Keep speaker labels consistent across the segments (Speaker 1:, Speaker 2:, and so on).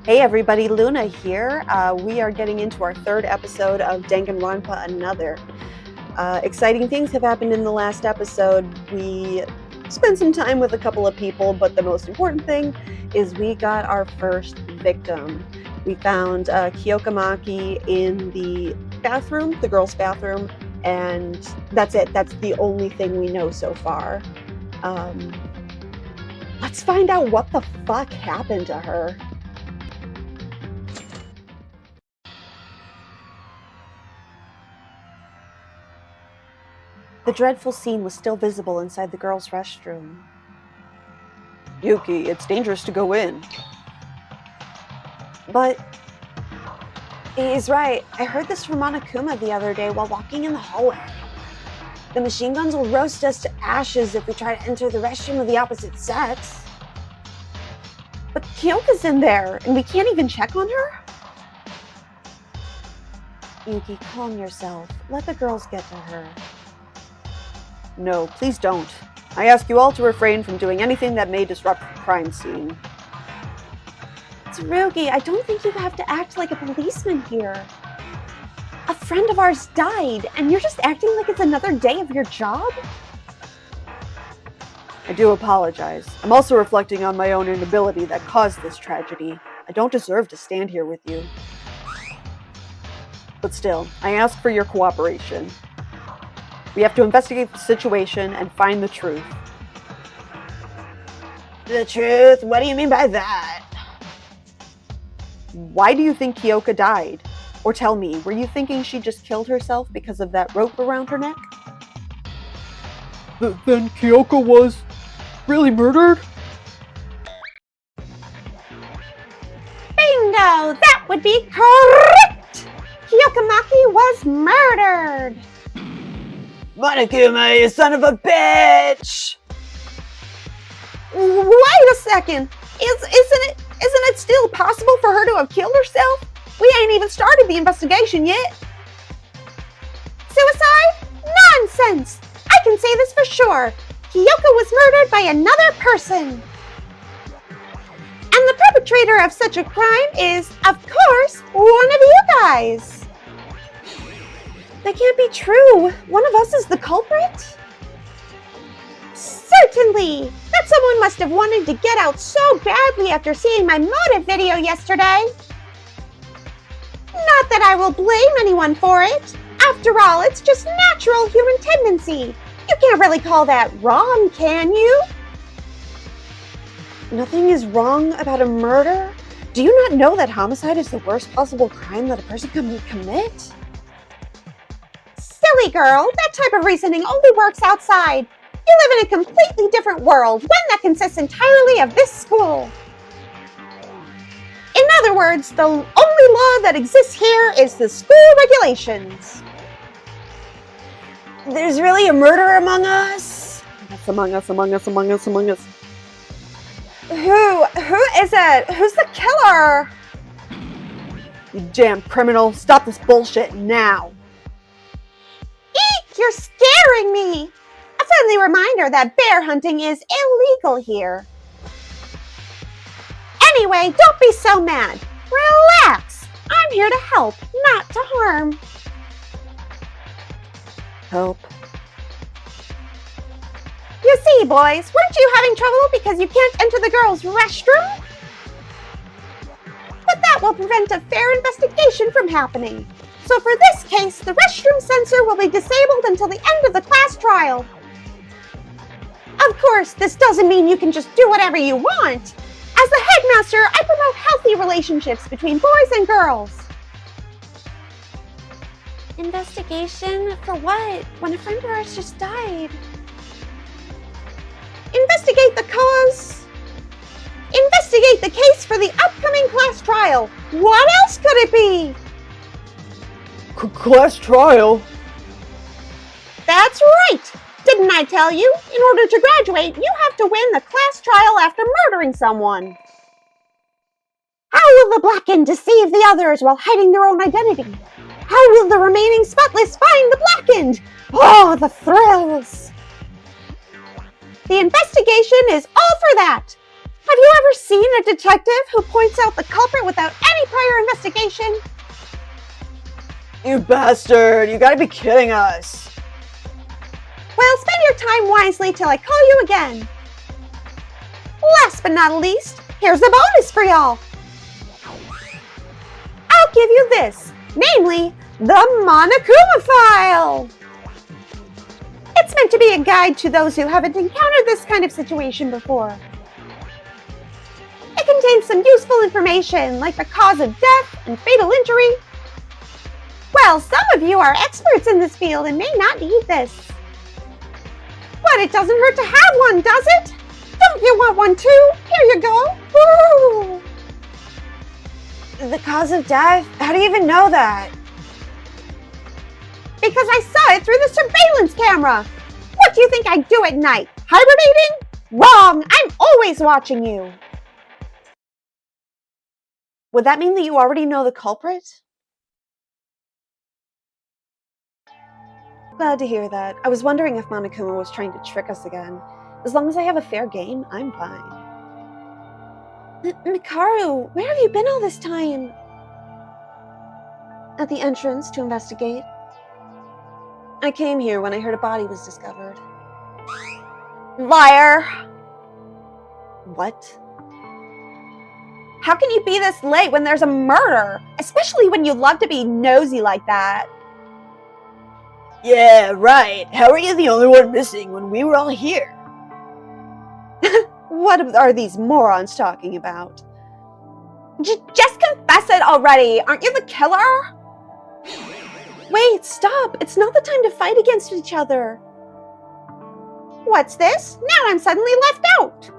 Speaker 1: Hey everybody, Luna here. We are getting into our third episode of Danganronpa Another. Exciting things have happened in the last episode. We spent some time with a couple of people, but the most important thing is we got our first victim. We found Kyokamaki in the bathroom, the girls' bathroom, and that's it. That's the only thing we know so far. Let's find out what the fuck happened to her. The dreadful scene was still visible inside the girls' restroom. Yuki, it's dangerous to go in. But he's right. I heard this from Monokuma the other day while walking in the hallway. The machine guns will roast us to ashes if we try to enter the restroom of the opposite sex. But Kyoka's in there, and we can't even check on her? Yuki, calm yourself. Let the girls get to her. No, please don't. I ask you all to refrain from doing anything that may disrupt the crime scene. Tsurugi, I don't think you have to act like a policeman here. A friend of ours died, and you're just acting like it's another day of your job? I do apologize. I'm also reflecting on my own inability that caused this tragedy. I don't deserve to stand here with you. But still, I ask for your cooperation. We have to investigate the situation and find the truth. The truth? What do you mean by that? Why do you think Kyoka died? Or tell me, were you thinking she just killed herself because of that rope around her neck?
Speaker 2: Then Kyoka was really murdered?
Speaker 1: Bingo! That would be correct! Kyokamaki was murdered! Monokuma, you son of a bitch! Wait a second! Isn't it still possible for her to have killed herself? We ain't even started the investigation yet. Suicide? Nonsense! I can say this for sure. Kyoka was murdered by another person. And the perpetrator of such a crime is, of course, one of you guys. That can't be true. One of us is the culprit? Certainly! That someone must have wanted to get out so badly after seeing my motive video yesterday. Not that I will blame anyone for it. After all, it's just natural human tendency. You can't really call that wrong, can you? Nothing is wrong about a murder? Do you not know that homicide is the worst possible crime that a person can commit? Silly girl, that type of reasoning only works outside. You live in a completely different world, one that consists entirely of this school. In other words, the only law that exists here is the school regulations. There's really a murderer among us? That's among us. Who is it? Who's the killer? You damn criminal, stop this bullshit now. Eek, you're scaring me. A friendly reminder that bear hunting is illegal here. Anyway, don't be so mad. Relax. I'm here to help, not to harm. Help. You see, boys, weren't you having trouble because you can't enter the girls' restroom? But that will prevent a fair investigation from happening. So for this case, the restroom censor will be disabled until the end of the class trial. Of course, this doesn't mean you can just do whatever you want. As the headmaster, I promote healthy relationships between boys and girls. Investigation? For what? When a friend of ours just died. Investigate the cause. Investigate the case for the upcoming class trial. What else could it be?
Speaker 2: Class trial?
Speaker 1: That's right! Didn't I tell you? In order to graduate, you have to win the class trial after murdering someone. How will the blackened deceive the others while hiding their own identity? How will the remaining spotless find the blackened? Oh, the thrills! The investigation is all for that. Have you ever seen a detective who points out the culprit without any prior investigation?
Speaker 2: You bastard! You gotta be kidding us!
Speaker 1: Well, spend your time wisely till I call you again. Last but not least, here's a bonus for y'all. I'll give you this, namely, the Monokuma file. It's meant to be a guide to those who haven't encountered this kind of situation before. It contains some useful information like the cause of death and fatal injury. Well, some of you are experts in this field and may not need this. But it doesn't hurt to have one, does it? Don't you want one too? Here you go. Woo!
Speaker 2: The cause of death? How do you even know that?
Speaker 1: Because I saw it through the surveillance camera. What do you think I do at night? Hibernating? Wrong! I'm always watching you.
Speaker 2: Would that mean that you already know the culprit? Glad to hear that. I was wondering if Monokuma was trying to trick us again. As long as I have a fair game, I'm fine. Mikaru, where have you been all this time? At the entrance to investigate. I came here when I heard a body was discovered.
Speaker 1: Liar!
Speaker 2: What?
Speaker 1: How can you be this late when there's a murder? Especially when you love to be nosy like that.
Speaker 2: Yeah, right. How are you the only one missing when we were all here?
Speaker 1: What are these morons talking about? Just confess it already. Aren't you the killer?
Speaker 2: Wait, stop. It's not the time to fight against each other.
Speaker 1: What's this? Now I'm suddenly left out.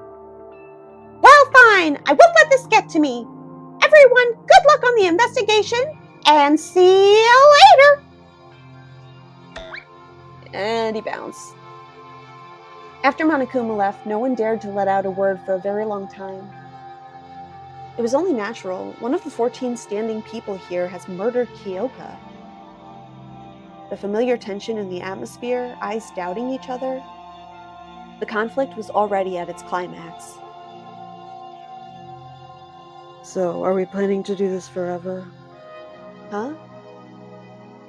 Speaker 1: Well, fine. I won't let this get to me. Everyone, good luck on the investigation, and see you later.
Speaker 2: And he bounced. After Monokuma left, no one dared to let out a word for a very long time. It was only natural. One of the 14 standing people here has murdered Kyoka. The familiar tension in the atmosphere, eyes doubting each other. The conflict was already at its climax. So, are we planning to do this forever? Huh?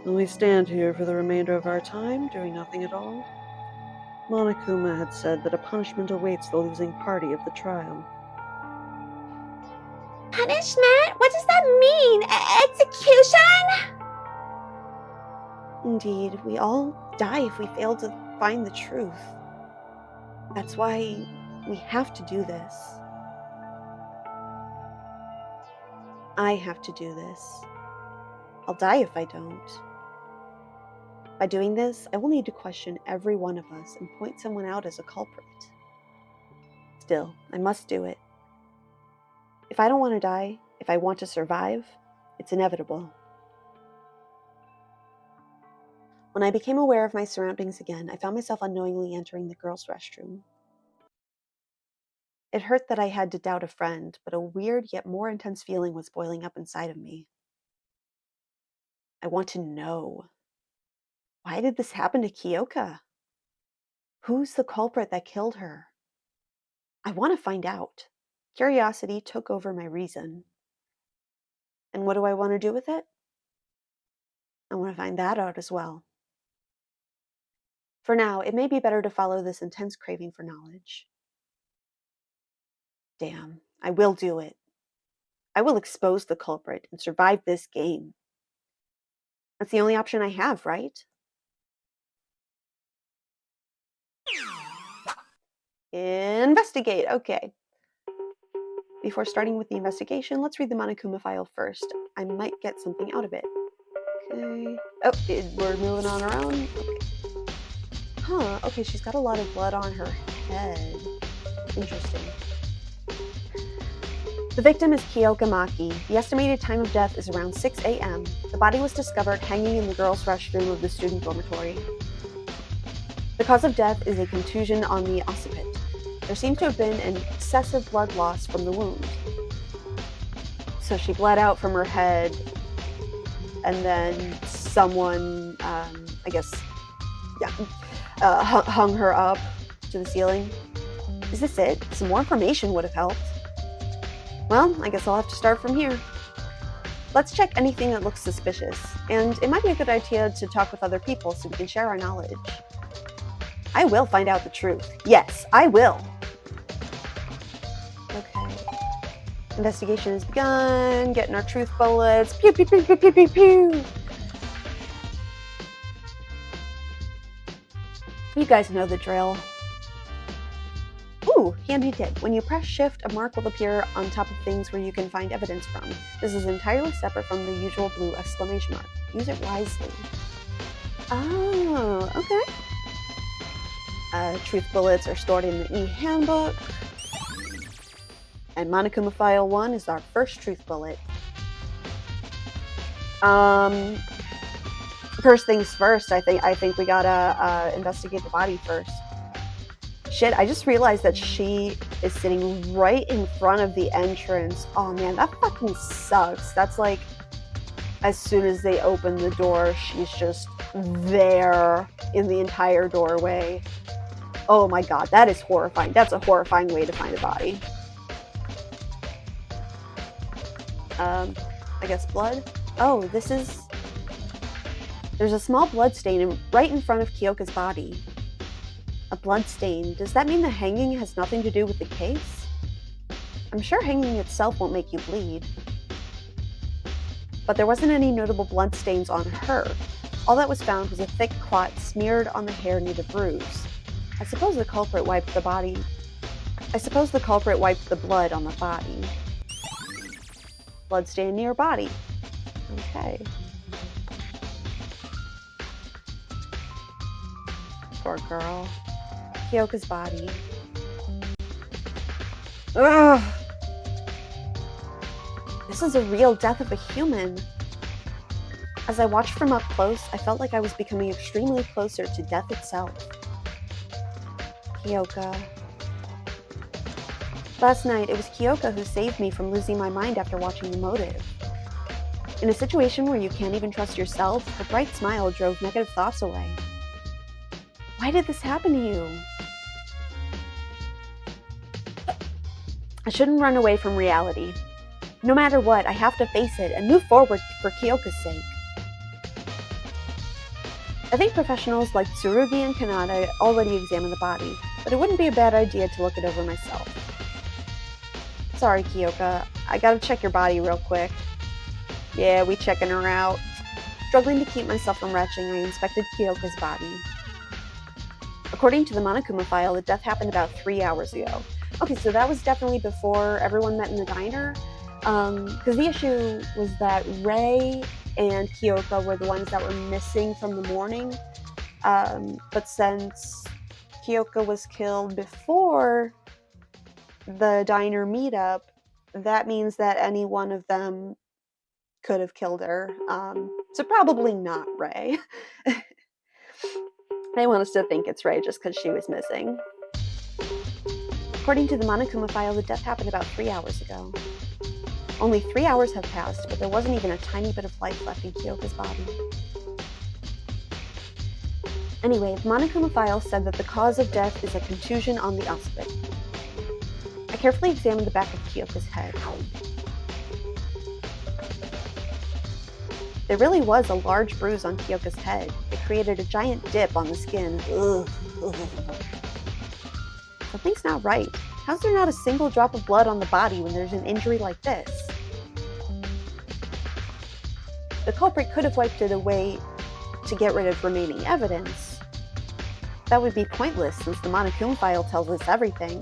Speaker 2: Will we stand here for the remainder of our time, doing nothing at all? Monokuma had said that a punishment awaits the losing party of the trial.
Speaker 1: Punishment? What does that mean? Execution?
Speaker 2: Indeed, we all die if we fail to find the truth. That's why we have to do this. I have to do this. I'll die if I don't. By doing this, I will need to question every one of us and point someone out as a culprit. Still, I must do it. If I don't want to die, if I want to survive, it's inevitable. When I became aware of my surroundings again, I found myself unknowingly entering the girls' restroom. It hurt that I had to doubt a friend, but a weird yet more intense feeling was boiling up inside of me. I want to know. Why did this happen to Kyoka? Who's the culprit that killed her? I want to find out. Curiosity took over my reason. And what do I want to do with it? I want to find that out as well. For now, it may be better to follow this intense craving for knowledge. Damn, I will do it. I will expose the culprit and survive this game. That's the only option I have, right? Investigate, okay. Before starting with the investigation, let's read the Monokuma file first. I might get something out of it. Okay. Oh, we're moving on around. Okay. Huh, okay, she's got a lot of blood on her head. Interesting. The victim is Kyoka Maki. The estimated time of death is around 6 a.m. The body was discovered hanging in the girls' restroom of the student dormitory. The cause of death is a contusion on the occiput. There seems to have been an excessive blood loss from the wound. So she bled out from her head, and then someone, hung her up to the ceiling. Is this it? Some more information would have helped. Well, I guess I'll have to start from here. Let's check anything that looks suspicious, and it might be a good idea to talk with other people so we can share our knowledge. I will find out the truth. Yes, I will. Okay. Investigation has begun. Getting our truth bullets. Pew, pew, pew, pew, pew, pew, pew. You guys know the drill. Ooh, handy tip. When you press shift, a mark will appear on top of things where you can find evidence from. This is entirely separate from the usual blue exclamation mark. Use it wisely. Oh, okay. Truth bullets are stored in the e-handbook. And Monokuma File 1 is our first truth bullet. First things first, I think we gotta investigate the body first. Shit, I just realized that she is sitting right in front of the entrance. Oh man, that fucking sucks. That's like, as soon as they open the door, she's just there in the entire doorway. Oh my god, that is horrifying. That's a horrifying way to find a body. I guess blood? Oh, there's a small blood stain right in front of Kyoka's body. A blood stain. Does that mean the hanging has nothing to do with the case? I'm sure hanging itself won't make you bleed. But there wasn't any notable blood stains on her. All that was found was a thick clot smeared on the hair near the bruise. I suppose the culprit wiped the blood on the body. Blood stain near body. Okay. Poor girl. Kyoka's body. Ugh! This is a real death of a human. As I watched from up close, I felt like I was becoming extremely closer to death itself. Kyoka. Last night, it was Kyoka who saved me from losing my mind after watching The Motive. In a situation where you can't even trust yourself, her bright smile drove negative thoughts away. Why did this happen to you? I shouldn't run away from reality. No matter what, I have to face it and move forward for Kyoka's sake. I think professionals like Tsurugi and Kanata already examined the body, but it wouldn't be a bad idea to look it over myself. Sorry, Kyoka. I gotta check your body real quick. Yeah, we checking her out. Struggling to keep myself from retching, I inspected Kyoka's body. According to the Monokuma file, the death happened about 3 hours ago. Okay, so that was definitely before everyone met in the diner. Because the issue was that Rei and Kyoka were the ones that were missing from the morning. But since Kyoka was killed before the diner meetup, that means that any one of them could have killed her. So probably not Rei. They want us to think it's Rei just because she was missing. According to the Monokuma file, the death happened about 3 hours ago. Only 3 hours have passed, but there wasn't even a tiny bit of life left in Kyoka's body. Anyway, the Monokuma file said that the cause of death is a contusion on the occiput. I carefully examined the back of Kyoka's head. There really was a large bruise on Kyoka's head. It created a giant dip on the skin. Ugh. Something's not right. How's there not a single drop of blood on the body when there's an injury like this? The culprit could have wiped it away to get rid of remaining evidence. That would be pointless since the Monokuma file tells us everything.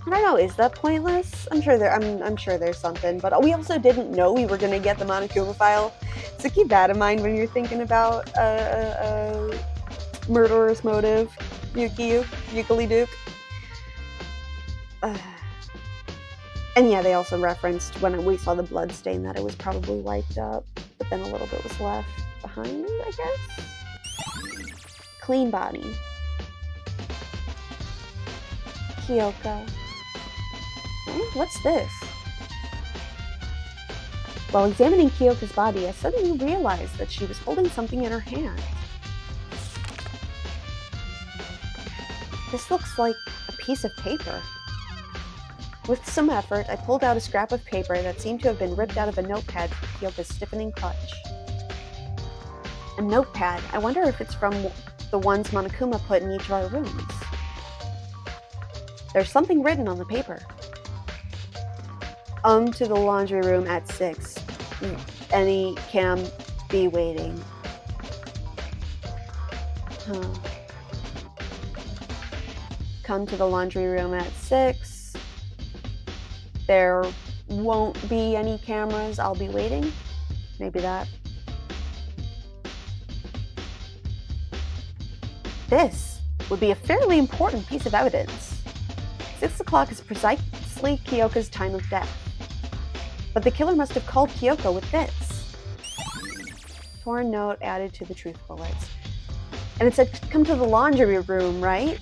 Speaker 2: I don't know, is that pointless? I'm sure there's something, but we also didn't know we were going to get the Monokuma file, so keep that in mind when you're thinking about murderer's motive. Yukily Duke. And yeah, they also referenced when we saw the blood stain that it was probably wiped up, but then a little bit was left behind, I guess? Clean body. Kyoka. What's this? While examining Kyoka's body, I suddenly realized that she was holding something in her hand. This looks like a piece of paper. With some effort, I pulled out a scrap of paper that seemed to have been ripped out of a notepad from Kyoka's stiffening clutch. A notepad. I wonder if it's from the ones Monokuma put in each of our rooms. There's something written on the paper. To the laundry room at 6. Any Cam be waiting. Come to the laundry room at 6. There won't be any cameras. I'll be waiting. Maybe that. This would be a fairly important piece of evidence. 6 o'clock is precisely Kyoka's time of death. But the killer must have called Kyoko with this. Torn note added to the truth bullets. And it said, come to the laundry room, right?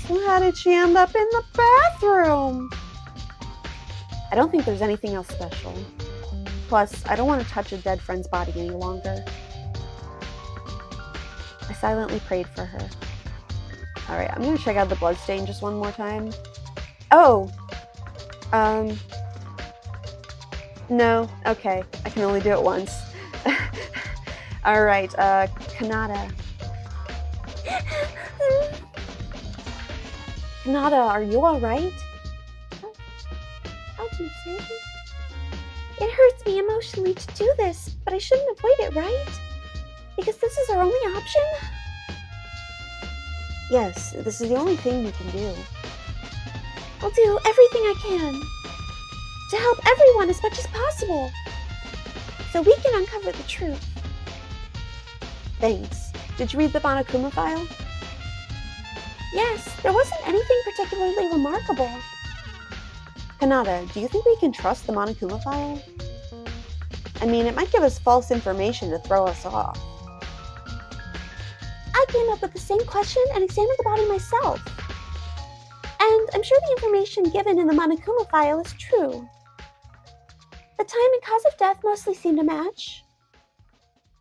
Speaker 2: So how did she end up in the bathroom? I don't think there's anything else special. Plus, I don't want to touch a dead friend's body any longer. I silently prayed for her. Alright, I'm going to check out the bloodstain just one more time. Oh! No, okay. I can only do it once. Alright, Kanata. Kanata, are you alright?
Speaker 3: Oh, Tsurugi. It hurts me emotionally to do this, but I shouldn't avoid it, right? Because this is our only option?
Speaker 2: Yes, this is the only thing we can do.
Speaker 3: I'll do everything I can to help everyone as much as possible, so we can uncover the truth.
Speaker 2: Thanks. Did you read the Monokuma file?
Speaker 3: Yes, there wasn't anything particularly remarkable.
Speaker 2: Kanata, do you think we can trust the Monokuma file? I mean, it might give us false information to throw us off.
Speaker 3: I came up with the same question and examined the body myself. And I'm sure the information given in the Monokuma file is true. The time and cause of death mostly seem to match.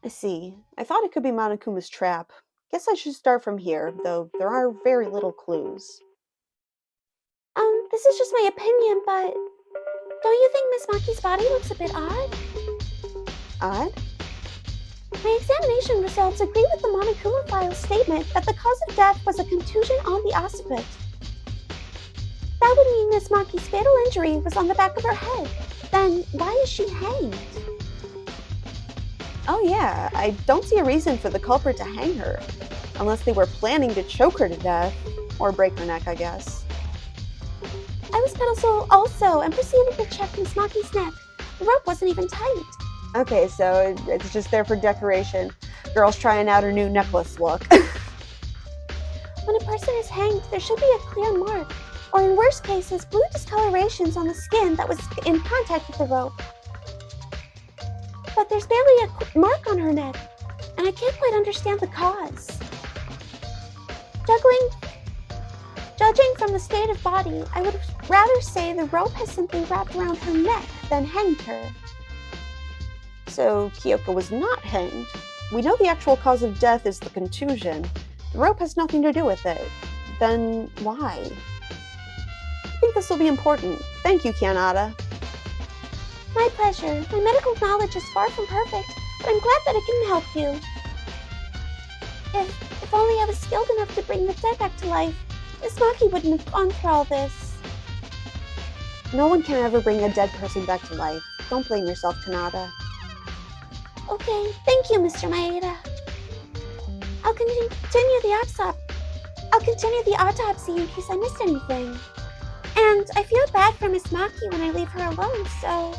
Speaker 2: I see. I thought it could be Monokuma's trap. Guess I should start from here, though there are very little clues.
Speaker 3: This is just my opinion, but don't you think Miss Maki's body looks a bit odd?
Speaker 2: Odd?
Speaker 3: My examination results agree with the Monokuma file's statement that the cause of death was a contusion on the occiput. That would mean Miss Maki's fatal injury was on the back of her head. Then why is she hanged?
Speaker 2: Oh yeah, I don't see a reason for the culprit to hang her. Unless they were planning to choke her to death. Or break her neck, I guess.
Speaker 3: I was puzzled also and proceeded to check Miss Maki's neck. The rope wasn't even tight.
Speaker 2: Okay, so it's just there for decoration. Girl's trying out her new necklace look.
Speaker 3: When a person is hanged, there should be a clear mark, or in worst cases, blue discolorations on the skin that was in contact with the rope. But there's barely a mark on her neck, and I can't quite understand the cause. Judging from the state of body, I would rather say the rope has simply wrapped around her neck than hanged her.
Speaker 2: So Kyoko was not hanged. We know the actual cause of death is the contusion. The rope has nothing to do with it. Then why? I think this will be important. Thank you, Kanata.
Speaker 3: My pleasure. My medical knowledge is far from perfect, but I'm glad that I can help you. If only I was skilled enough to bring the dead back to life, Miss Maki wouldn't have gone through all this.
Speaker 2: No one can ever bring a dead person back to life. Don't blame yourself, Kanata.
Speaker 3: Okay, thank you, Mr. Maeda. I'll continue the autopsy in case I missed anything. And I feel bad for Miss Maki when I leave her alone, so...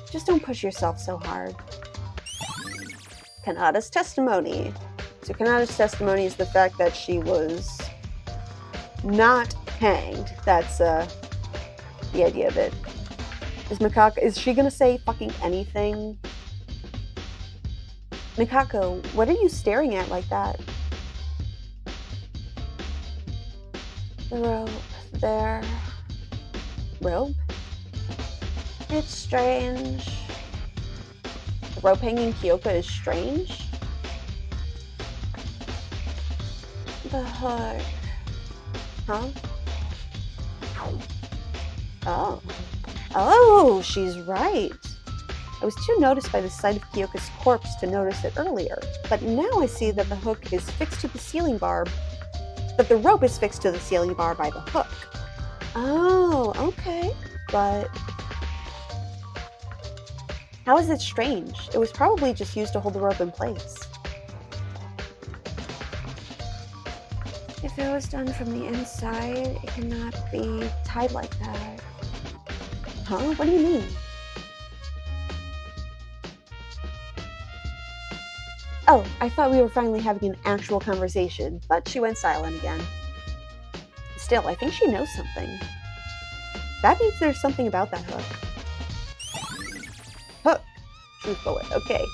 Speaker 2: Just don't push yourself so hard. Kanata's testimony. So Kanata's testimony is the fact that she was not hanged. That's the idea of it. Is she gonna say fucking anything? Mikako, what are you staring at like that?
Speaker 3: The rope there.
Speaker 2: Rope?
Speaker 3: It's strange.
Speaker 2: The rope hanging Kyoko is strange?
Speaker 3: The hook.
Speaker 2: Huh? Oh. Oh, she's right. I was too noticed by the sight of Kyoka's corpse to notice it earlier, but now I see that the hook is fixed to the ceiling bar, that the rope is fixed to the ceiling bar by the hook. Oh, okay. But how is it strange? It was probably just used to hold the rope in place. If it was done from the inside, it cannot be tied like that. Huh? What do you mean? Oh, I thought we were finally having an actual conversation, but she went silent again. Still, I think she knows something. That means there's something about that hook. Hook. Truth bullet. Okay.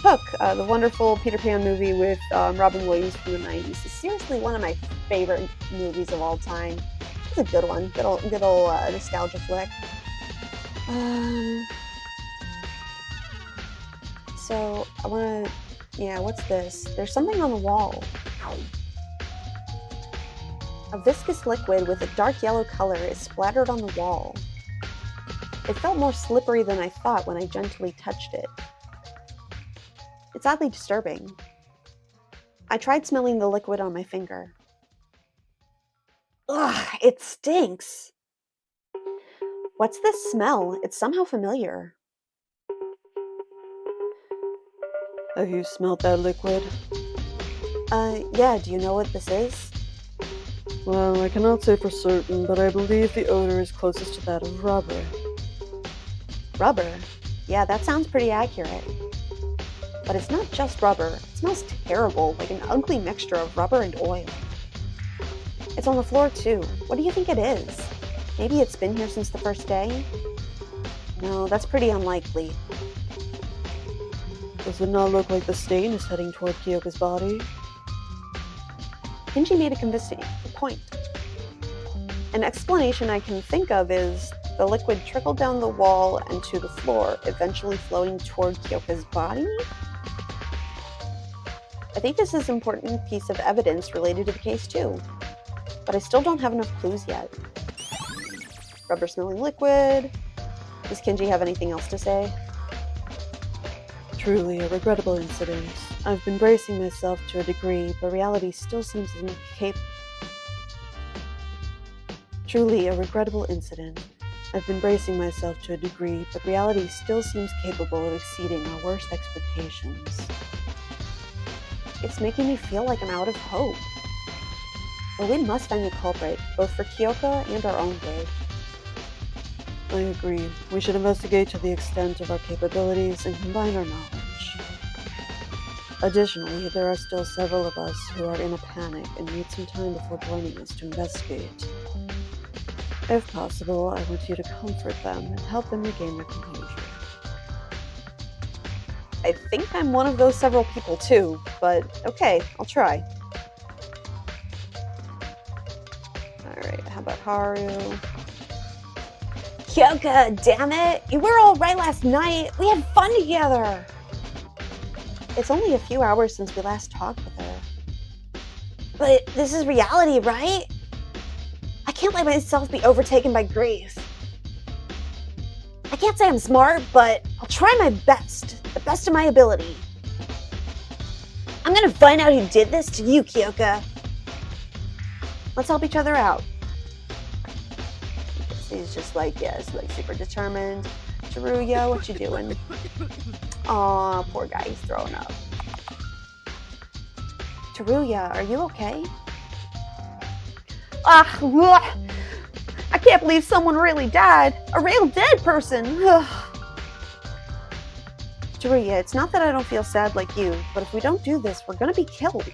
Speaker 2: Hook, the wonderful Peter Pan movie with Robin Williams from the 90s, is seriously one of my favorite movies of all time. It's a good one. Good old nostalgia flick. So, I want to... Yeah, what's this? There's something on the wall. A viscous liquid with a dark yellow color is splattered on the wall. It felt more slippery than I thought when I gently touched it. It's oddly disturbing. I tried smelling the liquid on my finger. Ugh, it stinks! What's this smell? It's somehow familiar. Have you smelled that liquid? Yeah, do you know what this is? Well, I cannot say for certain, but I believe the odor is closest to that of rubber. Rubber? Yeah, that sounds pretty accurate. But it's not just rubber. It smells terrible, like an ugly mixture of rubber and oil. It's on the floor, too. What do you think it is? Maybe it's been here since the first day? No, that's pretty unlikely. Does it not look like the stain is heading toward Kyoka's body? Kenji made a convincing point. An explanation I can think of is the liquid trickled down the wall and to the floor, eventually flowing toward Kyoka's body? I think this is an important piece of evidence related to the case too, but I still don't have enough clues yet. Rubber-smelling liquid. Does Kenji have anything else to say? Truly a regrettable incident. I've been bracing myself to a degree, but reality still seems incapable. Truly a regrettable incident. I've been bracing myself to a degree, but reality still seems capable of exceeding our worst expectations. It's making me feel like I'm out of hope. But we must find the culprit, both for Kyoka and our own good. I agree. We should investigate to the extent of our capabilities and combine our knowledge. Additionally, there are still several of us who are in a panic and need some time before joining us to investigate. If possible, I want you to comfort them and help them regain their composure. I think I'm one of those several people too, but okay, I'll try. Alright, how about Haru? Kyoka, damn it! You were all right last night! We had fun together! It's only a few hours since we last talked with her. But this is reality, right? I can't let myself be overtaken by grief. I can't say I'm smart, but I'll try my best, the best of my ability. I'm gonna find out who did this to you, Kyoka. Let's help each other out. He's just like, yes, like super determined. Tsurugi, what you doing? Aw, poor guy, he's throwing up. Tsurugi, are you okay? Ah, I can't believe someone really died. A real dead person. Tsurugi, it's not that I don't feel sad like you, but if we don't do this, we're gonna be killed.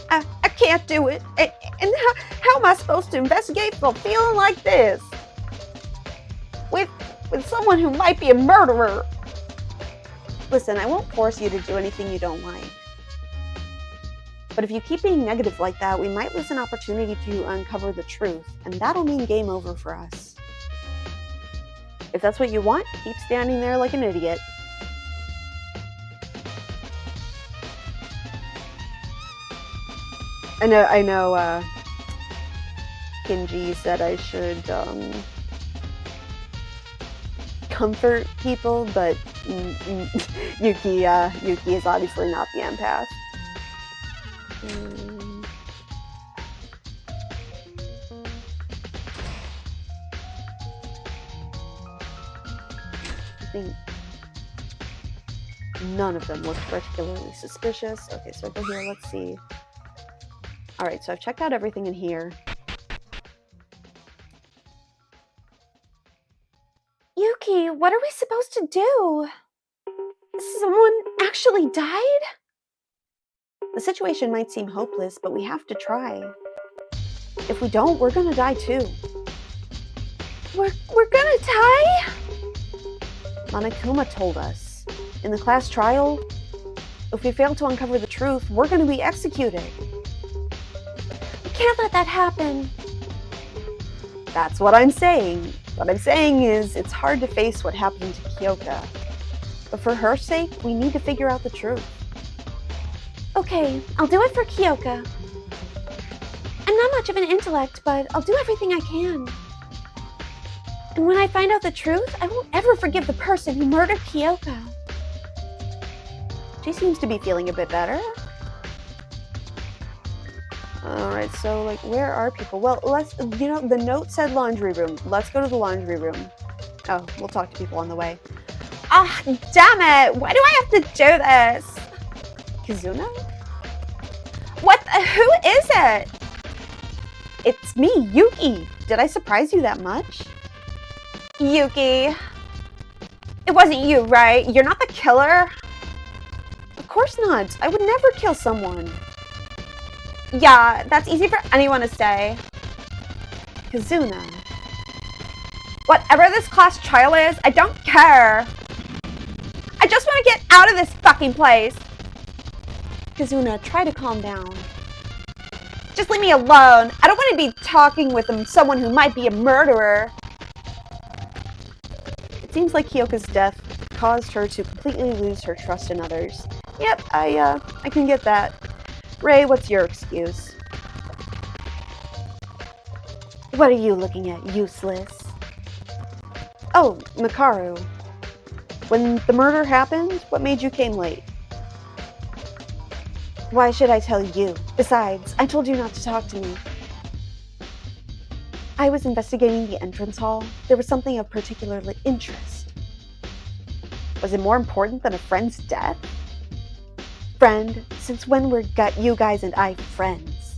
Speaker 2: I can't do it. And how am I supposed to investigate for feeling like this? With someone who might be a murderer. Listen, I won't force you to do anything you don't like. But if you keep being negative like that, we might lose an opportunity to uncover the truth, and that'll mean game over for us. If that's what you want, keep standing there like an idiot. I know,
Speaker 1: Kinji said I should comfort people, but Yuki is obviously not the empath. I think none of them look particularly suspicious. Okay, so I go here, let's see. Alright, so I've checked out everything in here.
Speaker 3: Yuki, what are we supposed to do? Someone actually died?
Speaker 1: The situation might seem hopeless, but we have to try. If we don't, we're gonna die too.
Speaker 3: We're gonna die?
Speaker 1: Monokuma told us. In the class trial, if we fail to uncover the truth, we're gonna be executed.
Speaker 3: We can't let that happen.
Speaker 1: That's what I'm saying. What I'm saying is, it's hard to face what happened to Kyoka. But for her sake, we need to figure out the truth.
Speaker 3: Okay, I'll do it for Kyoka. I'm not much of an intellect, but I'll do everything I can. And when I find out the truth, I won't ever forgive the person who murdered Kyoka.
Speaker 1: She seems to be feeling a bit better. Alright, so, like, where are people? Well, the note said laundry room. Let's go to the laundry room. Oh, we'll talk to people on the way.
Speaker 3: Ah, damn it! Why do I have to do this?
Speaker 1: Kizuna?
Speaker 3: Who is it?
Speaker 1: It's me, Yuki! Did I surprise you that much?
Speaker 3: Yuki. It wasn't you, right? You're not the killer?
Speaker 1: Of course not! I would never kill someone!
Speaker 3: Yeah, that's easy for anyone to say.
Speaker 1: Kizuna.
Speaker 3: Whatever this class trial is, I don't care. I just want to get out of this fucking place.
Speaker 1: Kizuna, try to calm down.
Speaker 3: Just leave me alone. I don't want to be talking with someone who might be a murderer.
Speaker 1: It seems like Kyoka's death caused her to completely lose her trust in others. Yep, I can get that. Ray, what's your excuse?
Speaker 3: What are you looking at, useless?
Speaker 1: Oh, Makaru. When the murder happened, what made you came late?
Speaker 3: Why should I tell you? Besides, I told you not to talk to me.
Speaker 1: I was investigating the entrance hall. There was something of particular interest. Was it more important than a friend's death?
Speaker 3: Friend? Since when were you guys and I friends?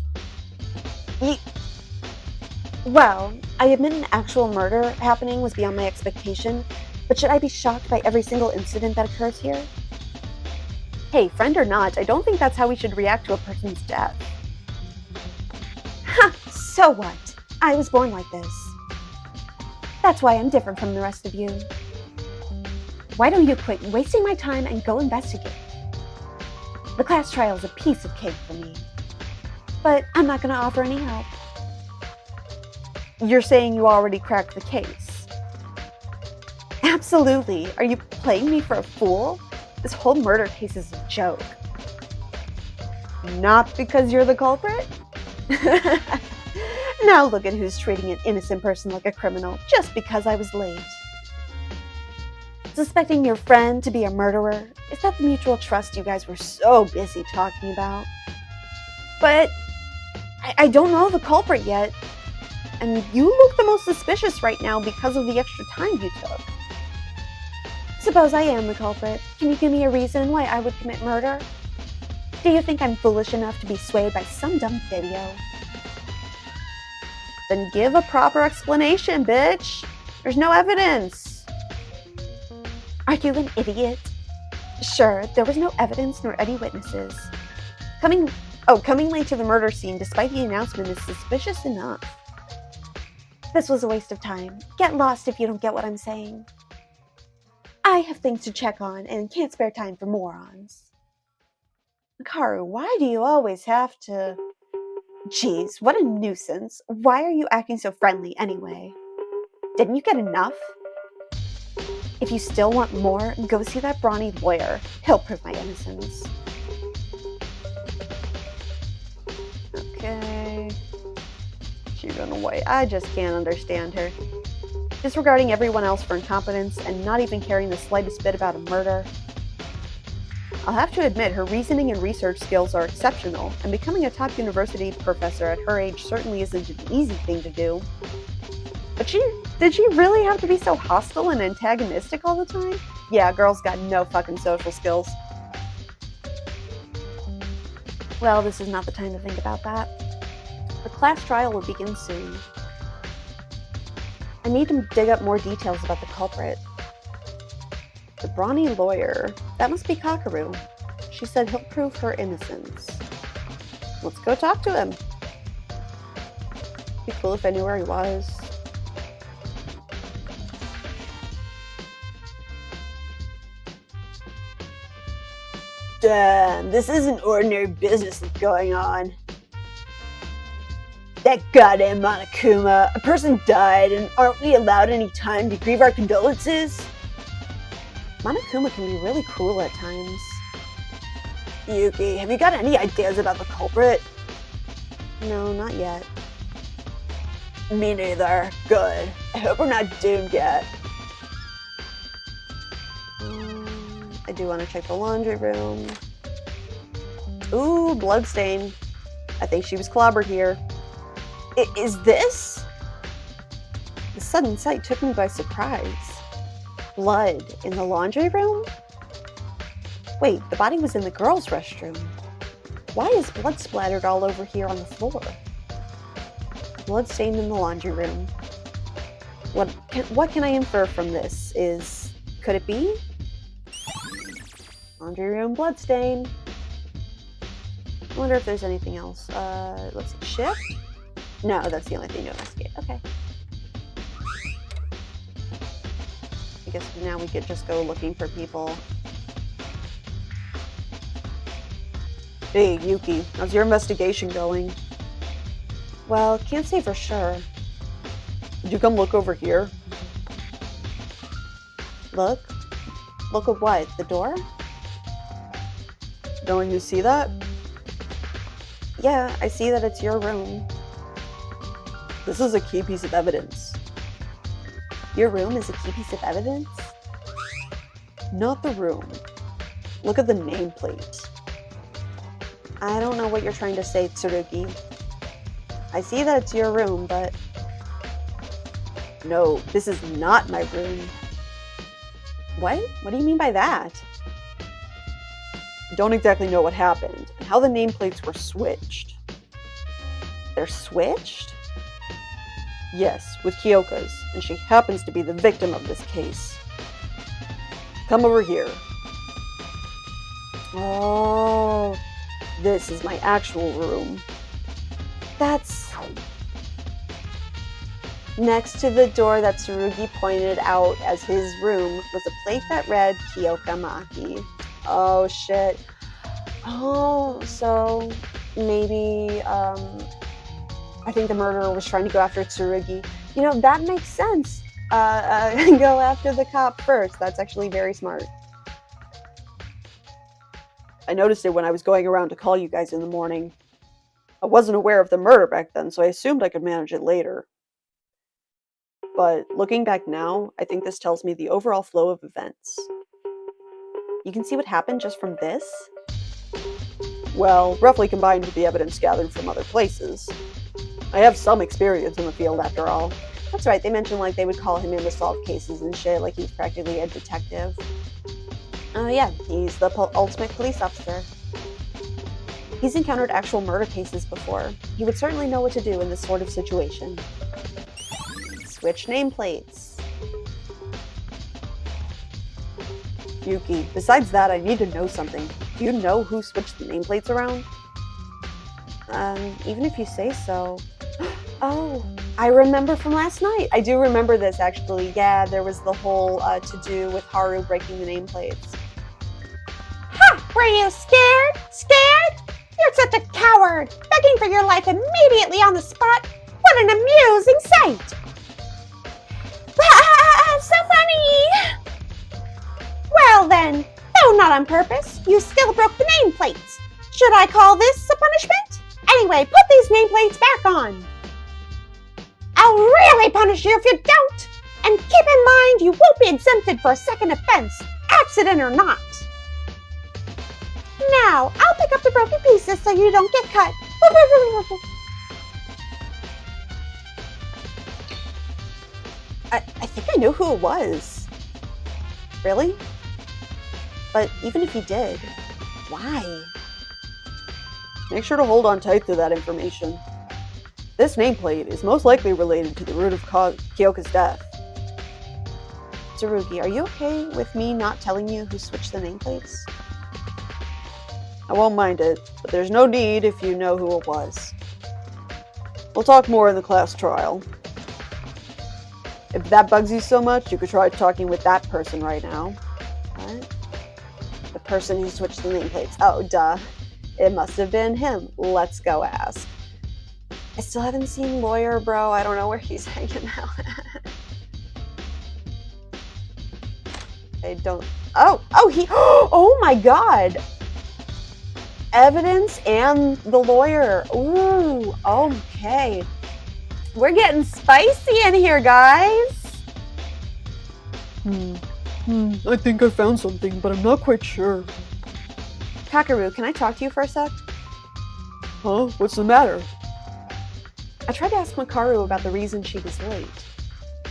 Speaker 1: Well, I admit an actual murder happening was beyond my expectation, but should I be shocked by every single incident that occurs here? Hey, friend or not, I don't think that's how we should react to a person's death.
Speaker 3: Ha! So what? I was born like this. That's why I'm different from the rest of you. Why don't you quit wasting my time and go investigate? The class trial is a piece of cake for me. But I'm not going to offer any help.
Speaker 1: You're saying you already cracked the case?
Speaker 3: Absolutely. Are you playing me for a fool? This whole murder case is a joke.
Speaker 1: Not because you're the culprit?
Speaker 3: Now look at who's treating an innocent person like a criminal just because I was late. Suspecting your friend to be a murderer? Is that the mutual trust you guys were so busy talking about? But I don't know the culprit yet.
Speaker 1: And you look the most suspicious right now because of the extra time you took.
Speaker 3: Suppose I am the culprit. Can you give me a reason why I would commit murder? Do you think I'm foolish enough to be swayed by some dumb video?
Speaker 1: Then give a proper explanation, bitch! There's no evidence!
Speaker 3: Are you an idiot? Sure, there was no evidence nor any witnesses.
Speaker 1: Coming late to the murder scene despite the announcement is suspicious enough.
Speaker 3: This was a waste of time. Get lost if you don't get what I'm saying. I have things to check on and can't spare time for morons.
Speaker 1: Makaru, why do you always have to...
Speaker 3: Jeez, what a nuisance. Why are you acting so friendly anyway? Didn't you get enough? If you still want more, go see that brawny lawyer. He'll prove my innocence.
Speaker 1: Okay. She run Oh boy, I just can't understand her. Disregarding everyone else for incompetence and not even caring the slightest bit about a murder. I'll have to admit, her reasoning and research skills are exceptional, and becoming a top university professor at her age certainly isn't an easy thing to do. But did she really have to be so hostile and antagonistic all the time? Yeah, girl's got no fucking social skills. Well, this is not the time to think about that. The class trial will begin soon. I need to dig up more details about the culprit. The brawny lawyer. That must be Kakaru. She said he'll prove her innocence. Let's go talk to him. Be cool if I knew where he was. Damn, this isn't ordinary business that's going on. That goddamn Monokuma. A person died, and aren't we allowed any time to grieve our condolences? Monokuma can be really cruel at times. Yuki, have you got any ideas about the culprit? No, not yet. Me neither. Good. I hope we're not doomed yet. I do want to check the laundry room. Ooh, bloodstain. I think she was clobbered here. Is this? The sudden sight took me by surprise. Blood in the laundry room? Wait, the body was in the girls' restroom. Why is blood splattered all over here on the floor? Blood stained in the laundry room. What can I infer from this? Could it be? Laundry room blood stain. I wonder if there's anything else. Let's see. Shift? No, that's the only thing to investigate. Okay. I guess now we could just go looking for people. Hey, Yuki, how's your investigation going? Well, can't say for sure. Did you come look over here? Look? Look at what? The door? Don't you see that? Yeah, I see that it's your room. This is a key piece of evidence. Your room is a key piece of evidence? Not the room. Look at the nameplate. I don't know what you're trying to say, Tsurugi. I see that it's your room, but... No, this is not my room. What? What do you mean by that? I don't exactly know what happened, and how the nameplates were switched. They're switched? Yes, with Kyoka's, and she happens to be the victim of this case. Come over here. Oh, this is my actual room. That's... Next to the door that Tsurugi pointed out as his room was a plate that read Kyoka Maki. Oh, shit. Oh, so maybe, I think the murderer was trying to go after Tsurugi. You know, that makes sense. Go after the cop first. That's actually very smart. I noticed it when I was going around to call you guys in the morning. I wasn't aware of the murder back then, so I assumed I could manage it later. But looking back now, I think this tells me the overall flow of events. You can see what happened just from this? Well, roughly combined with the evidence gathered from other places. I have some experience in the field after all. That's right, they mentioned like they would call him in to solve cases and shit, like he's practically a detective. Oh yeah, he's the ultimate police officer. He's encountered actual murder cases before. He would certainly know what to do in this sort of situation. Switch nameplates. Yuki, besides that, I need to know something. Do you know who switched the nameplates around? Even if you say so. Oh, I remember from last night. I do remember this, actually. Yeah, there was the whole to-do with Haru breaking the nameplates.
Speaker 3: Ha! Were you scared? Scared? You're such a coward! Begging for your life immediately on the spot! What an amusing sight! So funny! Well then, though not on purpose, you still broke the nameplates. Should I call this a punishment? Anyway, put these nameplates back on. I'll really punish you if you don't! And keep in mind, you won't be exempted for a second offense, accident or not. Now, I'll pick up the broken pieces so you don't get cut.
Speaker 2: I think I know who it was. Really? But even if he did, why? Make sure to hold on tight to that information. This nameplate is most likely related to the root of Kyoka's death. Tsurugi, are you okay with me not telling you who switched the nameplates? I won't mind it, but there's no need if you know who it was. We'll talk more in the class trial. If that bugs you so much, you could try talking with that person right now. What? The person who switched the nameplates. Oh, duh. It must have been him. Let's go ask. I still haven't seen Lawyer, bro. I don't know where he's hanging out at. I don't... Oh, he... Oh my god! Evidence and the lawyer. Ooh, okay. We're getting spicy in here, guys.
Speaker 1: I think I found something, but I'm not quite sure.
Speaker 2: Kakaru, can I talk to you for a sec?
Speaker 1: Huh? What's the matter?
Speaker 2: I tried to ask Makaru about the reason she was late.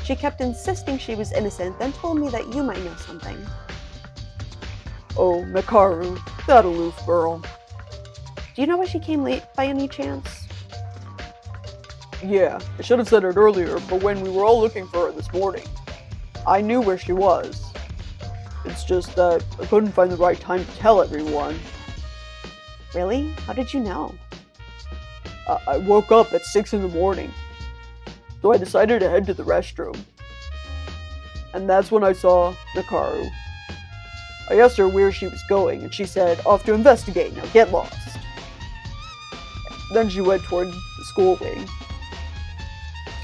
Speaker 2: She kept insisting she was innocent, then told me that you might know something.
Speaker 1: Oh, Makaru, that aloof girl.
Speaker 2: Do you know why she came late by any chance?
Speaker 1: Yeah, I should have said it earlier, but when we were all looking for her this morning, I knew where she was. It's just that I couldn't find the right time to tell everyone.
Speaker 2: Really? How did you know?
Speaker 1: I woke up at 6 in the morning, so I decided to head to the restroom. And that's when I saw Makaru. I asked her where she was going, and she said, off to investigate, now get lost. Then she went toward the school wing.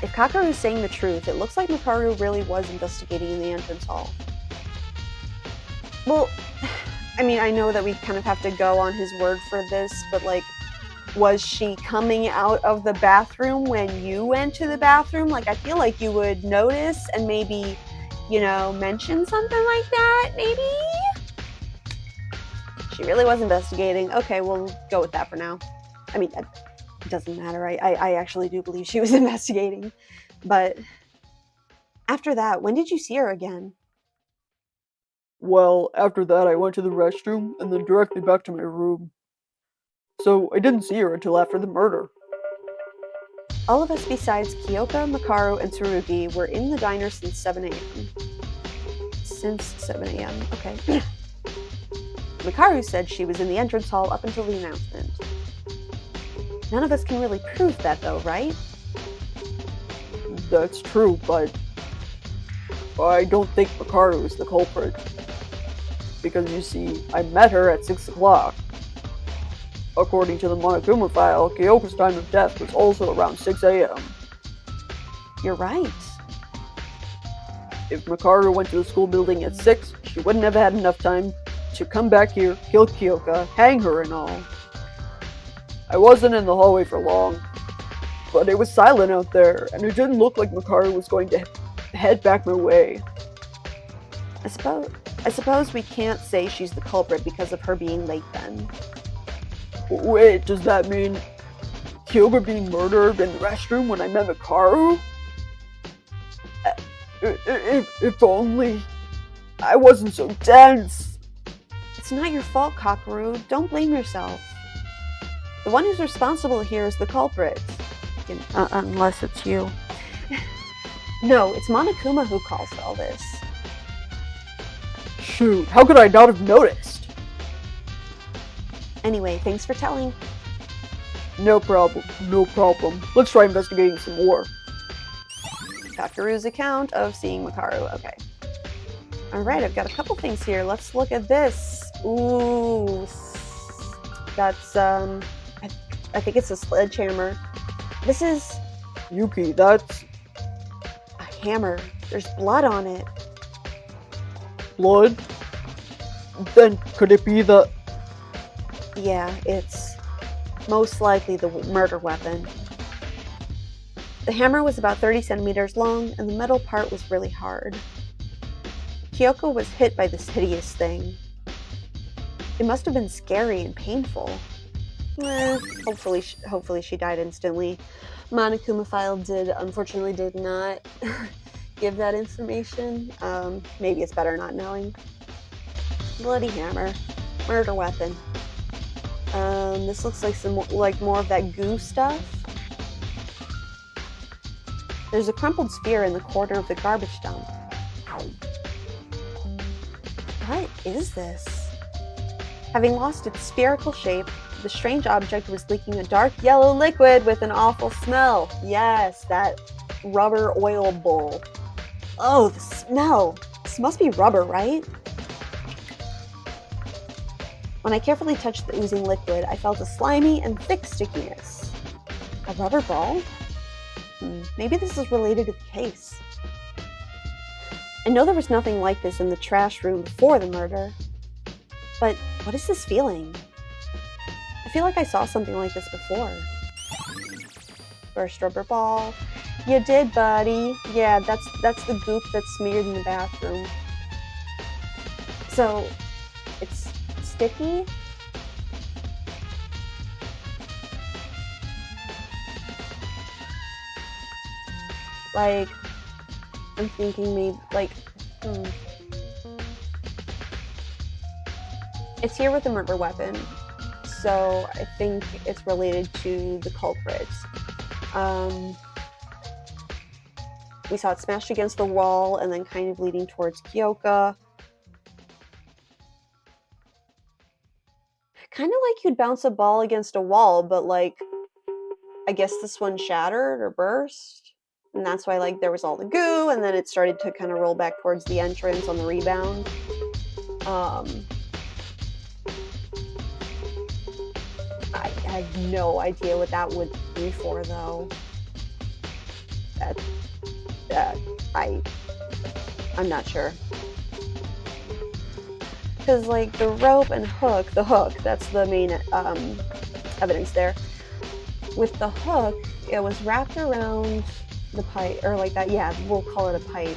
Speaker 2: If Kakaru is saying the truth, it looks like Makaru really was investigating in the entrance hall. Well, I mean, I know that we kind of have to go on his word for this, but like, was she coming out of the bathroom when you went to the bathroom? Like, I feel like you would notice and maybe, you know, mention something like that, maybe? She really was investigating. Okay, we'll go with that for now. I mean, it doesn't matter. I actually do believe she was investigating. But after that, when did you see her again?
Speaker 1: Well, after that I went to the restroom, and then directly back to my room. So I didn't see her until after the murder.
Speaker 2: All of us besides Kyoka, Makaru, and Tsurugi were in the diner since 7 a.m. Since 7 a.m., okay. Makaru said she was in the entrance hall up until the announcement. None of us can really prove that though, right?
Speaker 1: That's true, but I don't think Makaru is the culprit. Because you see, I met her at 6 o'clock. According to the Monokuma file, Kyoka's time of death was also around 6 a.m.
Speaker 2: You're right.
Speaker 1: If Makaru went to the school building at 6, she wouldn't have had enough time to come back here, kill Kyoka, hang her and all. I wasn't in the hallway for long, but it was silent out there, and it didn't look like Makaru was going to head back my way.
Speaker 2: I suppose we can't say she's the culprit because of her being late then.
Speaker 1: Wait, does that mean Kyoka being murdered in the restroom when I met Makaru? If only I wasn't so dense.
Speaker 2: It's not your fault, Kakaru. Don't blame yourself. The one who's responsible here is the culprit. Unless it's you. No, it's Monokuma who caused all this.
Speaker 1: Shoot, how could I not have noticed?
Speaker 2: Anyway, thanks for telling.
Speaker 1: No problem, no problem. Let's try investigating some more.
Speaker 2: Kakaru's account of seeing Makaru. Okay. Alright, I've got a couple things here. Let's look at this. Ooh. That's, I think it's a sledgehammer. This is...
Speaker 1: Yuki, that's...
Speaker 2: a hammer. There's blood on it.
Speaker 1: Blood? Then could it be the...
Speaker 2: Yeah, it's most likely the murder weapon. The hammer was about 30 centimeters long, and the metal part was really hard. Kyoko was hit by this hideous thing. It must have been scary and painful. Hopefully she died instantly. Monokuma file unfortunately did not give that information. Maybe it's better not knowing. Bloody hammer, murder weapon. This looks like more of that goo stuff. There's a crumpled sphere in the corner of the garbage dump. What is this? Having lost its spherical shape, the strange object was leaking a dark yellow liquid with an awful smell. Yes, that rubber oil bowl. Oh, the smell. This must be rubber, right? When I carefully touched the oozing liquid, I felt a slimy and thick stickiness. A rubber ball? Maybe this is related to the case. I know there was nothing like this in the trash room before the murder. But what is this feeling? I feel like I saw something like this before. First rubber ball. You did, buddy. Yeah, that's the goop that's smeared in the bathroom. So, it's sticky? Like, I'm thinking maybe, It's here with the murder weapon, so I think it's related to the culprit. We saw it smashed against the wall and then kind of leading towards Kyoka. Kind of like you'd bounce a ball against a wall, but like, I guess this one shattered or burst. And that's why like there was all the goo, and then it started to kind of roll back towards the entrance on the rebound. I have no idea what that would be for, though. I'm not sure. Because, like, the rope and hook, that's the main evidence there. With the hook, it was wrapped around the pipe, or like that, yeah, we'll call it a pipe.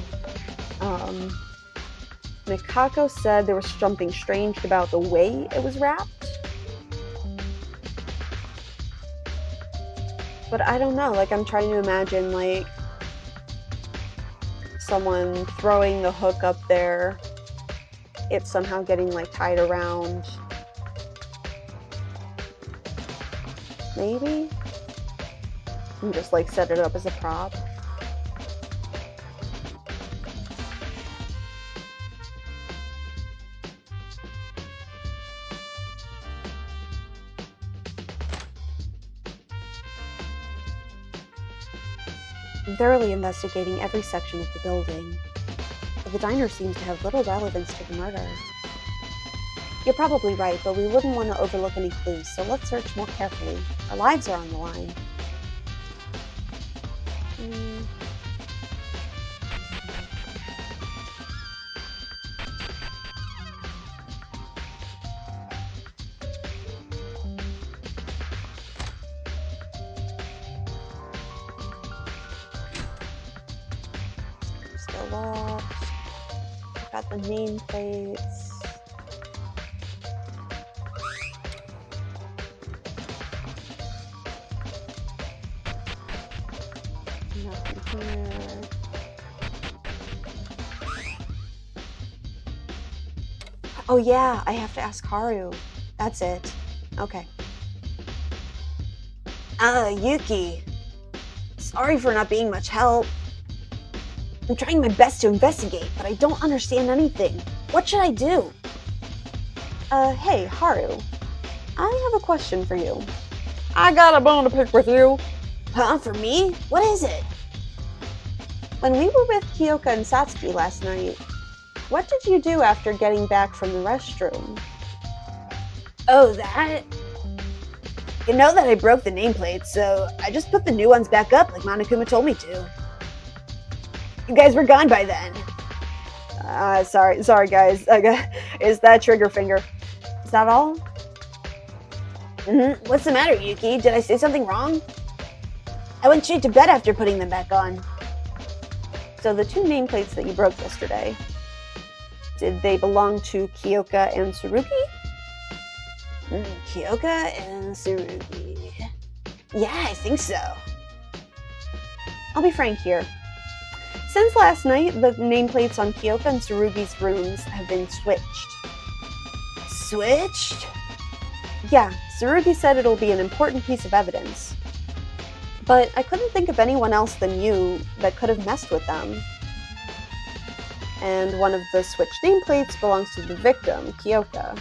Speaker 2: Mikako said there was something strange about the way it was wrapped. But I don't know, like, I'm trying to imagine, like, someone throwing the hook up there, it somehow getting, like, tied around. Maybe? And just, like, set it up as a prop. I'm thoroughly investigating every section of the building, but the diner seems to have little relevance to the murder. You're probably right, but we wouldn't want to overlook any clues, so let's search more carefully. Our lives are on the line. Still locked. Got the nameplates. Nothing here. Oh yeah, I have to ask Haru. That's it. Okay. Yuki. Sorry for not being much help. I'm trying my best to investigate, but I don't understand anything. What should I do? Hey, Haru. I have a question for you. I got a bone to pick with you. Huh, for me? What is it? When we were with Kyoka and Satsuki last night, what did you do after getting back from the restroom? Oh, that? You know that I broke the nameplate, so I just put the new ones back up like Monokuma told me to. You guys were gone by then. Sorry guys. Is that trigger finger? Is that all? What's the matter, Yuki? Did I say something wrong? I went straight to bed after putting them back on.
Speaker 1: So the 2 nameplates that you broke yesterday, did they belong to Kyoka and Tsurugi?
Speaker 2: Kyoka and Tsurugi. Yeah, I think so.
Speaker 1: I'll be frank here. Since last night, the nameplates on Kyoka and Tsurugi's rooms have been switched.
Speaker 2: Switched?
Speaker 1: Yeah, Tsurugi said it'll be an important piece of evidence. But I couldn't think of anyone else than you that could have messed with them. And one of the switched nameplates belongs to the victim, Kyoka.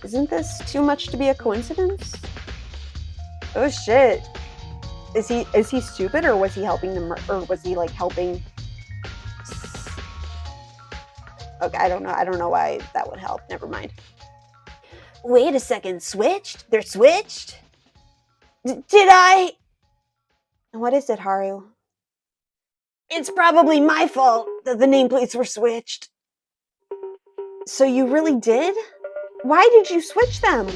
Speaker 1: Isn't this too much to be a coincidence? Oh shit. Is he stupid, or was he helping them, or was he like helping? Okay, I don't know why that would help. Never mind.
Speaker 2: Wait a second, switched? They're switched? Did I?
Speaker 1: What is it, Haru?
Speaker 2: It's probably my fault that the nameplates were switched.
Speaker 1: So you really did? Why did you switch them?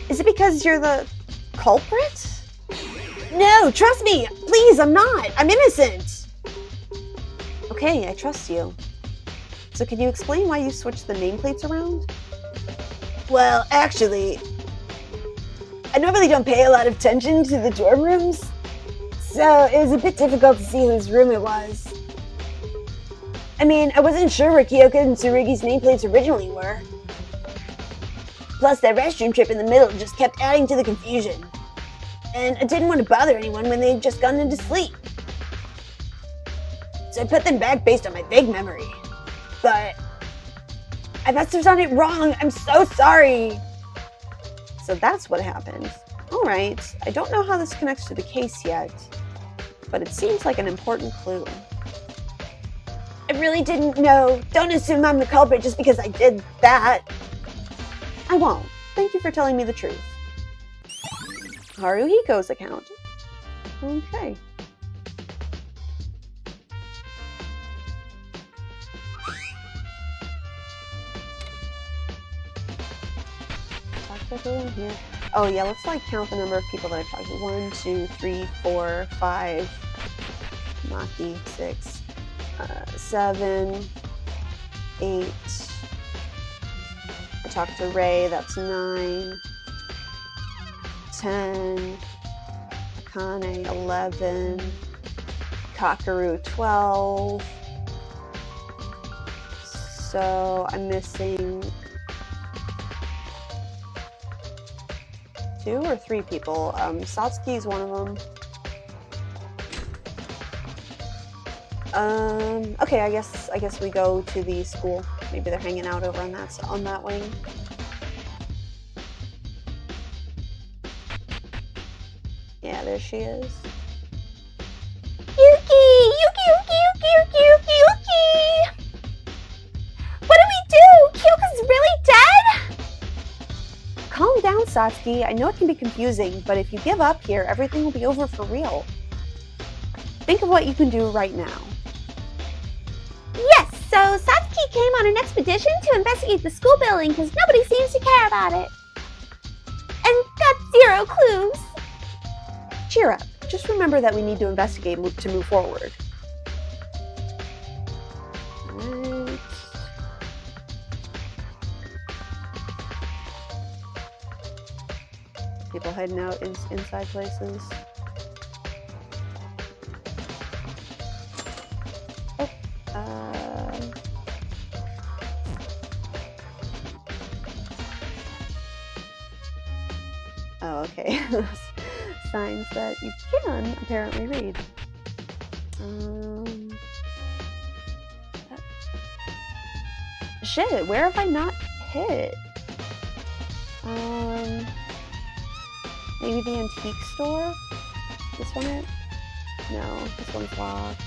Speaker 1: Is it because you're the culprit?
Speaker 2: No, trust me. Please, I'm not. I'm innocent.
Speaker 1: Okay, I trust you. So can you explain why you switched the nameplates around?
Speaker 2: Well, actually, I normally don't pay a lot of attention to the dorm rooms, so it was a bit difficult to see whose room it was. I mean, I wasn't sure where Kyoka and Tsurugi's nameplates originally were. Plus, that restroom trip in the middle just kept adding to the confusion. And I didn't want to bother anyone when they'd just gone into sleep. So I put them back based on my vague memory. But I must have done it wrong. I'm so sorry.
Speaker 1: So that's what happened. All right, I don't know how this connects to the case yet, but it seems like an important clue.
Speaker 2: I really didn't know. Don't assume I'm the culprit just because I did that.
Speaker 1: I won't. Thank you for telling me the truth. Haruhiko's account. Okay. Talk to everyone here. Oh yeah, let's like count the number of people that I've talked to. 1, 2, 3, 4, 5. Maki, 6, 7, 8. I talked to Ray, that's 9. 10, Akane 11, Kakaru 12. So I'm missing 2 or 3 people. Satsuki is one of them. Okay, I guess we go to the school. Maybe they're hanging out over on that wing. Yeah, there she is.
Speaker 3: Yuki! What do we do? Kyoka's really dead?
Speaker 1: Calm down, Satsuki. I know it can be confusing, but if you give up here, everything will be over for real. Think of what you can do right now.
Speaker 3: Yes, so Satsuki came on an expedition to investigate the school building because nobody seems to care about it. And got 0 clues.
Speaker 1: Cheer up. Just remember that we need to investigate to move forward. Right. People heading out inside places. Oh, okay. Signs that you can apparently read. Shit, where have I not hit? Maybe the antique store? This one it? No, this one's locked.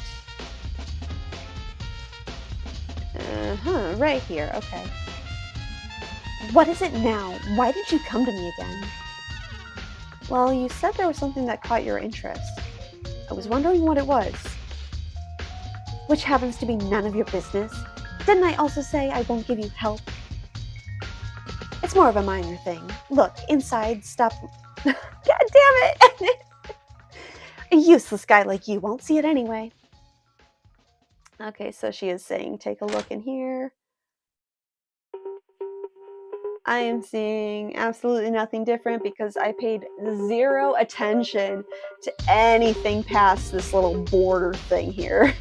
Speaker 1: Right here, okay. What is it now? Why did you come to me again? Well, you said there was something that caught your interest. I was wondering what it was. Which happens to be none of your business. Didn't I also say I won't give you help? It's more of a minor thing. Look, inside, stop. God damn it!
Speaker 2: A useless guy like you won't see it anyway. Okay, so she is saying, take a look in here. I am seeing absolutely nothing different because I paid zero attention to anything past this little border thing here.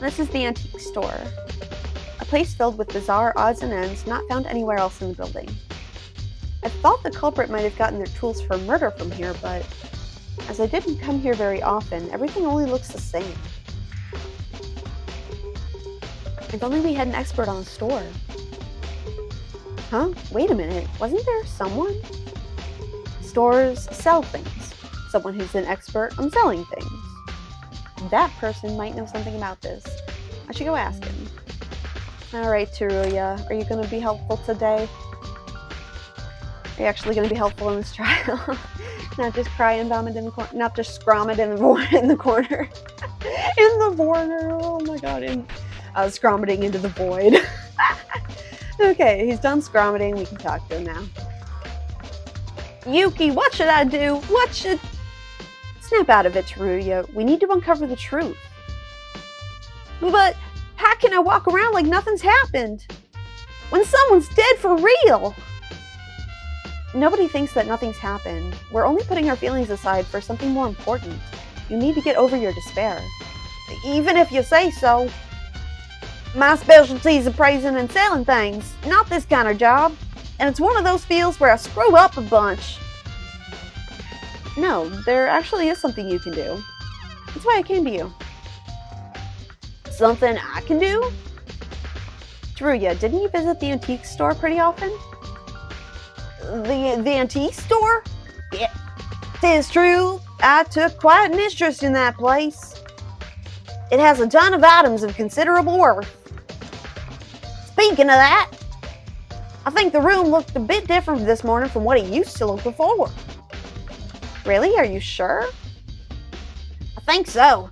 Speaker 2: This is the antique store, a place filled with bizarre odds and ends not found anywhere else in the building. I thought the culprit might have gotten their tools for murder from here, but as I didn't come here very often, everything only looks the same. If only we had an expert on the store. Huh? Wait a minute, wasn't there someone? Stores sell things. Someone who's an expert on selling things. That person might know something about this. I should go ask him. Alright, Tsurugi, are you going to be helpful today? Are you actually going to be helpful in this trial? Not just crying, vomit in the corner. Not just scromming in the corner. In the border. Oh my god. Scrommeting into the void. Okay, he's done scrommeting. We can talk to him now. Yuki, what should I do? Snap out of it, Tsurugi. We need to uncover the truth. But how can I walk around like nothing's happened? When someone's dead for real? Nobody thinks that nothing's happened. We're only putting our feelings aside for something more important. You need to get over your despair. Even if you say so. My specialty is appraising and selling things, not this kind of job. And it's one of those fields where I screw up a bunch. No, there actually is something you can do. That's why I came to you. Something I can do? Tsurugi, didn't you visit the antique store pretty often? The antique store? Yeah, it is true. I took quite an interest in that place. It has a ton of items of considerable worth. Speaking of that, I think the room looked a bit different this morning from what it used to look before. Really? Are you sure? I think so.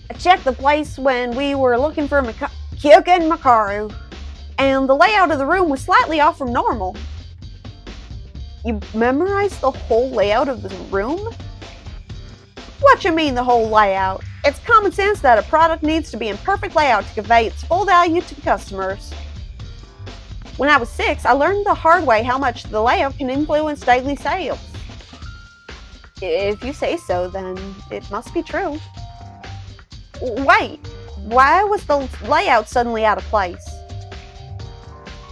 Speaker 2: I checked the place when we were looking for Kyoka and Makaru, and the layout of the room was slightly off from normal. You memorized the whole layout of the room? What you mean the whole layout? It's common sense that a product needs to be in perfect layout to convey its full value to customers. When I was 6, I learned the hard way how much the layout can influence daily sales. If you say so, then it must be true. Wait, why was the layout suddenly out of place?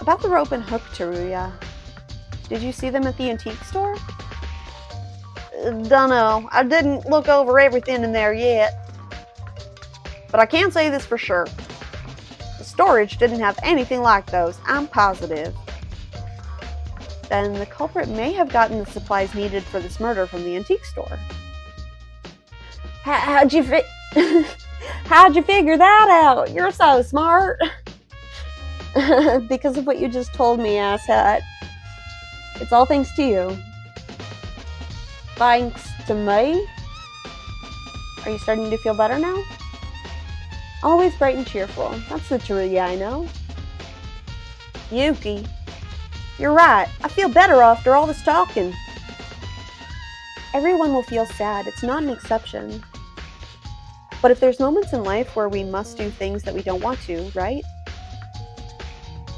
Speaker 2: About the rope and hook, Tsurugi. Did you see them at the antique store? Dunno. I didn't look over everything in there yet. But I can say this for sure. The storage didn't have anything like those, I'm positive. Then the culprit may have gotten the supplies needed for this murder from the antique store. How'd you figure that out? You're so smart. Because of what you just told me, asshat. It's all thanks to you. Thanks to me? Are you starting to feel better now? Always bright and cheerful. That's the Tsurugi I know. Yuki, you're right. I feel better after all this talking. Everyone will feel sad. It's not an exception. But if there's moments in life where we must do things that we don't want to, right?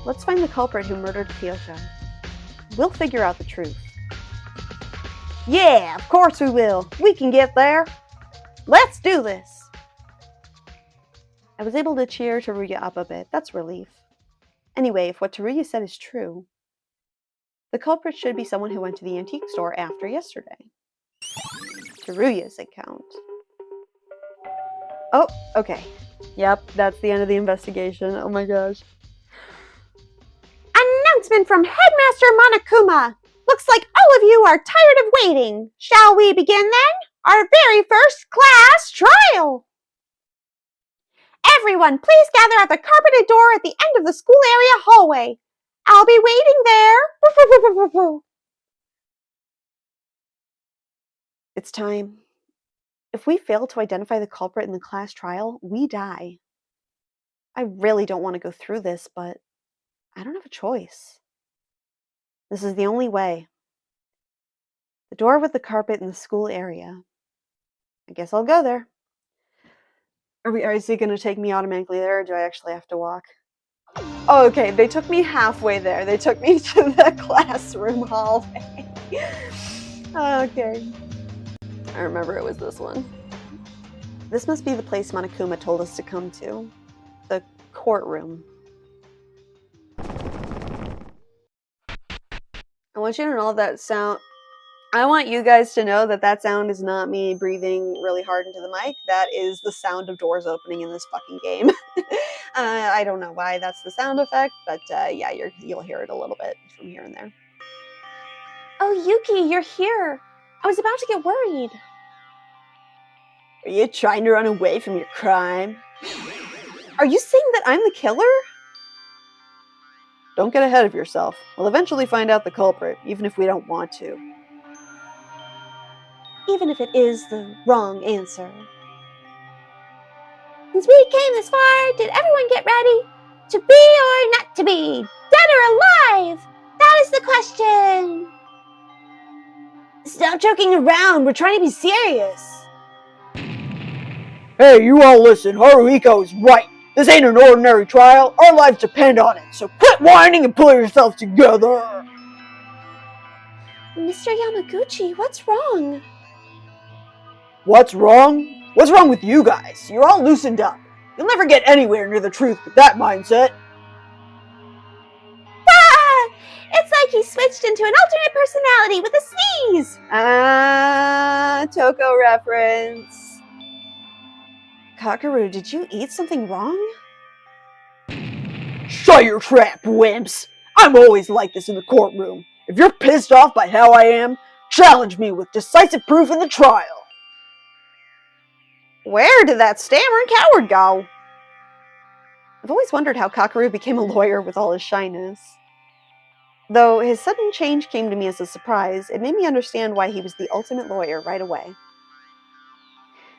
Speaker 2: Let's find the culprit who murdered Kyoka. We'll figure out the truth. Yeah, of course we will. We can get there. Let's do this. I was able to cheer Tsurugi up a bit. That's relief. Anyway, if what Tsurugi said is true, the culprit should be someone who went to the antique store after yesterday. Tsurugi's account. Oh, okay. Yep, that's the end of the investigation. Oh my gosh.
Speaker 3: Announcement from Headmaster Monokuma! Looks like all of you are tired of waiting. Shall we begin then? Our very first class trial! Everyone, please gather at the carpeted door at the end of the school area hallway. I'll be waiting there.
Speaker 2: It's time. If we fail to identify the culprit in the class trial, we die. I really don't want to go through this, but I don't have a choice. This is the only way. The door with the carpet in the school area. I guess I'll go there. Is he going to take me automatically there, or do I actually have to walk? Oh, okay, they took me halfway there. They took me to the classroom hallway. Okay. I remember it was this one. This must be the place Monokuma told us to come to. The courtroom. I want you to know that sound. I want you guys to know that that sound is not me breathing really hard into the mic. That is the sound of doors opening in this fucking game. I don't know why that's the sound effect, but yeah, you'll hear it a little bit from here and there.
Speaker 3: Oh, Yuki, you're here. I was about to get worried.
Speaker 2: Are you trying to run away from your crime? Are you saying that I'm the killer? Don't get ahead of yourself. We'll eventually find out the culprit, even if we don't want to.
Speaker 3: Even if it is the wrong answer. Since we came this far, did everyone get ready? To be or not to be? Dead or alive? That is the question.
Speaker 2: Stop joking around. We're trying to be serious.
Speaker 4: Hey, you all listen. Haruhiko is right. This ain't an ordinary trial. Our lives depend on it. So quit whining and pull yourself together.
Speaker 3: Mr. Yamaguchi, what's wrong?
Speaker 4: What's wrong? What's wrong with you guys? You're all loosened up. You'll never get anywhere near the truth with that mindset.
Speaker 3: Ah! It's like he switched into an alternate personality with a sneeze.
Speaker 2: Toko reference. Kakaru, did you eat something wrong?
Speaker 4: Shut your trap, wimps. I'm always like this in the courtroom. If you're pissed off by how I am, challenge me with decisive proof in the trial.
Speaker 2: Where did that stammering coward go? I've always wondered how Kakaru became a lawyer with all his shyness. Though his sudden change came to me as a surprise, it made me understand why he was the ultimate lawyer right away.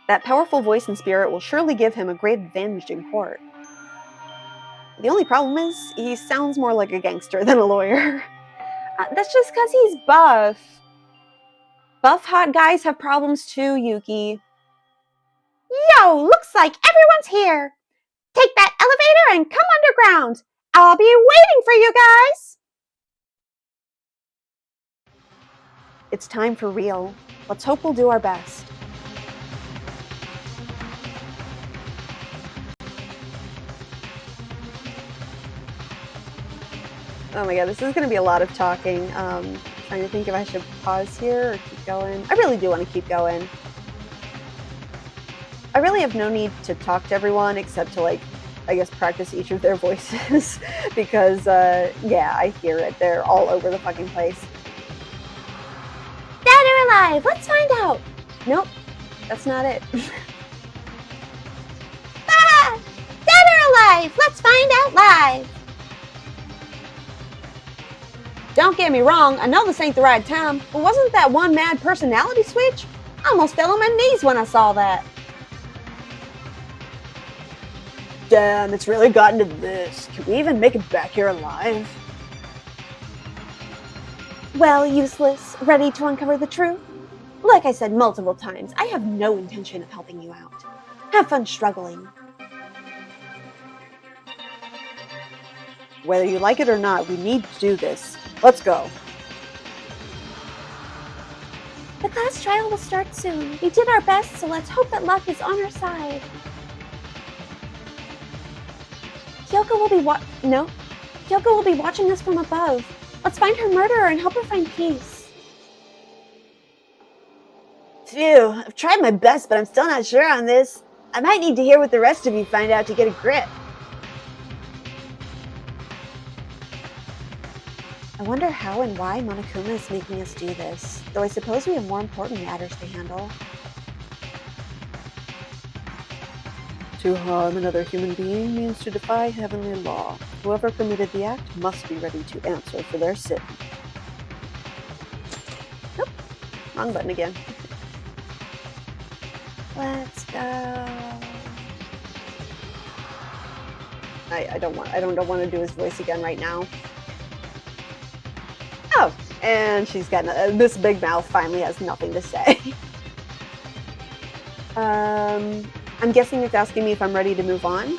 Speaker 2: That powerful voice and spirit will surely give him a great advantage in court. The only problem is, he sounds more like a gangster than a lawyer. That's just because he's buff. Buff hot guys have problems too, Yuki.
Speaker 3: Yo, looks like everyone's here. Take that elevator and come underground. I'll be waiting for you guys.
Speaker 2: It's time for real. Let's hope we'll do our best. Oh my god, this is going to be a lot of talking. Trying to think if I should pause here or keep going. I really do want to keep going. I really have no need to talk to everyone except to, like, I guess practice each of their voices because, yeah, I hear it. They're all over the fucking place.
Speaker 3: Dead or alive? Let's find out.
Speaker 2: Nope, that's not it.
Speaker 3: Ah! Dead or alive? Let's find out live.
Speaker 2: Don't get me wrong, I know this ain't the right time, but wasn't that one mad personality switch? I almost fell on my knees when I saw that.
Speaker 4: Damn, it's really gotten to this. Can we even make it back here alive?
Speaker 3: Well, useless. Ready to uncover the truth? Like I said multiple times, I have no intention of helping you out. Have fun struggling.
Speaker 2: Whether you like it or not, we need to do this. Let's go.
Speaker 3: The class trial will start soon. We did our best, so let's hope that luck is on our side. Kyoko will be watching us from above. Let's find her murderer and help her find peace.
Speaker 2: Phew, I've tried my best, but I'm still not sure on this. I might need to hear what the rest of you find out to get a grip. I wonder how and why Monokuma is making us do this, though I suppose we have more important matters to handle. To harm another human being means to defy heavenly law. Whoever committed the act must be ready to answer for their sin. Nope, wrong button again. Let's go. I don't want to do his voice again right now. Oh,
Speaker 1: And she's got this big mouth finally has nothing to say. I'm guessing it's asking me if I'm ready to move on.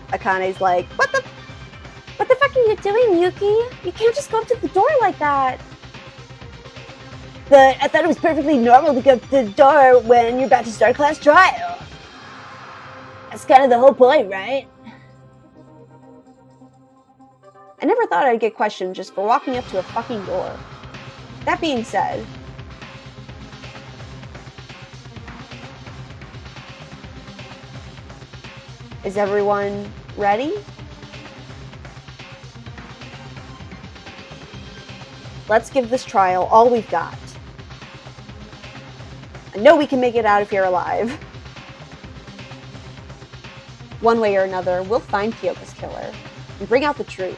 Speaker 1: Akane's like,
Speaker 3: What the fuck are you doing, Yuki? You can't just go up to the door like that.
Speaker 4: But I thought it was perfectly normal to go up to the door when you're about to start class trial. That's kind of the whole point, right?
Speaker 1: I never thought I'd get questioned just for walking up to a fucking door. That being said, is everyone ready? Let's give this trial all we've got. I know we can make it out of here alive. One way or another, we'll find Kyoka's killer and bring out the truth.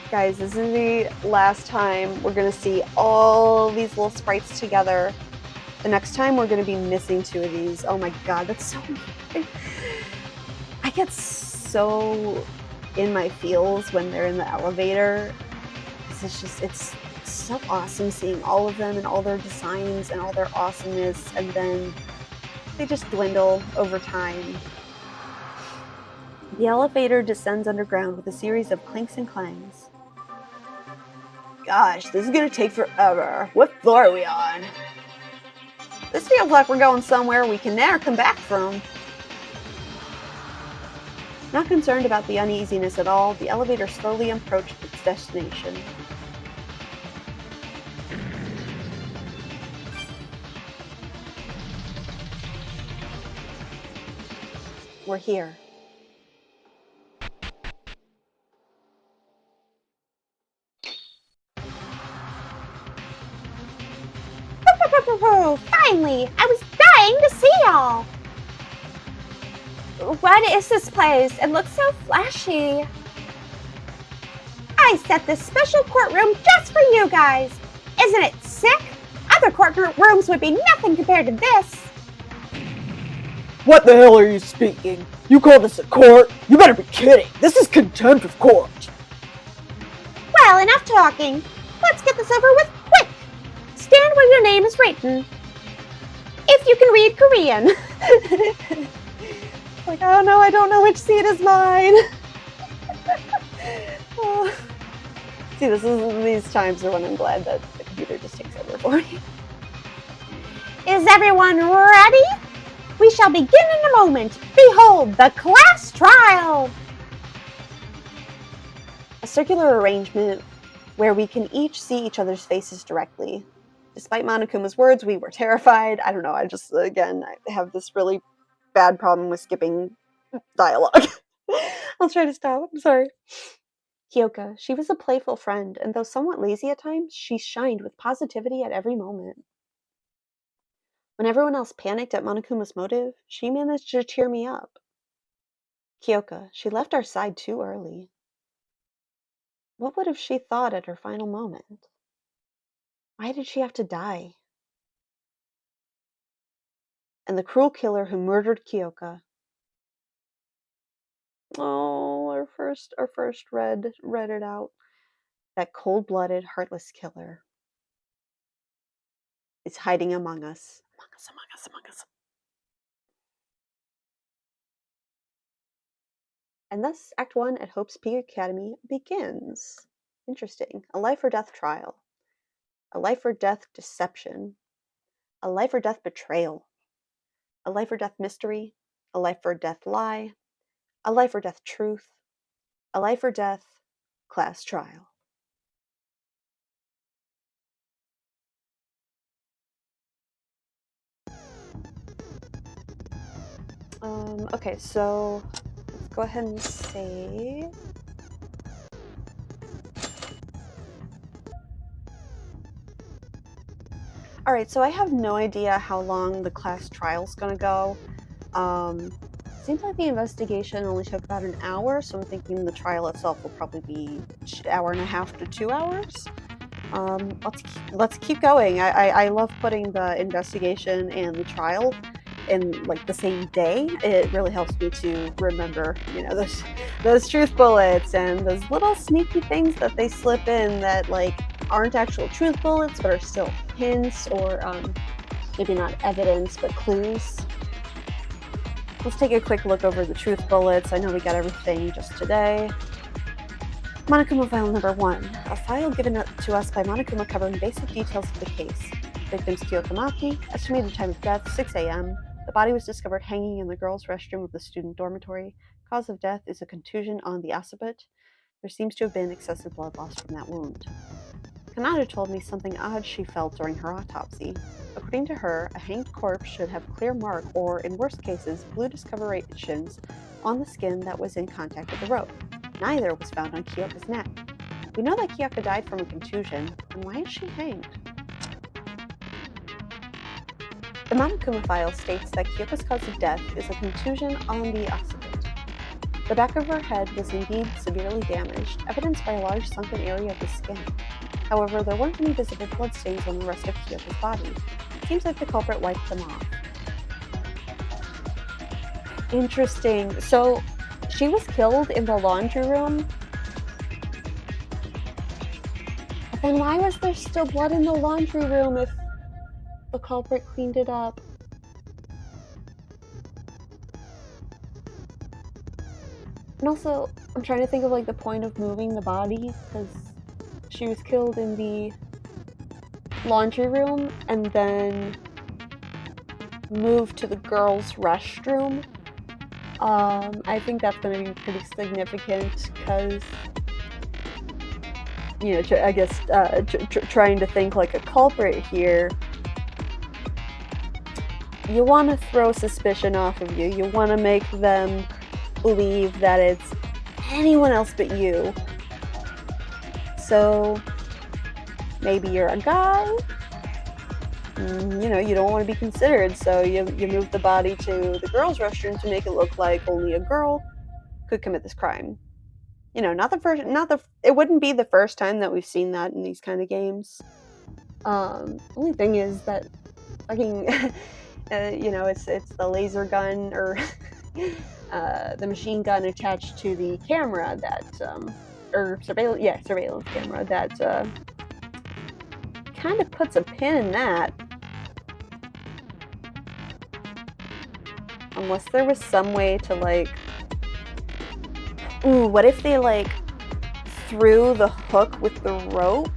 Speaker 1: Guys, this is the last time we're going to see all these little sprites together. The next time we're going to be missing 2 of these. Oh my god, that's so weird. I get so in my feels when they're in the elevator. It's so awesome seeing all of them and all their designs and all their awesomeness, and then they just dwindle over time. The elevator descends underground with a series of clinks and clangs.
Speaker 4: Gosh, this is gonna take forever. What floor are we on?
Speaker 1: This feels like we're going somewhere we can never come back from. Not concerned about the uneasiness at all, the elevator slowly approached its destination. We're here.
Speaker 3: Finally! I was dying to see y'all! What is this place? It looks so flashy. I set this special courtroom just for you guys. Isn't it sick? Other courtrooms would be nothing compared to this.
Speaker 4: What the hell are you speaking? You call this a court? You better be kidding. This is contempt of court.
Speaker 3: Well, enough talking. Let's get this over with quick. Stand where your name is written. If you can read Korean.
Speaker 1: Like, oh no, I don't know which seat is mine. Oh. See, these times are when I'm glad that the computer just takes over for me.
Speaker 3: Is everyone ready? We shall begin in a moment. Behold, the class trial.
Speaker 1: A circular arrangement where we can each see each other's faces directly. Despite Monokuma's words, we were terrified. I don't know, I have this really bad problem with skipping dialogue. I'll try to stop. I'm sorry. Kyoka, she was a playful friend, and though somewhat lazy at times, she shined with positivity at every moment. When everyone else panicked at Monokuma's motive, she managed to cheer me up. Kyoka, she left our side too early. What would have she thought at her final moment? Why did she have to die? And the cruel killer who murdered Kyoka. Oh, our first read it out. That cold-blooded, heartless killer is hiding among us. Among us. And thus, Act 1 at Hope's Peak Academy begins. Interesting. A life or death trial. A life or death deception. A life or death betrayal. A life or death mystery. A life or death lie. A life or death truth. A life or death class trial. Okay, so let's go ahead and save. Alright, so I have no idea how long the class trial's gonna go. Seems like the investigation only took about an hour, so I'm thinking the trial itself will probably be an hour and a half to 2 hours. Let's keep going. I love putting the investigation and the trial in like the same day, it really helps me to remember, those truth bullets and those little sneaky things that they slip in that like aren't actual truth bullets but are still hints or maybe not evidence but clues. Let's take a quick look over the truth bullets. I know we got everything just today. Monokuma file number 1, a file given to us by Monokuma covering basic details of the case. Victims Kyoko Maki, estimated time of death 6 a.m. The body was discovered hanging in the girls' restroom of the student dormitory. Cause of death is a contusion on the occiput. There seems to have been excessive blood loss from that wound. Kanata told me something odd she felt during her autopsy. According to her, a hanged corpse should have clear mark or, in worst cases, blue discolorations on the skin that was in contact with the rope. Neither was found on Kyoko's neck. We know that Kyoko died from a contusion, and why is she hanged? The Monokuma file states that Kyoko's cause of death is a contusion on the occiput. The back of her head was indeed severely damaged, evidenced by a large sunken area of the skin. However, there weren't any visible bloodstains on the rest of Kyoko's body. It seems like the culprit wiped them off. Interesting. So, she was killed in the laundry room? But then why was there still blood in the laundry room if the culprit cleaned it up? And also, I'm trying to think of like the point of moving the body, because she was killed in the laundry room and then moved to the girls' restroom. I think that's going to be pretty significant because, I guess trying to think like a culprit here, you want to throw suspicion off of you. You want to make them believe that it's anyone else but you. So maybe you're a guy. You don't want to be considered, so you move the body to the girls' restroom to make it look like only a girl could commit this crime. It wouldn't be the first time that we've seen that in these kind of games. Only thing is that fucking, it's the laser gun or the machine gun attached to the camera that, or surveillance camera that kind of puts a pin in that. Unless there was some way to like, what if they like threw the hook with the rope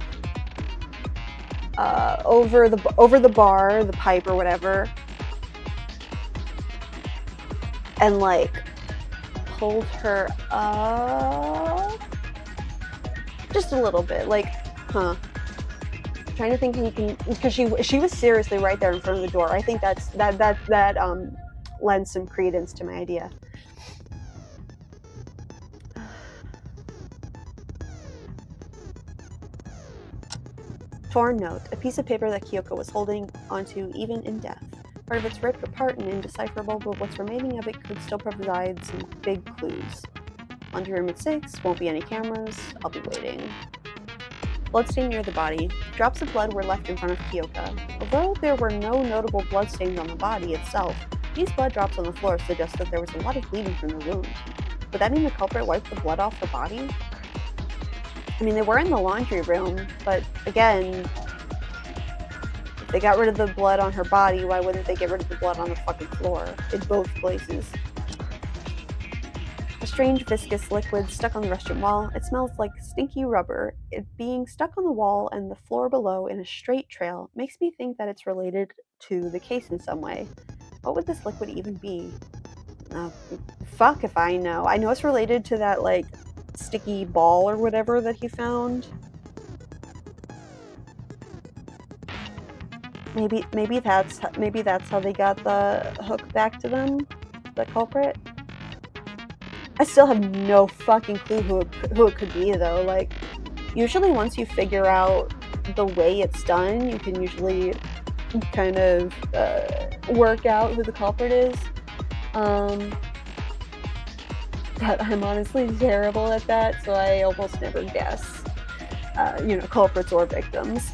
Speaker 1: over the bar, the pipe or whatever, and like pulled her up just a little bit, like, trying to think how you can, because she was seriously right there in front of the door. I think that lends some credence to my idea. Torn note, a piece of paper that Kyoko was holding onto even in death. Part of it's ripped apart and indecipherable, but what's remaining of it could still provide some big clues. Laundry room at 6, won't be any cameras, I'll be waiting. Bloodstain near the body. Drops of blood were left in front of Kyoko. Although there were no notable bloodstains on the body itself, these blood drops on the floor suggest that there was a lot of bleeding from the wound. Would that mean the culprit wiped the blood off her body? I mean, they were in the laundry room, but again, if they got rid of the blood on her body, why wouldn't they get rid of the blood on the fucking floor in both places? A strange viscous liquid stuck on the restroom wall. It smells like stinky rubber. It being stuck on the wall and the floor below in a straight trail makes me think that it's related to the case in some way. What would this liquid even be? Fuck if I know. I know it's related to that, like, sticky ball or whatever that he found. Maybe that's how they got the hook back to them, the culprit. I still have no fucking clue who it could be though. Like, usually once you figure out the way it's done, you can usually kind of work out who the culprit is. But I'm honestly terrible at that, so I almost never guess, culprits or victims.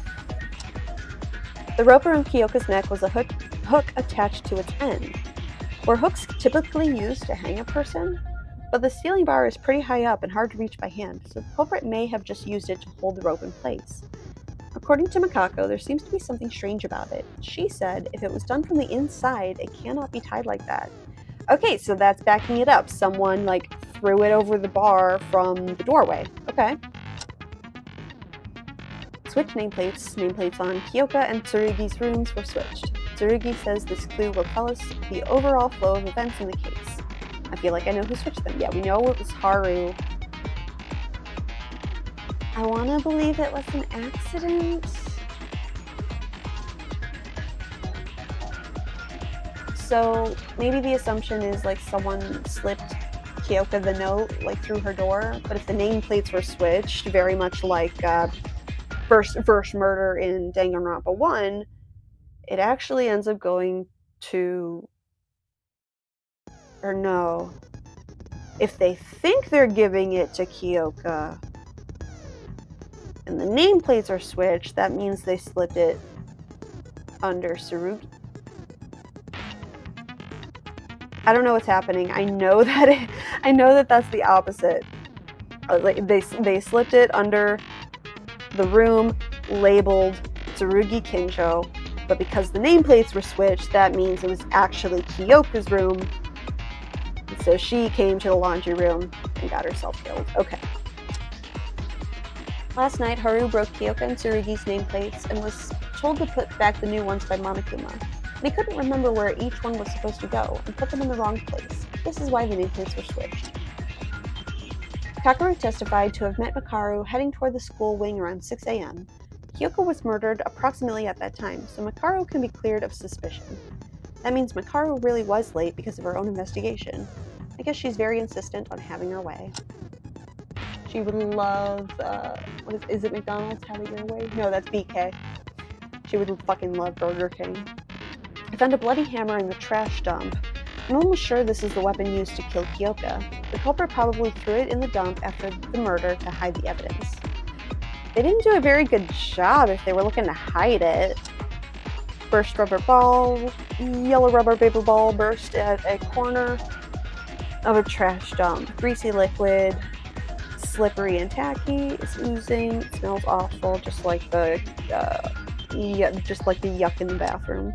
Speaker 1: The rope around Kyoko's neck was a hook
Speaker 2: hook attached to its end. Were hooks typically used to hang a person? But the ceiling bar is pretty high up and hard to reach by hand, so the culprit may have just used it to hold the rope in place. According to Makako, there seems to be something strange about it. She said if it was done from the inside, it cannot be tied like that. Okay, so that's backing it up. Someone, threw it over the bar from the doorway. Okay. Switch nameplates. Nameplates on Kyoka and Tsurugi's rooms were switched. Tsurugi says this clue will tell us the overall flow of events in the case. I feel like I know who switched them. Yeah, we know it was Haru. I want to believe it was an accident. So maybe the assumption is someone slipped Kyoka the note through her door, but if the nameplates were switched, very much like first murder in Danganronpa 1, it actually ends up going to, or no, if they think they're giving it to Kyoka and the nameplates are switched, that means they slipped it under Tsurugi. I don't know what's happening. I know that that's the opposite. They slipped it under the room labeled Tsurugi Kinjo, but because the nameplates were switched, that means it was actually Kyoka's room. And so she came to the laundry room and got herself killed. Okay. Last night, Haru broke Kyoka and Tsurugi's nameplates and was told to put back the new ones by Monokuma. They couldn't remember where each one was supposed to go and put them in the wrong place. This is why the nameplates were switched. Kakeru testified to have met Makaru heading toward the school wing around 6 a.m. Kyoka was murdered approximately at that time, so Makaru can be cleared of suspicion. That means Makaru really was late because of her own investigation. I guess she's very insistent on having her way. She would love, is it McDonald's having her way? No, that's BK. She would fucking love Burger King. I found a bloody hammer in the trash dump. I'm almost sure this is the weapon used to kill Kyoka. The culprit probably threw it in the dump after the murder to hide the evidence. They didn't do a very good job if they were looking to hide it. Burst rubber ball, yellow rubber paper ball burst at a corner of a trash dump. Greasy liquid, slippery and tacky, it's oozing, it smells awful, just like the yuck in the bathroom.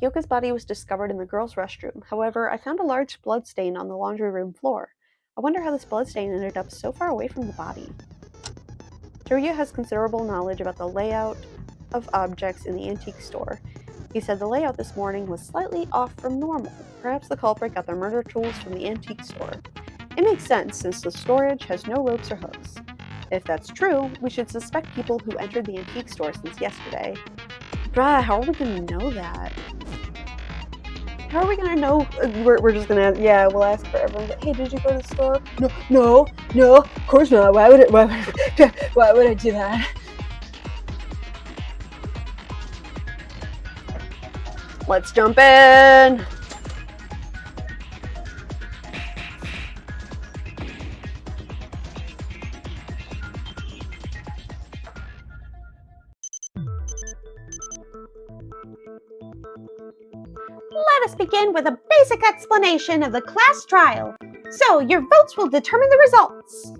Speaker 2: Kyoka's body was discovered in the girls' restroom. However, I found a large blood stain on the laundry room floor. I wonder how this blood stain ended up so far away from the body. Teruya has considerable knowledge about the layout of objects in the antique store. He said the layout this morning was slightly off from normal. Perhaps the culprit got their murder tools from the antique store. It makes sense since the storage has no ropes or hooks. If that's true, we should suspect people who entered the antique store since yesterday. Bruh, how are we gonna know that? How are we gonna know? We're just gonna, we'll ask for everyone. Hey, did you go to the store? No, of course not. Why would I do that? Let's jump in.
Speaker 3: Let us begin with a basic explanation of the class trial. So, your votes will determine the results.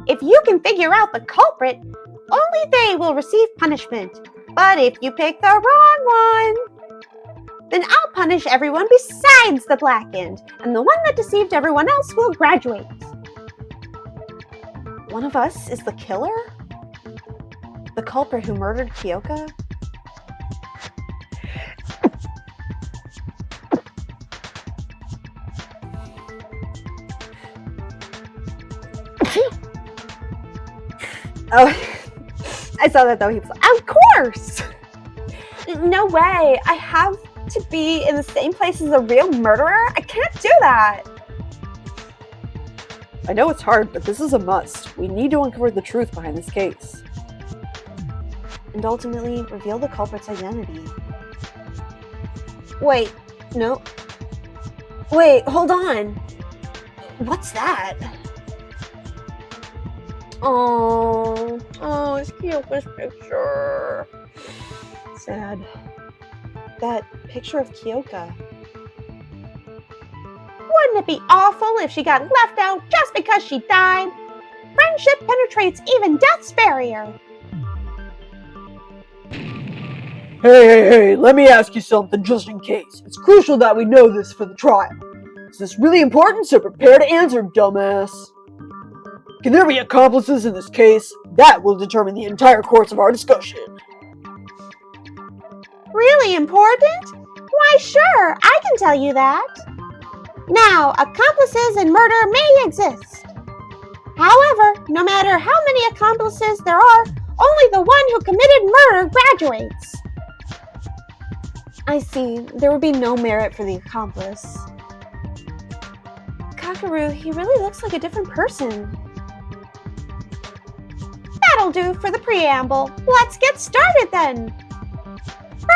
Speaker 3: If you can figure out the culprit, only they will receive punishment. But if you pick the wrong one, then I'll punish everyone besides the blackened, and the one that deceived everyone else will graduate.
Speaker 2: One of us is the killer? The culprit who murdered Kyoka? Oh, I saw that though. He was like, of course!
Speaker 3: No way. I have to be in the same place as a real murderer? I can't do that.
Speaker 2: I know it's hard, but this is a must. We need to uncover the truth behind this case. And ultimately, reveal the culprit's identity.
Speaker 3: Wait, no. Wait, hold on. What's that? Oh, it's Kyoko's picture.
Speaker 2: Sad. That picture of Kyoka.
Speaker 3: Wouldn't it be awful if she got left out just because she died? Friendship penetrates even death's barrier.
Speaker 4: Hey, let me ask you something just in case. It's crucial that we know this for the trial. Is this really important? So prepare to answer, dumbass. Can there be accomplices in this case? That will determine the entire course of our discussion.
Speaker 3: Really important? Why, sure, I can tell you that. Now, accomplices in murder may exist. However, no matter how many accomplices there are, only the one who committed murder graduates.
Speaker 2: I see. There would be no merit for the accomplice. Kakaru, he really looks like a different person.
Speaker 3: That'll do for the preamble. Let's get started then.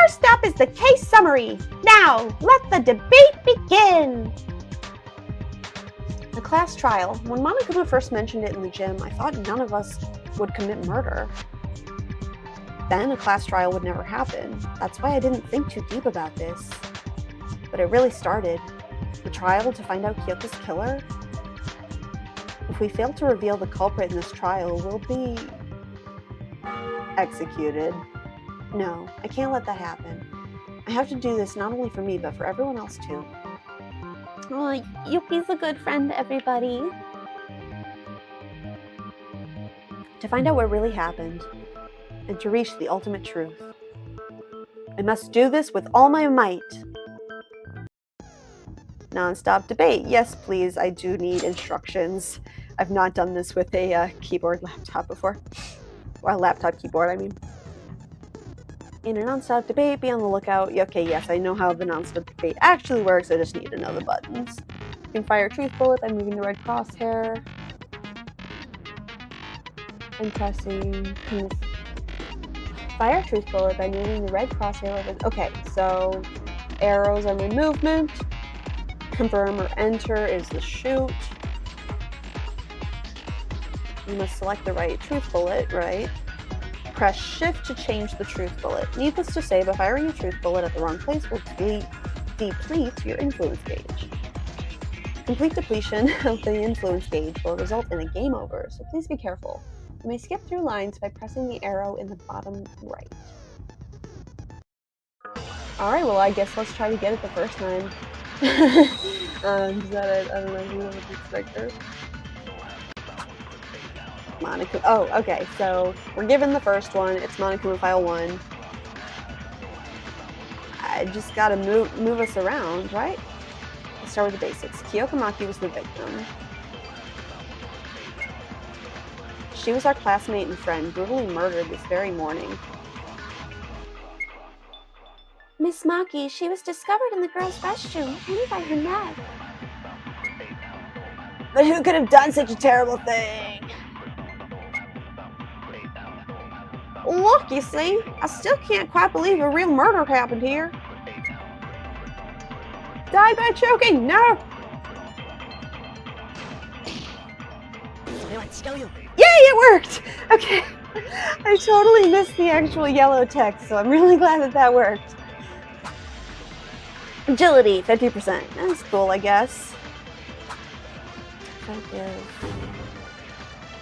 Speaker 3: First up is the case summary. Now, let the debate begin.
Speaker 2: The class trial. When Monokuma first mentioned it in the gym, I thought none of us would commit murder. Then a class trial would never happen. That's why I didn't think too deep about this. But it really started. The trial to find out Kyoka's killer? If we fail to reveal the culprit in this trial, we'll be executed. No, I can't let that happen. I have to do this not only for me, but for everyone else too.
Speaker 3: Oh, Yuki's a good friend to everybody.
Speaker 2: To find out what really happened, and to reach the ultimate truth. I must do this with all my might. Non-stop debate. Yes, please, I do need instructions. I've not done this with a keyboard laptop before. Well, laptop keyboard, I mean. In a non-stop debate, be on the lookout. Okay, yes, I know how the non-stop debate actually works. I just need to know the buttons. You can fire a truth bullet by moving the red crosshair. And pressing... Fire a truth bullet by moving the red crosshair over... Okay, so arrows are my movement. Confirm or enter is the shoot. You must select the right truth bullet, right? Press shift to change the truth bullet. Needless to say, but firing a truth bullet at the wrong place will deplete your influence gauge. Complete depletion of the influence gauge will result in a game over, so please be careful. You may skip through lines by pressing the arrow in the bottom right. Alright, well I guess let's try to get it the first time. Is that it? I don't know who would expect her. Monokuma. Oh, okay, so we're given the first one. It's Monokuma File 1. I just gotta move us around, right? Let's start with the basics. Kyoka Maki was the victim. She was our classmate and friend, brutally murdered this very morning.
Speaker 3: Miss Maki, she was discovered in the girl's restroom, hanging by her neck.
Speaker 2: But who could have done such a terrible thing? Look, you see, I still can't quite believe a real murder happened here. Die by choking? No! Yay, it worked! Okay. I totally missed the actual yellow text, so I'm really glad that that worked. Agility, 50%. That's cool, I guess. That is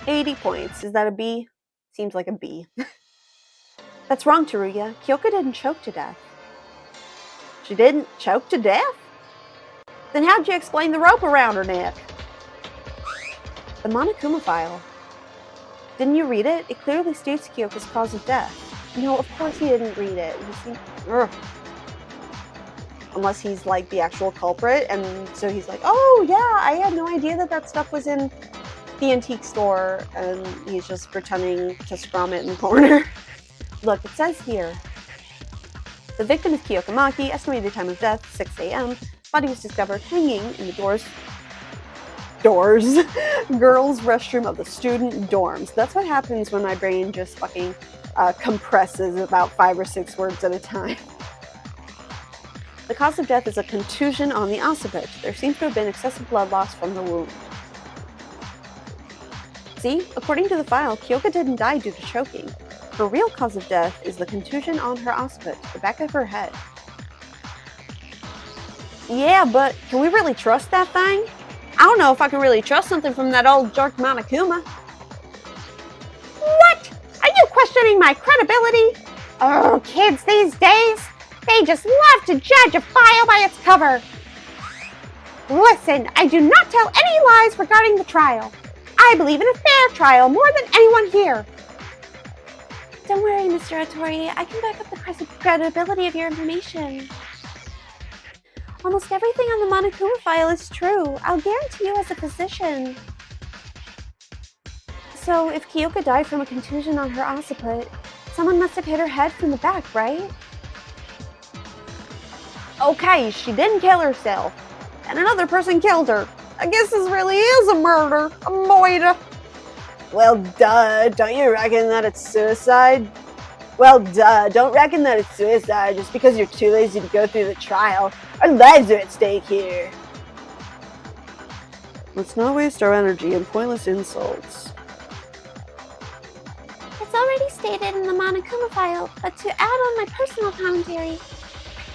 Speaker 2: 80 points. Is that a B? Seems like a B. That's wrong, Tsurugi. Kyoka didn't choke to death. She didn't choke to death? Then how'd you explain the rope around her neck? The Monokuma file. Didn't you read it? It clearly states Kyoka's cause of death. No, of course he didn't read it. Unless he's like the actual culprit, and so he's like, oh yeah, I had no idea that that stuff was in the antique store, and he's just pretending to scrum it in the corner. Look, it says here, the victim is Kyoka Maki, estimated time of death, 6 a.m. Body was discovered hanging in the girls' restroom of the student dorms. That's what happens when my brain just fucking compresses about 5 or 6 words at a time. The cause of death is a contusion on the occiput. There seems to have been excessive blood loss from the wound. See, according to the file, Kyoka didn't die due to choking. Her real cause of death is the contusion on her occiput, the back of her head.
Speaker 1: Yeah, but can we really trust that thing? I don't know if I can really trust something from that old jerk Monokuma.
Speaker 3: What? Are you questioning my credibility? Oh, kids these days, they just love to judge a file by its cover. Listen, I do not tell any lies regarding the trial. I believe in a fair trial more than anyone here. Don't worry, Mr. Otori. I can back up the credibility of your information. Almost everything on the Monokuma file is true. I'll guarantee you as a physician. So, if Kyoka died from a contusion on her occiput, someone must have hit her head from the back, right?
Speaker 1: Okay, she didn't kill herself, and another person killed her. I guess this really is a murder, a moida. Well, duh, don't you reckon that it's suicide? Well, duh, don't reckon that it's suicide just because you're too lazy to go through the trial. Our lives are at stake here. Let's not waste our energy in pointless insults.
Speaker 3: It's already stated in the Monokuma file, but to add on my personal commentary,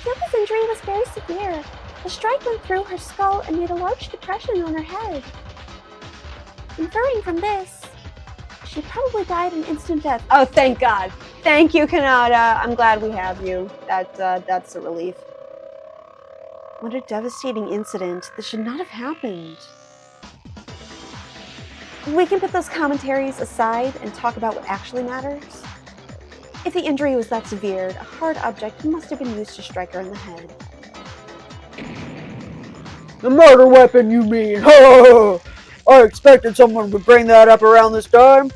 Speaker 3: Kyoka's injury was very severe. The strike went through her skull and made a large depression on her head. Inferring from this, she probably died an instant death.
Speaker 1: Oh, thank God. Thank you, Kanata. I'm glad we have you. That's a relief. What a devastating incident. This should not have happened.
Speaker 2: We can put those commentaries aside and talk about what actually matters. If the injury was that severe, a hard object must have been used to strike her in the head.
Speaker 4: The murder weapon, you mean? I expected someone would bring that up around this time.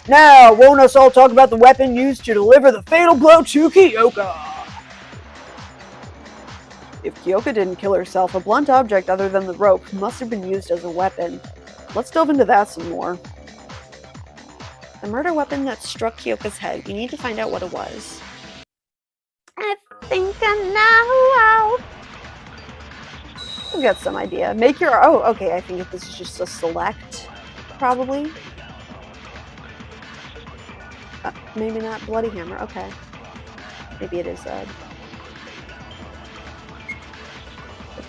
Speaker 4: Now, won't us all talk about the weapon used to deliver the fatal blow to Kyoka?
Speaker 1: If Kyoka didn't kill herself, a blunt object other than the rope must have been used as a weapon. Let's delve into that some more. The murder weapon that struck Kyoka's head, we need to find out what it was.
Speaker 3: I think I know.
Speaker 1: We've got some idea. Make your... Oh, okay, I think this is just a select, probably. Maybe not Bloody Hammer, okay. Maybe it is the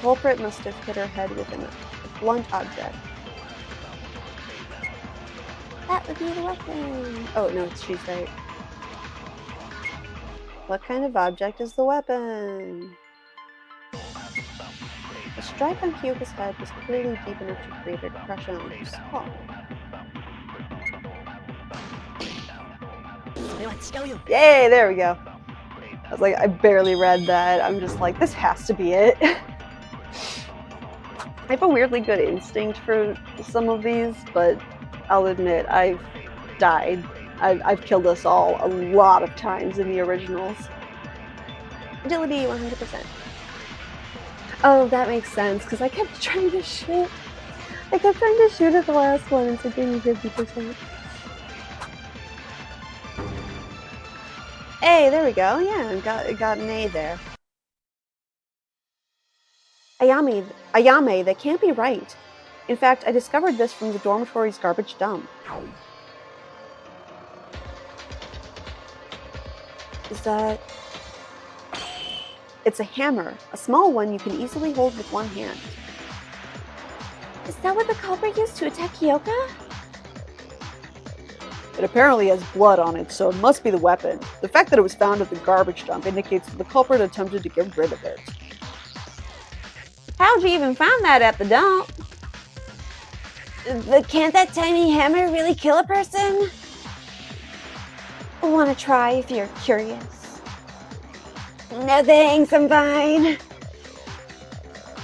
Speaker 1: culprit must have hit her head with a blunt object.
Speaker 3: That would be the weapon.
Speaker 1: Oh, no, she's right. What kind of object is the weapon? The strike on Kyoka's head was clearly deep enough to create a depression on her skull. Yay, there we go. I was like, I barely read that. I'm just like, this has to be it. I have a weirdly good instinct for some of these, but I'll admit, I've died. I've killed us all a lot of times in the originals.
Speaker 2: Agility 100%.
Speaker 1: Oh, that makes sense, because I kept trying to shoot. I kept trying to shoot at the last one, and so it gave me 50%. Hey, there we go. Yeah, got an A there. Ayame, that can't be right. In fact, I discovered this from the dormitory's garbage dump. Is that... It's a hammer, a small one you can easily hold with one hand.
Speaker 3: Is that what the culprit used to attack Kyoka?
Speaker 1: It apparently has blood on it, so it must be the weapon. The fact that it was found at the garbage dump indicates that the culprit attempted to get rid of it. How'd you even find that at the dump?
Speaker 3: But can't that tiny hammer really kill a person?
Speaker 2: Want to try if you're curious?
Speaker 3: No thanks, I'm fine.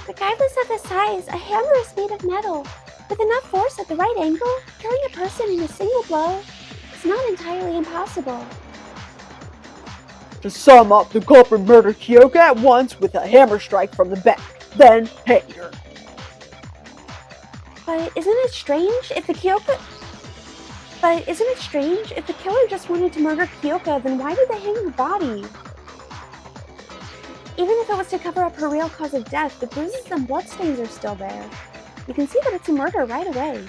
Speaker 3: Regardless of the size, a hammer is made of metal. With enough force at the right angle, killing a person in a single blow is not entirely impossible.
Speaker 4: To sum up, the culprit murdered Kyoka at once with a hammer strike from the back, then hanged her.
Speaker 3: But isn't it strange if the killer just wanted to murder Kyoka, then why did they hang her body? Even if it was to cover up her real cause of death, the bruises and bloodstains are still there. You can see that it's a murder right away.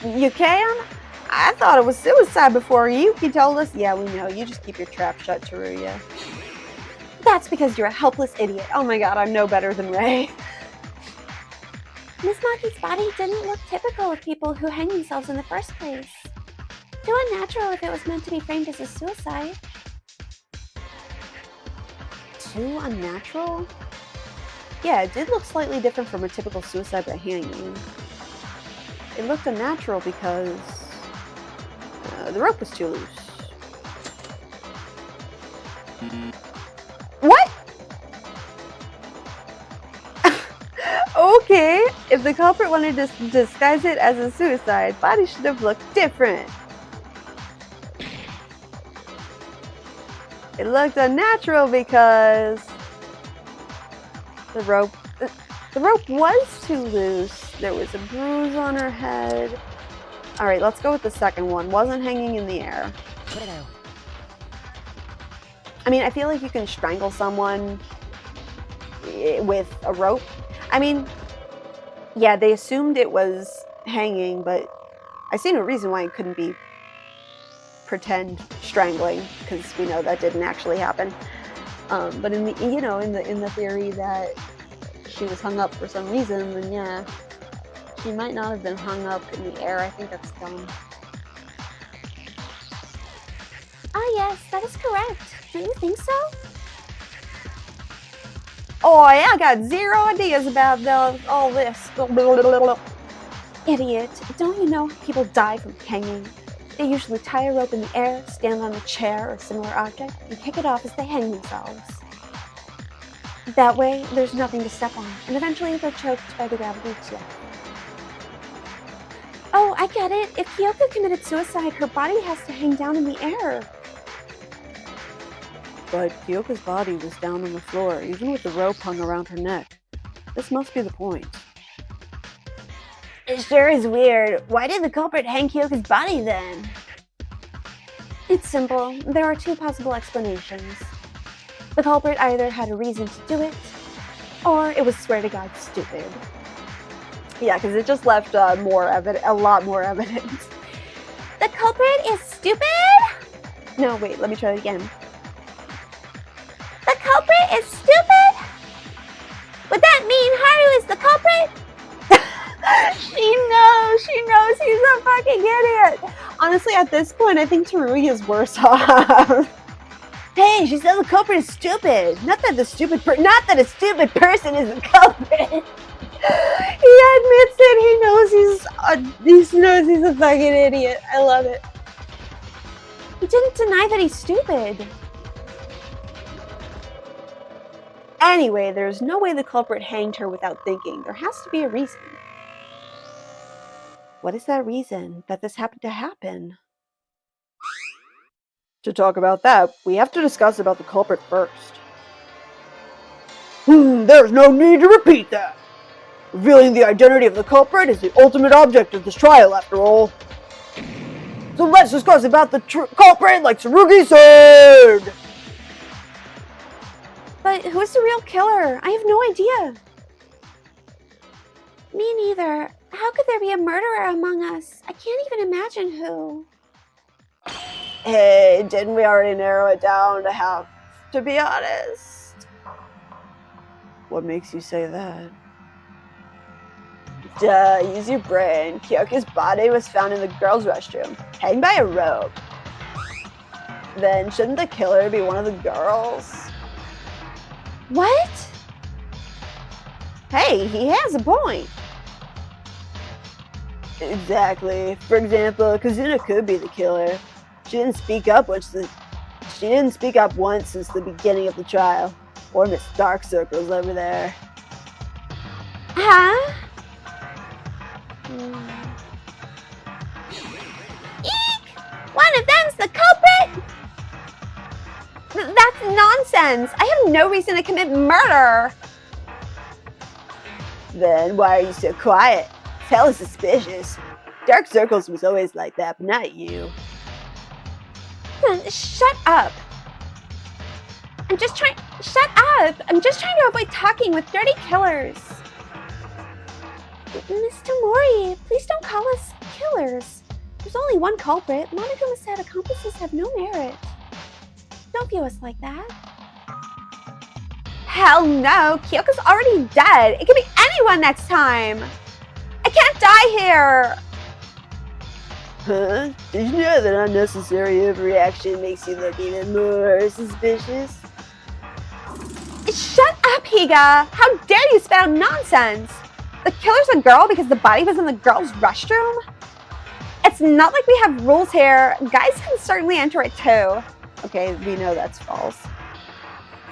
Speaker 1: You can? I thought it was suicide before Yuki told us. Yeah, we know. You just keep your trap shut, Teruya.
Speaker 2: That's because you're a helpless idiot. Oh my god, I'm no better than Ray.
Speaker 3: Miss Maki's body didn't look typical of people who hang themselves in the first place. Too unnatural if it was meant to be framed as a suicide.
Speaker 2: Too unnatural? Yeah, it did look slightly different from a typical suicide by hanging. It looked unnatural because the rope was too loose. What? Okay, if the culprit wanted to disguise it as a suicide, body should have looked different. It looked unnatural because the rope was too loose. There was a bruise on her head. All right, let's go with the second one. Wasn't hanging in the air. I mean, I feel like you can strangle someone with a rope. I mean, yeah, they assumed it was hanging, but I see no reason why it couldn't be pretend strangling, because we know that didn't actually happen. But in the in the theory that she was hung up for some reason, then yeah, she might not have been hung up in the air. I think that's dumb.
Speaker 3: Ah yes, that is correct. Don't you think so?
Speaker 2: Oh, yeah, I got zero ideas about all this.
Speaker 3: Idiot, don't you know people die from hanging? They usually tie a rope in the air, stand on a chair or similar object, and kick it off as they hang themselves. That way, there's nothing to step on, and eventually they're choked by the gravity of death. Oh, I get it. If Kyoko committed suicide, her body has to hang down in the air.
Speaker 2: But Kyoko's body was down on the floor, even with the rope hung around her neck. This must be the point. It sure is weird. Why did the culprit hang Kyoko's body then?
Speaker 3: It's simple. There are two possible explanations. The culprit either had a reason to do it, or it was swear to God stupid.
Speaker 2: Yeah, because it just left a lot more evidence.
Speaker 3: The culprit is stupid?
Speaker 2: No, wait, let me try it again.
Speaker 3: The culprit is stupid? Would that mean Haru is the culprit?
Speaker 2: She knows he's a fucking idiot. Honestly, at this point, I think Tsurugi is worse off. Hey, she said the culprit is stupid. Not that a stupid person is the culprit. He admits it. He knows he's a fucking idiot. I love it.
Speaker 3: He didn't deny that he's stupid.
Speaker 2: Anyway, there's no way the culprit hanged her without thinking. There has to be a reason. What is that reason that this happened to happen? To talk about that, we have to discuss about the culprit first. There's no need to repeat that. Revealing the identity of the culprit is the ultimate object of this trial, after all. So let's discuss about the culprit like Tsurugi said!
Speaker 3: But who's the real killer? I have no idea. Me neither. How could there be a murderer among us? I can't even imagine who.
Speaker 2: Hey, didn't we already narrow it down to be honest? What makes you say that? Duh, use your brain. Kyoko's body was found in the girls' restroom, hanged by a rope. Then shouldn't the killer be one of the girls?
Speaker 3: What?
Speaker 2: Hey, he has a point. Exactly. For example, Kazuna could be the killer. She didn't speak up once since the beginning of the trial. Or Miss Dark Circles over there.
Speaker 3: Huh? Eek! One of them's the culprit?
Speaker 2: That's nonsense! I have no reason to commit murder! Then why are you so quiet? It's hella suspicious. Dark Circles was always like that, but not you.
Speaker 3: Shut up! Shut up! I'm just trying to avoid talking with dirty killers. Mr. Mori, please don't call us killers. There's only one culprit. Monokuma said accomplices have no merit. Don't view us like that.
Speaker 2: Hell no, Kyoko's already dead. It could be anyone next time. I can't die here.
Speaker 1: Huh? Did you know that unnecessary overreaction makes you look even more suspicious?
Speaker 2: Shut up, Higa! How dare you spit out nonsense! The killer's a girl because the body was in the girl's restroom? It's not like we have rules here. Guys can certainly enter it too.
Speaker 1: Okay, we know that's false.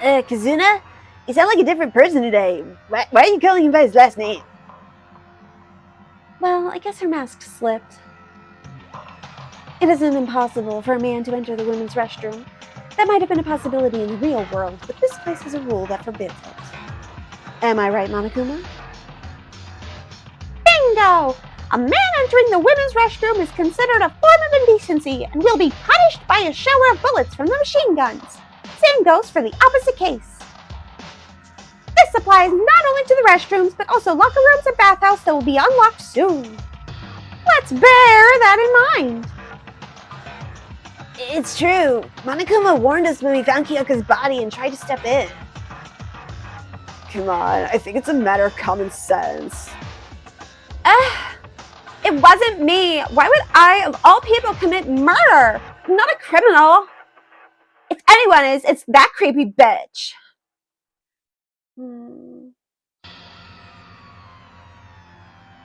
Speaker 3: Kazuna? You sound like a different person today. Why are you calling him by his last name?
Speaker 2: Well, I guess her mask slipped. It isn't impossible for a man to enter the women's restroom. That might have been a possibility in the real world, but this place has a rule that forbids it. Am I right, Monokuma? Bingo! A man entering the women's restroom is considered a form of indecency and will be punished by a shower of bullets from the machine guns. Same goes for the opposite case. This applies not only to the restrooms, but also locker rooms and bathhouse that will be unlocked soon. Let's bear that in mind.
Speaker 3: It's true. Monokuma warned us when we found Kyoko's body and tried to step in.
Speaker 1: Come on, I think it's a matter of common sense.
Speaker 2: It wasn't me. Why would I, of all people, commit murder? I'm not a criminal. If anyone is, it's that creepy bitch.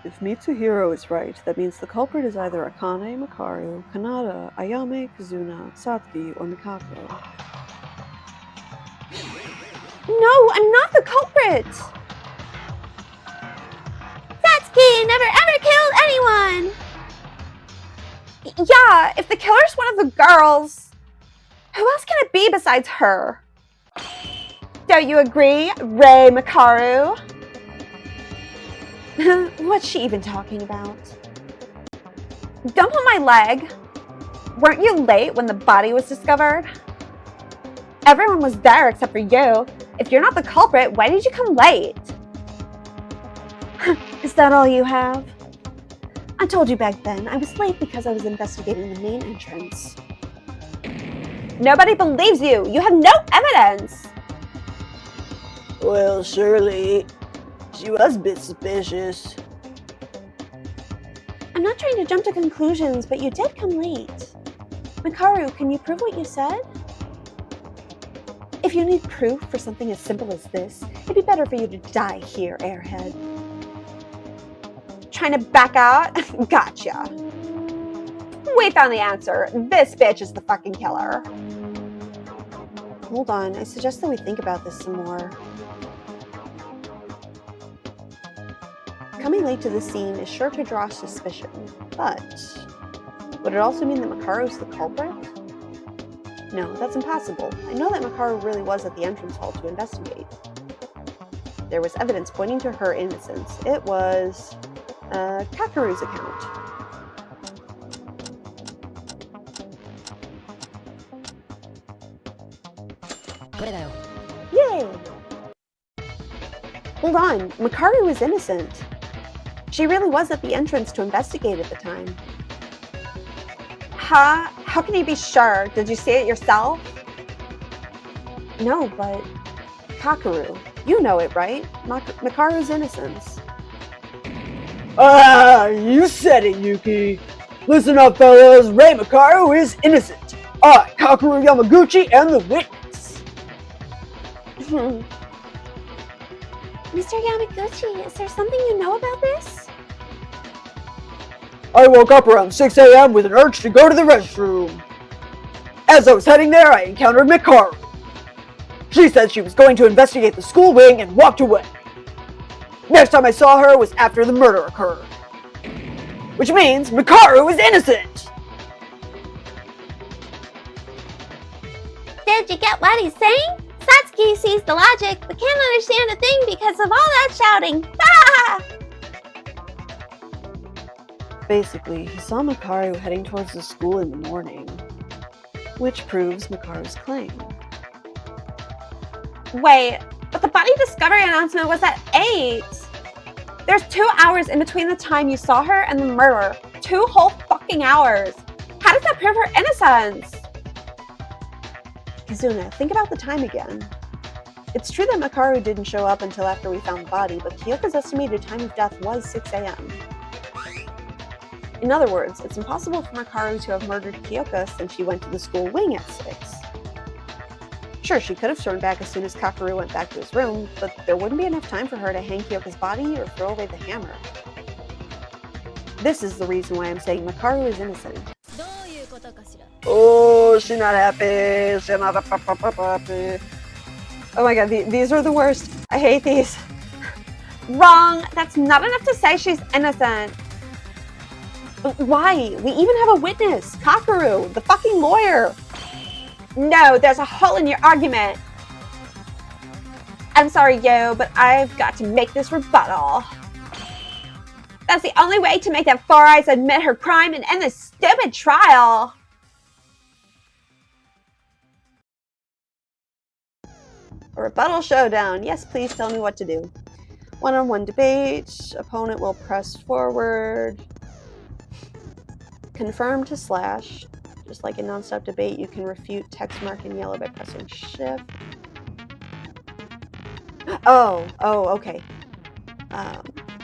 Speaker 1: If Mitsuhiro is right, that means the culprit is either Akane, Makaru, Kanada, Ayame, Kazuna, Satsuki, or Mikako.
Speaker 2: No, I'm not the culprit.
Speaker 3: Satsuki never ever killed anyone!
Speaker 2: Yeah, if the killer's one of the girls, who else can it be besides her? Don't you agree, Rei Makaru? What's she even talking about? Don't pull my leg. Weren't you late when the body was discovered? Everyone was there except for you. If you're not the culprit, why did you come late? Is that all you have? I told you back then, I was late because I was investigating the main entrance. Nobody believes you! You have no evidence!
Speaker 1: Well, surely she was a bit suspicious.
Speaker 2: I'm not trying to jump to conclusions, but you did come late. Makaru, can you prove what you said? If you need proof for something as simple as this, it'd be better for you to die here, airhead. Trying to back out? Gotcha. We found the answer. This bitch is the fucking killer. Hold on, I suggest that we think about this some more. Coming late to the scene is sure to draw suspicion, but would it also mean that Makaru's the culprit? No, that's impossible. I know that Makaru really was at the entrance hall to investigate. There was evidence pointing to her innocence. It was Kakeru's account. Yay! Hold on, Makaru was innocent. She really was at the entrance to investigate at the time. Huh? How can you be sure? Did you see it yourself? No, but Kakeru, you know it, right? Makaru's innocence.
Speaker 4: Ah, you said it, Yuki. Listen up, fellas. Rei Makaru is innocent. I, Kakeru Yamaguchi, am the witness.
Speaker 3: Mr. Yamaguchi, is there something you know about this?
Speaker 4: I woke up around 6 a.m. with an urge to go to the restroom. As I was heading there, I encountered Makaru. She said she was going to investigate the school wing and walked away. Next time I saw her was after the murder occurred. Which means Makaru is innocent!
Speaker 3: Did you get what he's saying? Satsuki sees the logic, but can't understand a thing because of all that shouting. Ah!
Speaker 1: Basically, he saw Makaru heading towards the school in the morning, which proves Makaru's claim.
Speaker 2: Wait, but the body discovery announcement was at 8. There's 2 hours in between the time you saw her and the murder. 2 whole fucking hours. How does that prove her innocence? Kazuna, think about the time again.
Speaker 1: It's true that Makaru didn't show up until after we found the body, but Kyoka's estimated time of death was 6 a.m. In other words, it's impossible for Makaru to have murdered Kyoka since she went to the school wing at 6. Sure, she could have turned back as soon as Kakeru went back to his room, but there wouldn't be enough time for her to hang Kyoka's body or throw away the hammer. This is the reason why I'm saying Makaru is innocent. Oh, she's not happy. She's not happy. Oh my god, these are the worst. I hate these.
Speaker 3: Wrong! That's not enough to say she's innocent.
Speaker 1: But why? We even have a witness, Kakeru, the fucking lawyer.
Speaker 3: No, there's a hole in your argument. I'm sorry, yo, but I've got to make this rebuttal. That's the only way to make that Four Eyes admit her crime and end this stupid trial.
Speaker 1: A rebuttal showdown. Yes, please tell me what to do. One-on-one debate. Opponent will press forward. Confirm to slash. Just like in non-stop debate, you can refute text mark in yellow by pressing shift. Oh, okay.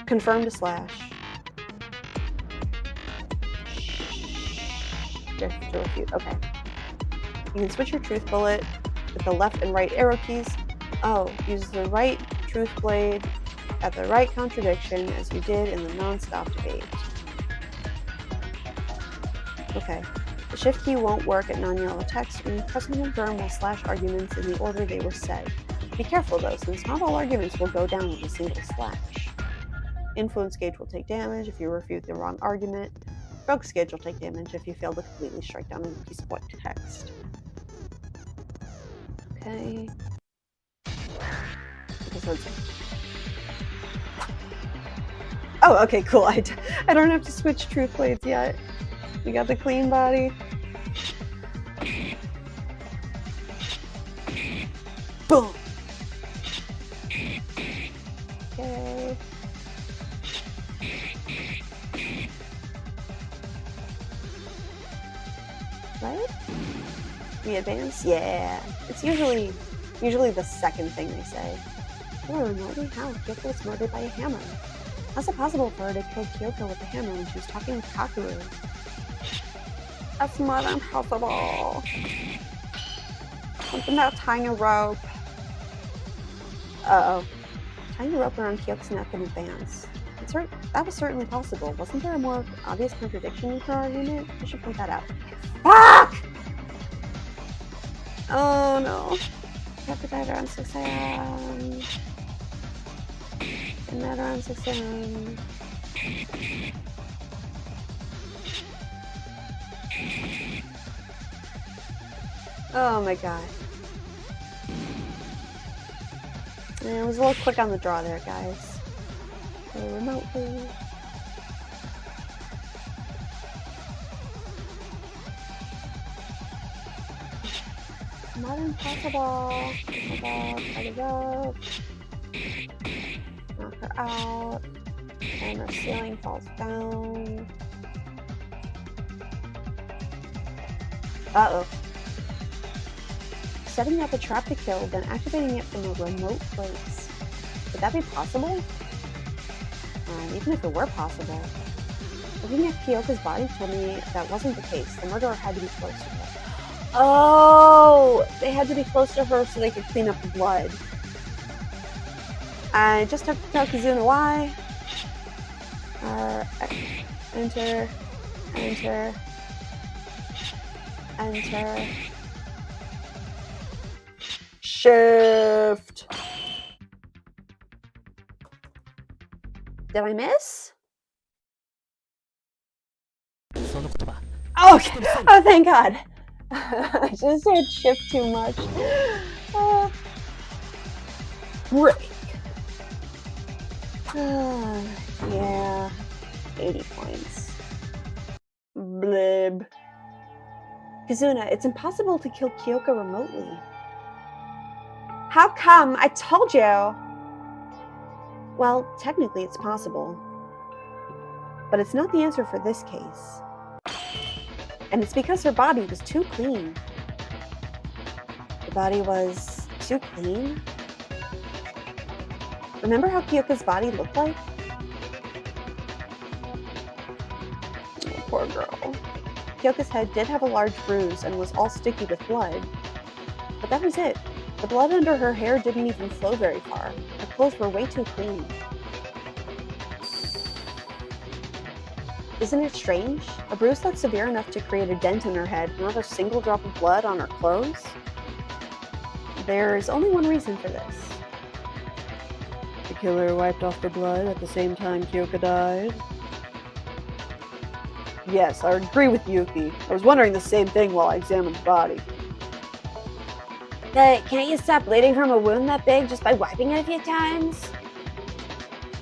Speaker 1: Confirm to slash. Shift to refute. Okay. You can switch your truth bullet with the left and right arrow keys. Oh, use the right truth blade at the right contradiction as you did in the non-stop debate. Okay. The shift key won't work at non-yellow text, and pressing confirm will slash arguments in the order they were said. Be careful though, since not all arguments will go down with a single slash. Influence gauge will take damage if you refute the wrong argument. Focus gauge will take damage if you fail to completely strike down a piece of white text. Okay. Oh, okay, cool. I don't have to switch truth blades yet. We got the clean body. Boom! Okay. Right? We advance? Yeah. It's usually the second thing they say. Or remotely how Kyoka was murdered by a hammer. How's it possible for her to kill Kyoka with a hammer when she was talking with Kakeru? That's more than possible. Something about tying a rope. Uh-oh. Tying a rope around Kyoka's neck in advance. That was certainly possible. Wasn't there a more obvious contradiction in her argument? I should point that out. Fuck! Oh no. Kyoka died around 6 a.m. And that around 6 a.m. Oh my god. Yeah, it was a little quick on the draw there, guys. Okay, remotely. Not impossible. Cut it up. Knock her out. And her ceiling falls down. Uh-oh. Setting up a trap to kill, then activating it from a remote place. Would that be possible? Even if it were possible. Looking at Kyoka's body told me that wasn't the case. The murderer had to be close to her. Oh! They had to be close to her so they could clean up the blood. I just have to tell Kazuna why. Enter. Shift. Did I miss? Oh, thank God. I just said shift too much. Break. Yeah. 80 points. Blib. Kazuna, it's impossible to kill Kyoka remotely.
Speaker 3: How come? I told you.
Speaker 1: Well, technically it's possible. But it's not the answer for this case. And it's because her body was too clean. The body was too clean?
Speaker 2: Remember how Kyoka's body looked like? Oh, poor girl. Kyoka's head did have a large bruise and was all sticky with blood. But that was it. The blood under her hair didn't even flow very far. Her clothes were way too clean. Isn't it strange? A bruise that's severe enough to create a dent in her head, not a single drop of blood on her clothes? There's only one reason for this. The killer wiped off the blood at the same time Kyoka died? Yes, I agree with Yuki. I was wondering the same thing while I examined the body.
Speaker 3: But can't you stop bleeding from a wound that big just by wiping it a few times?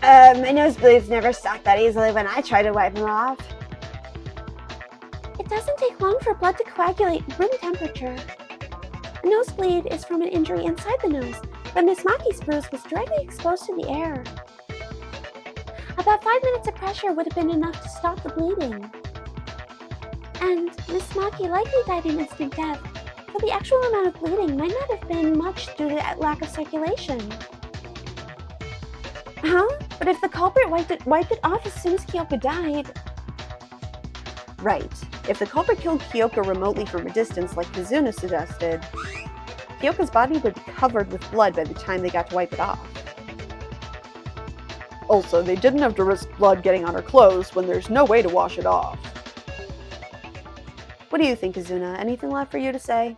Speaker 3: My nosebleeds never stop that easily when I try to wipe them off. It doesn't take long for blood to coagulate at room temperature. A nosebleed is from an injury inside the nose, but Miss Maki's bruise was directly exposed to the air. About 5 minutes of pressure would have been enough to stop the bleeding. And Miss Maki likely died an instant death, so the actual amount of bleeding might not have been much due to lack of circulation. Huh? But if the culprit wiped it off as soon as Kyoka died...
Speaker 2: Right. If the culprit killed Kyoka remotely from a distance like Kazuna suggested, Kyoka's body would be covered with blood by the time they got to wipe it off. Also, they didn't have to risk blood getting on her clothes when there's no way to wash it off. What do you think, Kazuna? Anything left for you to say?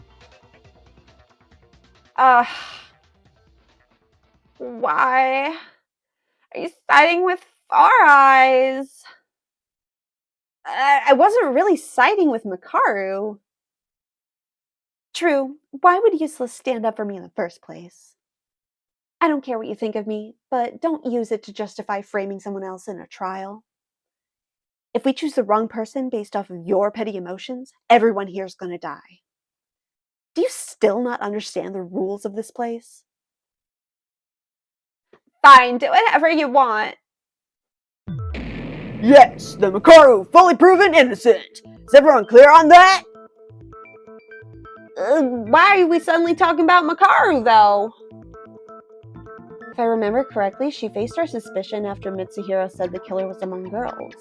Speaker 1: Why are you siding with Far Eyes? I wasn't really siding with Makaru.
Speaker 2: True. Why would Useless stand up for me in the first place? I don't care what you think of me, but don't use it to justify framing someone else in a trial. If we choose the wrong person based off of your petty emotions, everyone here is going to die. Do you still not understand the rules of this place?
Speaker 1: Fine, do whatever you want.
Speaker 4: Yes, the Makaru fully proven innocent. Is everyone clear on that?
Speaker 1: Why are we suddenly talking about Makaru, though?
Speaker 2: If I remember correctly, she faced our suspicion after Mitsuhiro said the killer was among girls.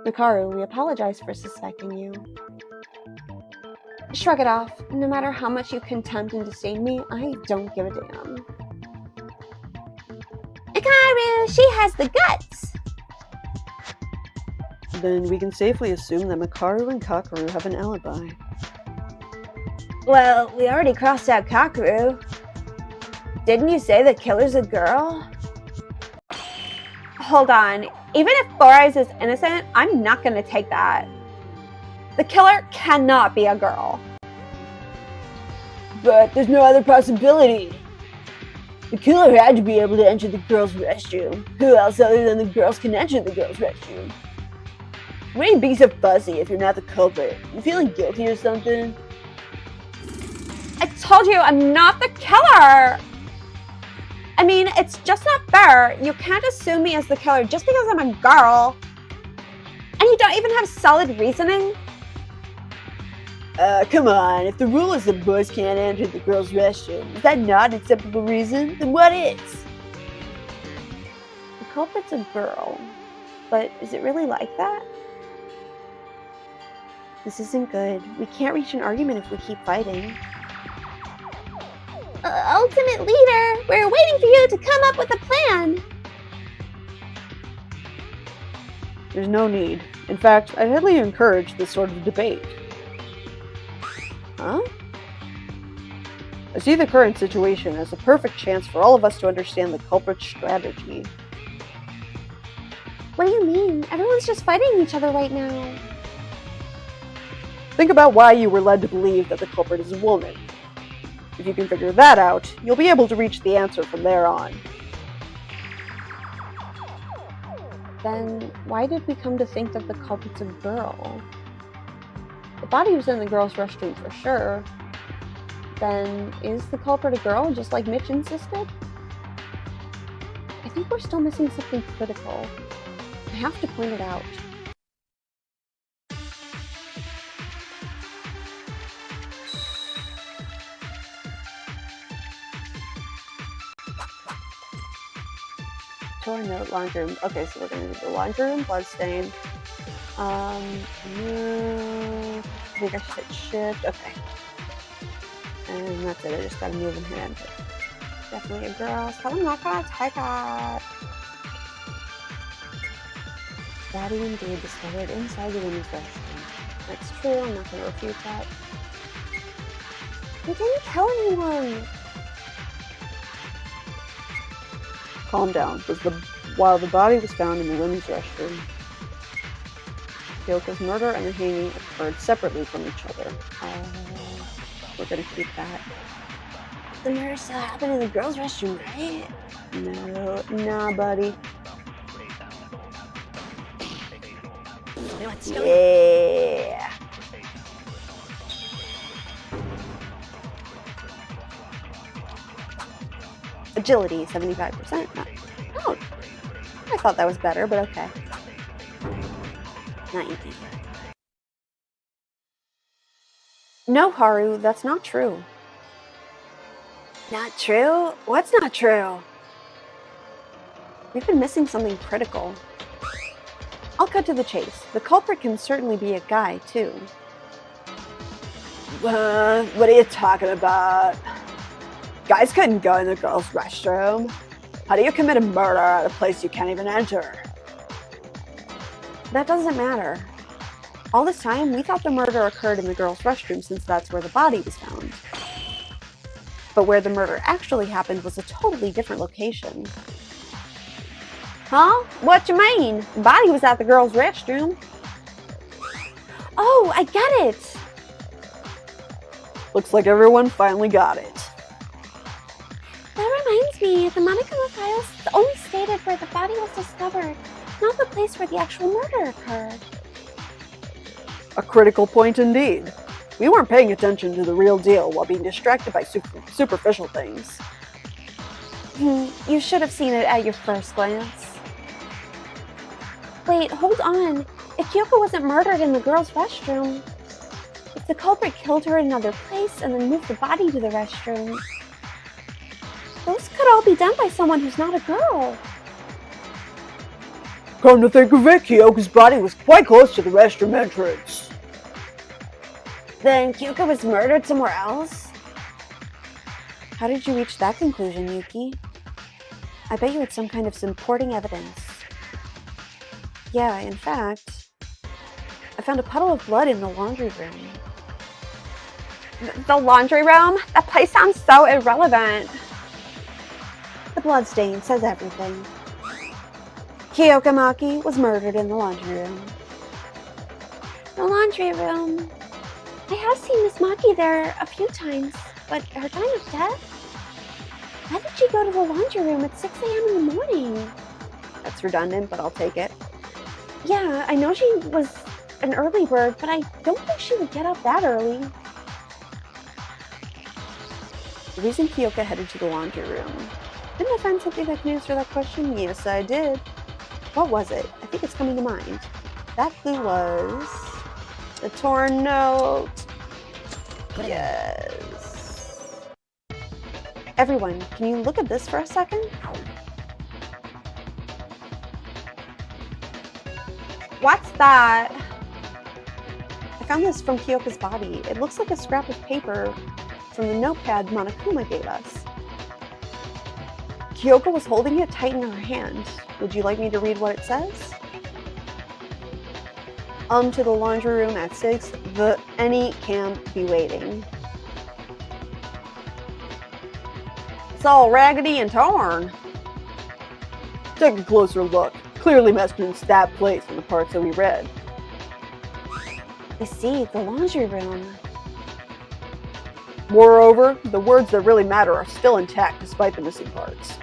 Speaker 2: Makaru, we apologize for suspecting you.
Speaker 1: Shrug it off. No matter how much you contempt and disdain me, I don't give a damn.
Speaker 3: Makaru, she has the guts!
Speaker 2: Then we can safely assume that Makaru and Kakeru have an alibi.
Speaker 3: Well, we already crossed out Kakeru. Didn't you say the killer's a girl?
Speaker 1: Hold on. Even if Four Eyes is innocent, I'm not going to take that. The killer cannot be a girl.
Speaker 4: But there's no other possibility. The killer had to be able to enter the girls' restroom. Who else other than the girls can enter the girls' restroom? Why are you being so fussy if you're not the culprit? You feeling guilty or something?
Speaker 1: I told you I'm not the killer! I mean, it's just not fair. You can't assume me as the killer just because I'm a girl. And you don't even have solid reasoning?
Speaker 4: Come on, if the rule is that boys can't enter the girls' restroom, is that not an acceptable reason? Then what is?
Speaker 2: The culprit's a girl, but is it really like that? This isn't good. We can't reach an argument if we keep fighting.
Speaker 3: Ultimate Leader, we're waiting for you to come up with a plan.
Speaker 2: There's no need. In fact, I'd highly encourage this sort of debate. Huh? I see the current situation as a perfect chance for all of us to understand the culprit's strategy.
Speaker 3: What do you mean? Everyone's just fighting each other right now.
Speaker 2: Think about why you were led to believe that the culprit is a woman. If you can figure that out, you'll be able to reach the answer from there on. Then, why did we come to think that the culprit's a girl? The body was in the girls' restroom for sure. Then, is the culprit a girl, just like Mitch insisted? I think we're still missing something critical. I have to point it out.
Speaker 1: Tour note, laundry room. Okay, so we're gonna do the laundry room, bloodstain. No, I think I should hit shift. Okay. And that's it. I just gotta move and hit enter. Definitely a girl. Someone not gonna take it. Body indeed discovered inside the women's restroom. That's true. I'm not gonna refute that.
Speaker 3: We didn't kill anyone.
Speaker 1: Calm down. While the body was found in the women's restroom, Kyoko's murder and the hanging occurred separately from each other. We're gonna keep that.
Speaker 3: The murder still happened in the girls' restroom, right?
Speaker 1: No, nah, buddy.
Speaker 3: Let's go.
Speaker 1: Yeah. Agility, 75%. Oh, I thought that was better, but okay. 90. No, Haru, that's not true.
Speaker 3: Not true?
Speaker 1: What's not true? We've been missing something critical. I'll cut to the chase. The culprit can certainly be a guy, too. What are you talking about? Guys couldn't go in the girls' restroom. How do you commit a murder at a place you can't even enter? That doesn't matter. All this time, we thought the murder occurred in the girls' restroom since that's where the body was found. But where the murder actually happened was a totally different location. Huh? What you mean? The body was at the girls' restroom.
Speaker 3: Oh, I get it.
Speaker 1: Looks like everyone finally got it.
Speaker 3: That reminds me, the Monokuma files only stated where the body was discovered, not the place where the actual murder occurred.
Speaker 1: A critical point indeed. We weren't paying attention to the real deal while being distracted by superficial things.
Speaker 3: You should have seen it at your first glance. Wait, hold on. If Kyoko wasn't murdered in the girls' restroom, if the culprit killed her in another place and then moved the body to the restroom, those could all be done by someone who's not a girl.
Speaker 4: Come to think of it, Kyoko's body was quite close to the restroom entrance.
Speaker 3: Then Kyoko was murdered somewhere else?
Speaker 1: How did you reach that conclusion, Yuki? I bet you it's some kind of supporting evidence. Yeah, in fact, I found a puddle of blood in the laundry room.
Speaker 3: The laundry room? That place sounds so irrelevant.
Speaker 1: The bloodstain says everything. Kyoka Maki was murdered in the laundry room.
Speaker 3: The laundry room. I have seen Miss Maki there a few times, but her time of death? Why did she go to the laundry room at 6 a.m. in the morning?
Speaker 1: That's redundant, but I'll take it.
Speaker 3: Yeah, I know she was an early bird, but I don't think she would get up that early.
Speaker 1: The reason Kyoka headed to the laundry room. Didn't I find something that can answer that question? Yes, I did. What was it? I think it's coming to mind. That clue was a torn note. Yes. Everyone, can you look at this for a second?
Speaker 3: What's that?
Speaker 1: I found this from Kyoka's body. It looks like a scrap of paper from the notepad Monokuma gave us. Kyoka was holding it tight in her hand. Would you like me to read what it says? To the laundry room at 6. Any can't be waiting. It's all raggedy and torn. Take a closer look. Clearly mentions that place in the parts that we read.
Speaker 3: I see, the laundry room.
Speaker 1: Moreover, the words that really matter are still intact despite the missing parts.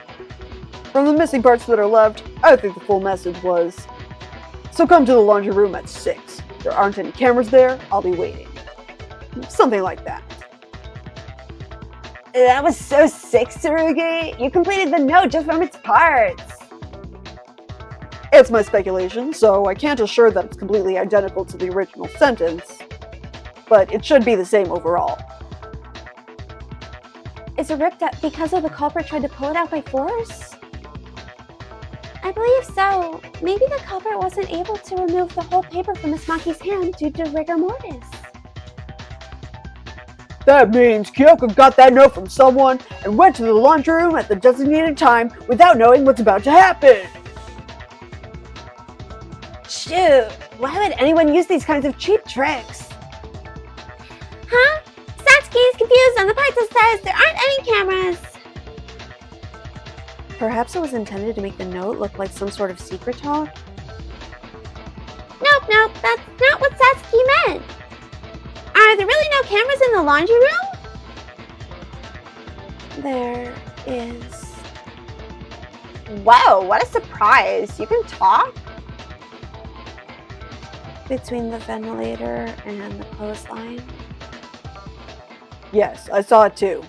Speaker 1: From the missing parts that are left, I think the full message was, so come to the laundry room at 6. There aren't any cameras there, I'll be waiting. Something like that.
Speaker 3: That was so sick, Tsurugi. You completed the note just from its parts.
Speaker 1: It's my speculation, so I can't assure that it's completely identical to the original sentence, but it should be the same overall.
Speaker 3: Is it ripped up because of the culprit tried to pull it out by force? I believe so. Maybe the culprit wasn't able to remove the whole paper from Miss Maki's hand due to rigor mortis.
Speaker 4: That means Kyoko got that note from someone and went to the laundry room at the designated time without knowing what's about to happen.
Speaker 2: Shoot, why would anyone use these kinds of cheap tricks?
Speaker 3: Huh? Satsuki is confused and the Paita says there aren't any cameras.
Speaker 2: Perhaps it was intended to make the note look like some sort of secret talk?
Speaker 3: Nope, that's not what Satsuki meant. Are there really no cameras in the laundry room?
Speaker 2: There is.
Speaker 1: Whoa, what a surprise. You can talk?
Speaker 2: Between the ventilator and the clothesline.
Speaker 4: Yes, I saw it too.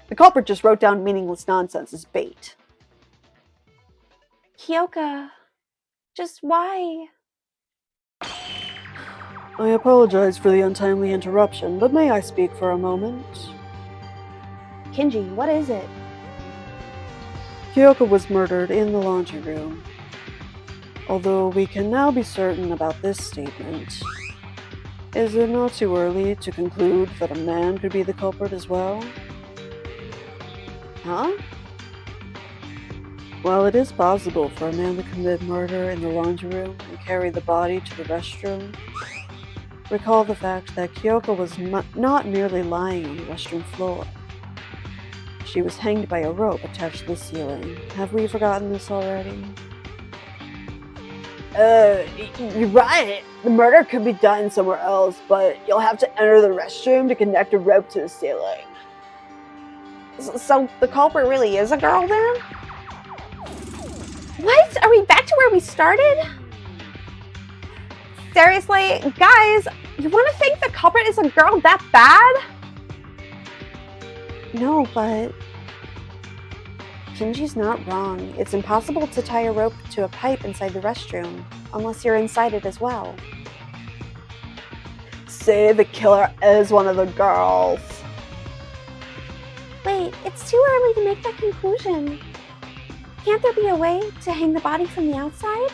Speaker 4: The culprit just wrote down meaningless nonsense as bait.
Speaker 2: Kyoka, just why?
Speaker 4: I apologize for the untimely interruption, but may I speak for a moment?
Speaker 2: Kinji, what is it?
Speaker 4: Kyoko was murdered in the laundry room. Although we can now be certain about this statement, is it not too early to conclude that a man could be the culprit as well?
Speaker 2: Huh?
Speaker 4: While it is possible for a man to commit murder in the laundry room and carry the body to the restroom, recall the fact that Kyoko was not merely lying on the restroom floor. She was hanged by a rope attached to the ceiling. Have we forgotten this already? You're right. The murder could be done somewhere else, but you'll have to enter the restroom to connect a rope to the ceiling.
Speaker 1: So the culprit really is a girl then?
Speaker 3: What? Are we back to where we started?
Speaker 1: Seriously, guys, you want to think the culprit is a girl that bad?
Speaker 2: No, but Kinji's not wrong. It's impossible to tie a rope to a pipe inside the restroom, unless you're inside it as well.
Speaker 4: Say the killer is one of the girls.
Speaker 3: Wait, it's too early to make that conclusion. Can't there be a way to hang the body from the outside?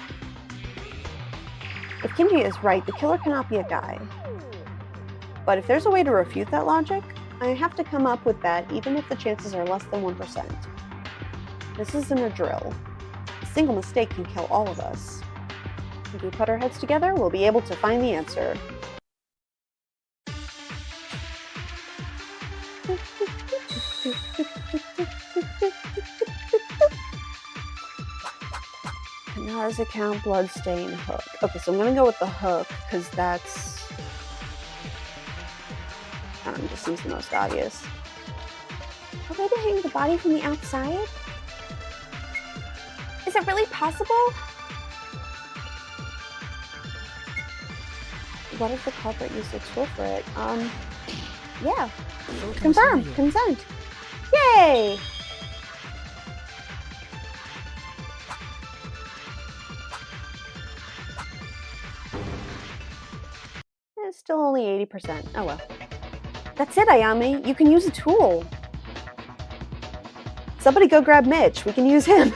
Speaker 2: If Kinji is right, the killer cannot be a guy. But if there's a way to refute that logic, I have to come up with that even if the chances are less than 1%. This isn't a drill. A single mistake can kill all of us. If we put our heads together, we'll be able to find the answer. Kanata's account, bloodstain, hook. Okay, so I'm gonna go with the hook, because that's... just seems the most obvious.
Speaker 3: A way to hang the body from the outside? Is it really possible?
Speaker 2: What if the culprit used a tool for it? Yeah.
Speaker 3: Confirm. Consent. Yay!
Speaker 2: It's still only 80%. Oh well. That's it, Ayame. You can use a tool. Somebody go grab Mitch. We can use him.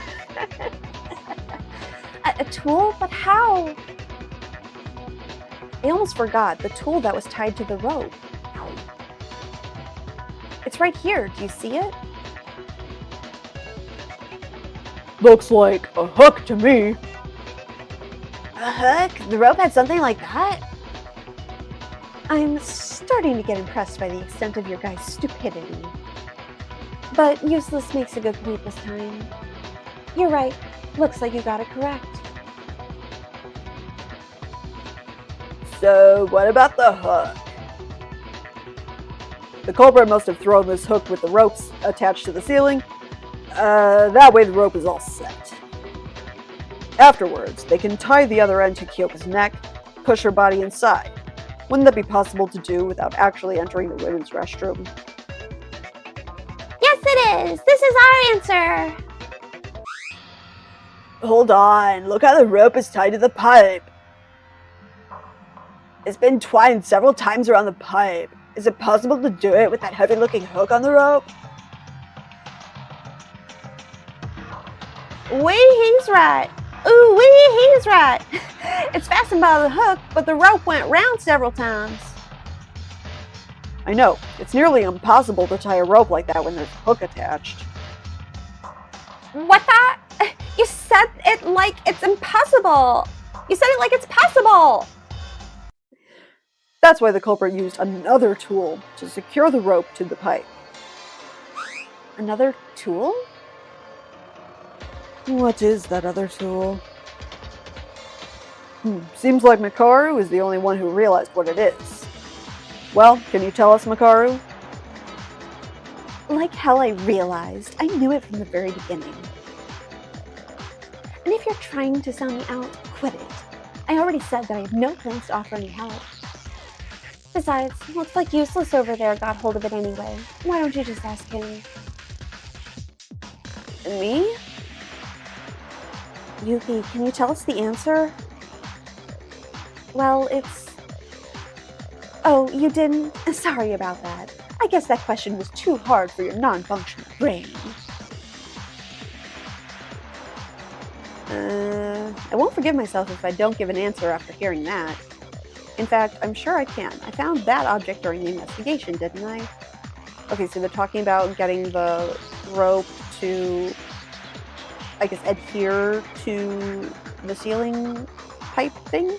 Speaker 3: A tool? But how?
Speaker 2: I almost forgot. The tool that was tied to the rope. It's right here. Do you see it?
Speaker 4: Looks like a hook to me.
Speaker 2: A hook? The rope had something like that? I'm starting to get impressed by the extent of your guys' stupidity. But useless makes a good point this time.
Speaker 3: You're right. Looks like you got it correct.
Speaker 4: So, what about the hook? The culprit must have thrown this hook with the ropes attached to the ceiling. That way the rope is all set. Afterwards, they can tie the other end to Kyoko's neck, push her body inside. Wouldn't that be possible to do without actually entering the women's restroom?
Speaker 3: Yes, it is. This is our answer.
Speaker 4: Hold on, look how the rope is tied to the pipe. It's been twined several times around the pipe. Is it possible to do it with that heavy-looking hook on the rope?
Speaker 2: He's right. Ooh, he's right. It's fastened by the hook, but the rope went round several times.
Speaker 1: I know, it's nearly impossible to tie a rope like that when there's a hook attached.
Speaker 2: What the? You said it like it's impossible. You said it like it's possible.
Speaker 1: That's why the culprit used another tool to secure the rope to the pipe.
Speaker 2: Another tool?
Speaker 1: What is that other tool? Seems like Makaru is the only one who realized what it is. Well, can you tell us, Makaru?
Speaker 2: Like hell I realized. I knew it from the very beginning. And if you're trying to sound me out, quit it. I already said that I have no plans to offer any help. Besides, looks like Useless over there got hold of it anyway. Why don't you just ask him?
Speaker 1: Me?
Speaker 2: Yuki, can you tell us the answer? Well, it's... Oh, you didn't? Sorry about that. I guess that question was too hard for your non-functional brain.
Speaker 1: I won't forgive myself if I don't give an answer after hearing that. In fact, I'm sure I can. I found that object during the investigation, didn't I? Okay, so they're talking about getting the rope to, I guess, adhere to the ceiling pipe thing.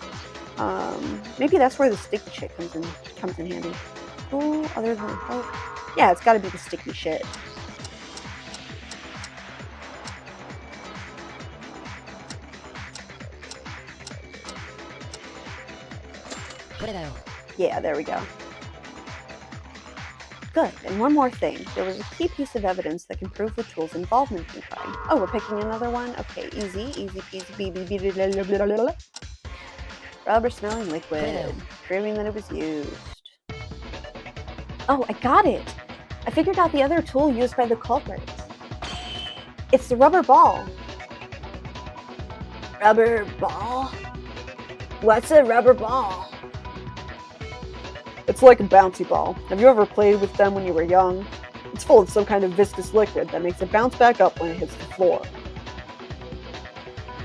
Speaker 1: Maybe that's where the sticky shit comes in handy. Oh, other than yeah, it's got to be the sticky shit. Yeah, there we go. Good, and one more thing. There was a key piece of evidence that can prove the tool's involvement in the crime. Oh, we're picking another one? Okay, easy peasy, blah, blah, blah. Rubber smelling liquid, proving that it was used.
Speaker 2: Oh, I got it! I figured out the other tool used by the culprits. It's the rubber ball.
Speaker 4: Rubber ball? What's a rubber ball?
Speaker 1: It's like a bouncy ball. Have you ever played with them when you were young? It's full of some kind of viscous liquid that makes it bounce back up when it hits the floor.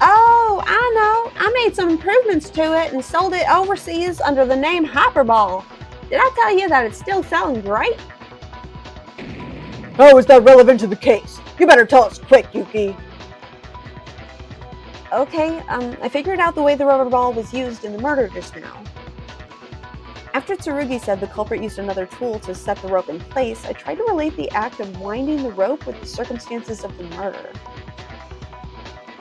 Speaker 2: Oh, I know. I made some improvements to it and sold it overseas under the name Hyperball. Did I tell you that it's still selling great?
Speaker 4: How is that relevant to the case? You better tell us quick, Yuki.
Speaker 2: Okay, I figured out the way the rubber ball was used in the murder just now. After Tsurugi said the culprit used another tool to set the rope in place, I tried to relate the act of winding the rope with the circumstances of the murder.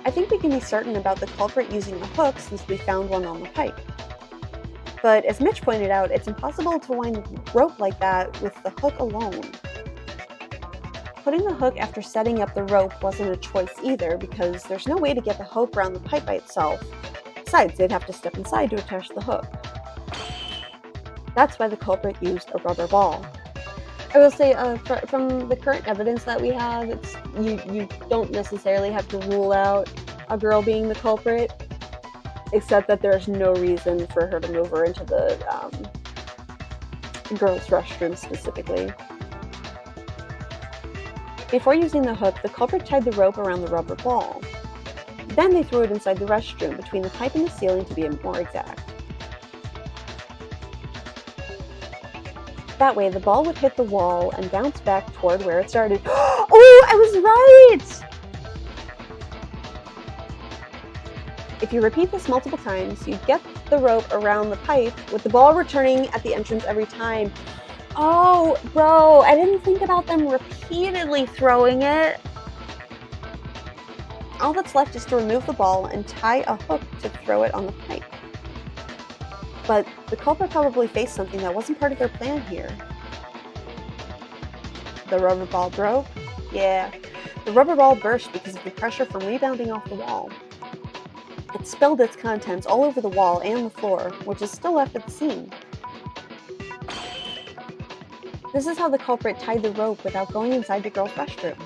Speaker 2: I think we can be certain about the culprit using a hook since we found one on the pipe. But as Mitch pointed out, it's impossible to wind the rope like that with the hook alone. Putting the hook after setting up the rope wasn't a choice either because there's no way to get the hook around the pipe by itself. Besides, they'd have to step inside to attach the hook. That's why the culprit used a rubber ball. I will say, from the current evidence that we have, you don't necessarily have to rule out a girl being the culprit, except that there's no reason for her to move her into the girls' restroom specifically. Before using the hook, the culprit tied the rope around the rubber ball. Then they threw it inside the restroom, between the pipe and the ceiling to be more exact. That way, the ball would hit the wall and bounce back toward where it started. Oh, I was right! If you repeat this multiple times, you get the rope around the pipe, with the ball returning at the entrance every time. Oh, bro, I didn't think about them repeatedly throwing it. All that's left is to remove the ball and tie a hook to throw it on the pipe. But the culprit probably faced something that wasn't part of their plan here. The rubber ball broke? Yeah, the rubber ball burst because of the pressure from rebounding off the wall. It spilled its contents all over the wall and the floor, which is still left at the scene. This is how the culprit tied the rope without going inside the girls' restroom.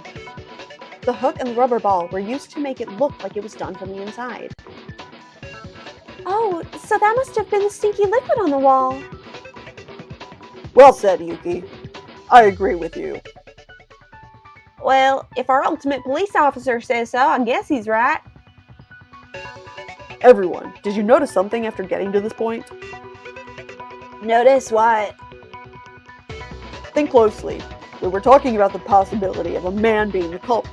Speaker 2: The hook and the rubber ball were used to make it look like it was done from the inside. Oh, so that must have been the stinky liquid on the wall.
Speaker 1: Well said, Yuki. I agree with you.
Speaker 2: Well, if our ultimate police officer says so, I guess he's right.
Speaker 1: Everyone, did you notice something after getting to this point?
Speaker 2: Notice what?
Speaker 1: Think closely. We were talking about the possibility of a man being the culprit.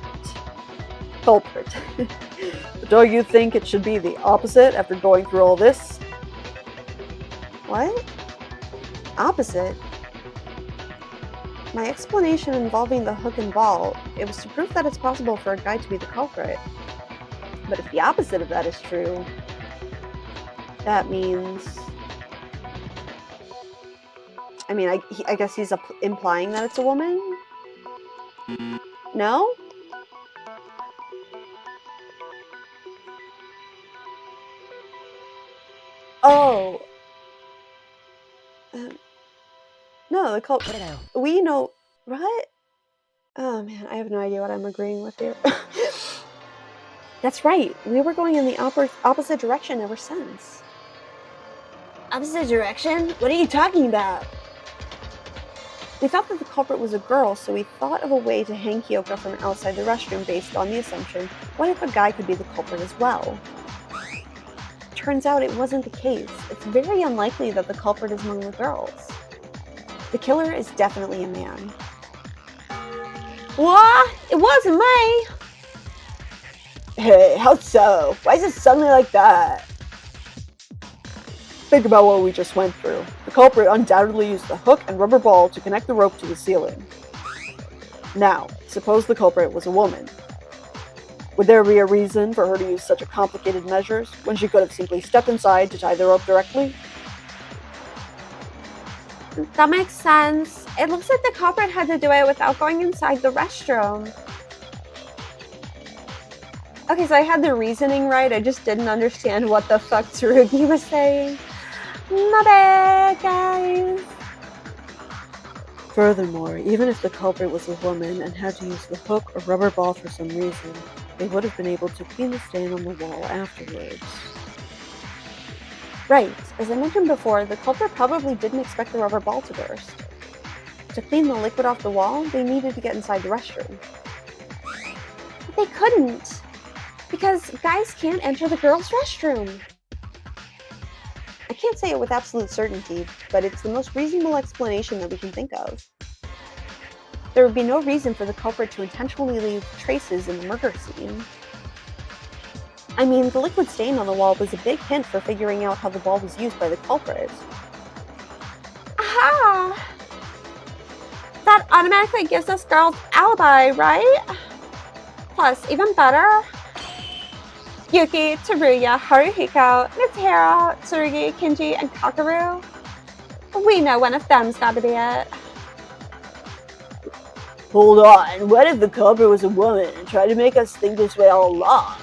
Speaker 1: But don't you think it should be the opposite after going through all this?
Speaker 2: What? Opposite? My explanation involving the hook and ball, it was to prove that it's possible for a guy to be the culprit. But if the opposite of that is true, that means... I mean, I guess he's implying that it's a woman? No? Oh. No, the culprit. We know... What? Oh man, I have no idea what I'm agreeing with here. That's right. We were going in the opposite direction ever since. Opposite direction? What are you talking about? We thought that the culprit was a girl, so we thought of a way to hang Kyoka from outside the restroom based on the assumption, what if a guy could be the culprit as well? Turns out it wasn't the case. It's very unlikely that the culprit is among the girls. The killer is definitely a man. What? It wasn't me!
Speaker 1: Hey, how so? Why is it suddenly like that? Think about what we just went through. The culprit undoubtedly used the hook and rubber ball to connect the rope to the ceiling. Now, suppose the culprit was a woman. Would there be a reason for her to use such complicated measures when she could have simply stepped inside to tie the rope directly?
Speaker 2: That makes sense. It looks like the culprit had to do it without going inside the restroom. Okay, so I had the reasoning right, I just didn't understand what the fuck Tsurugi was saying. My bad, guys.
Speaker 1: Furthermore, even if the culprit was a woman and had to use the hook or rubber ball for some reason, they would have been able to clean the stain on the wall afterwards.
Speaker 2: Right, as I mentioned before, the culprit probably didn't expect the rubber ball to burst. To clean the liquid off the wall, they needed to get inside the restroom. But they couldn't, because guys can't enter the girls' restroom. I can't say it with absolute certainty, but it's the most reasonable explanation that we can think of. There would be no reason for the culprit to intentionally leave traces in the murder scene. I mean, the liquid stain on the wall was a big hint for figuring out how the ball was used by the culprit. Aha! That automatically gives us girls' alibi, right? Plus, even better, Yuki, Teruya, Haruhiko, Mitsuhiro, Tsurugi, Kinji, and Kakaru. We know one of them's gotta be it.
Speaker 1: Hold on, what if the culprit was a woman and tried to make us think this way all along?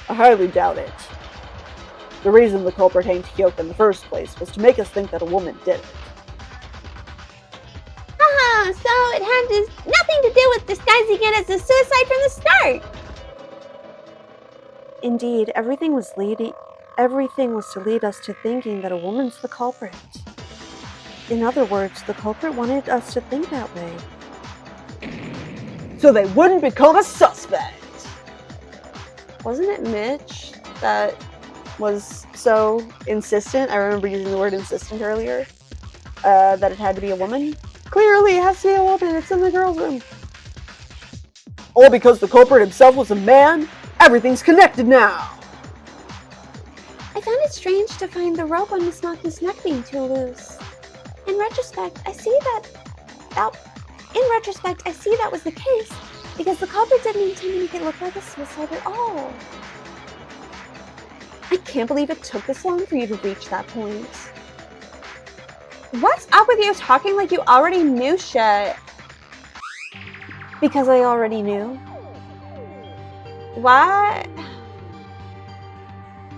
Speaker 1: I highly doubt it. The reason the culprit hanged Kyoka in the first place was to make us think that a woman did it.
Speaker 3: So it had nothing to do with disguising it as a suicide from the start.
Speaker 2: Indeed, everything was to lead us to thinking that a woman's the culprit. In other words, the culprit wanted us to think that way.
Speaker 1: So they wouldn't become a suspect!
Speaker 2: Wasn't it Mitch that was so insistent? I remember using the word insistent earlier. That it had to be a woman? Clearly it has to be a woman, it's in the girls' room.
Speaker 1: All because the culprit himself was a man? Everything's connected now!
Speaker 3: I found it strange to find the rope on Miss Maki's neck being too loose. In retrospect, I see that was the case, because the culprit didn't intend to make it look like a suicide at all.
Speaker 2: I can't believe it took this long for you to reach that point. What's up with you talking like you already knew shit? Because I already knew. What?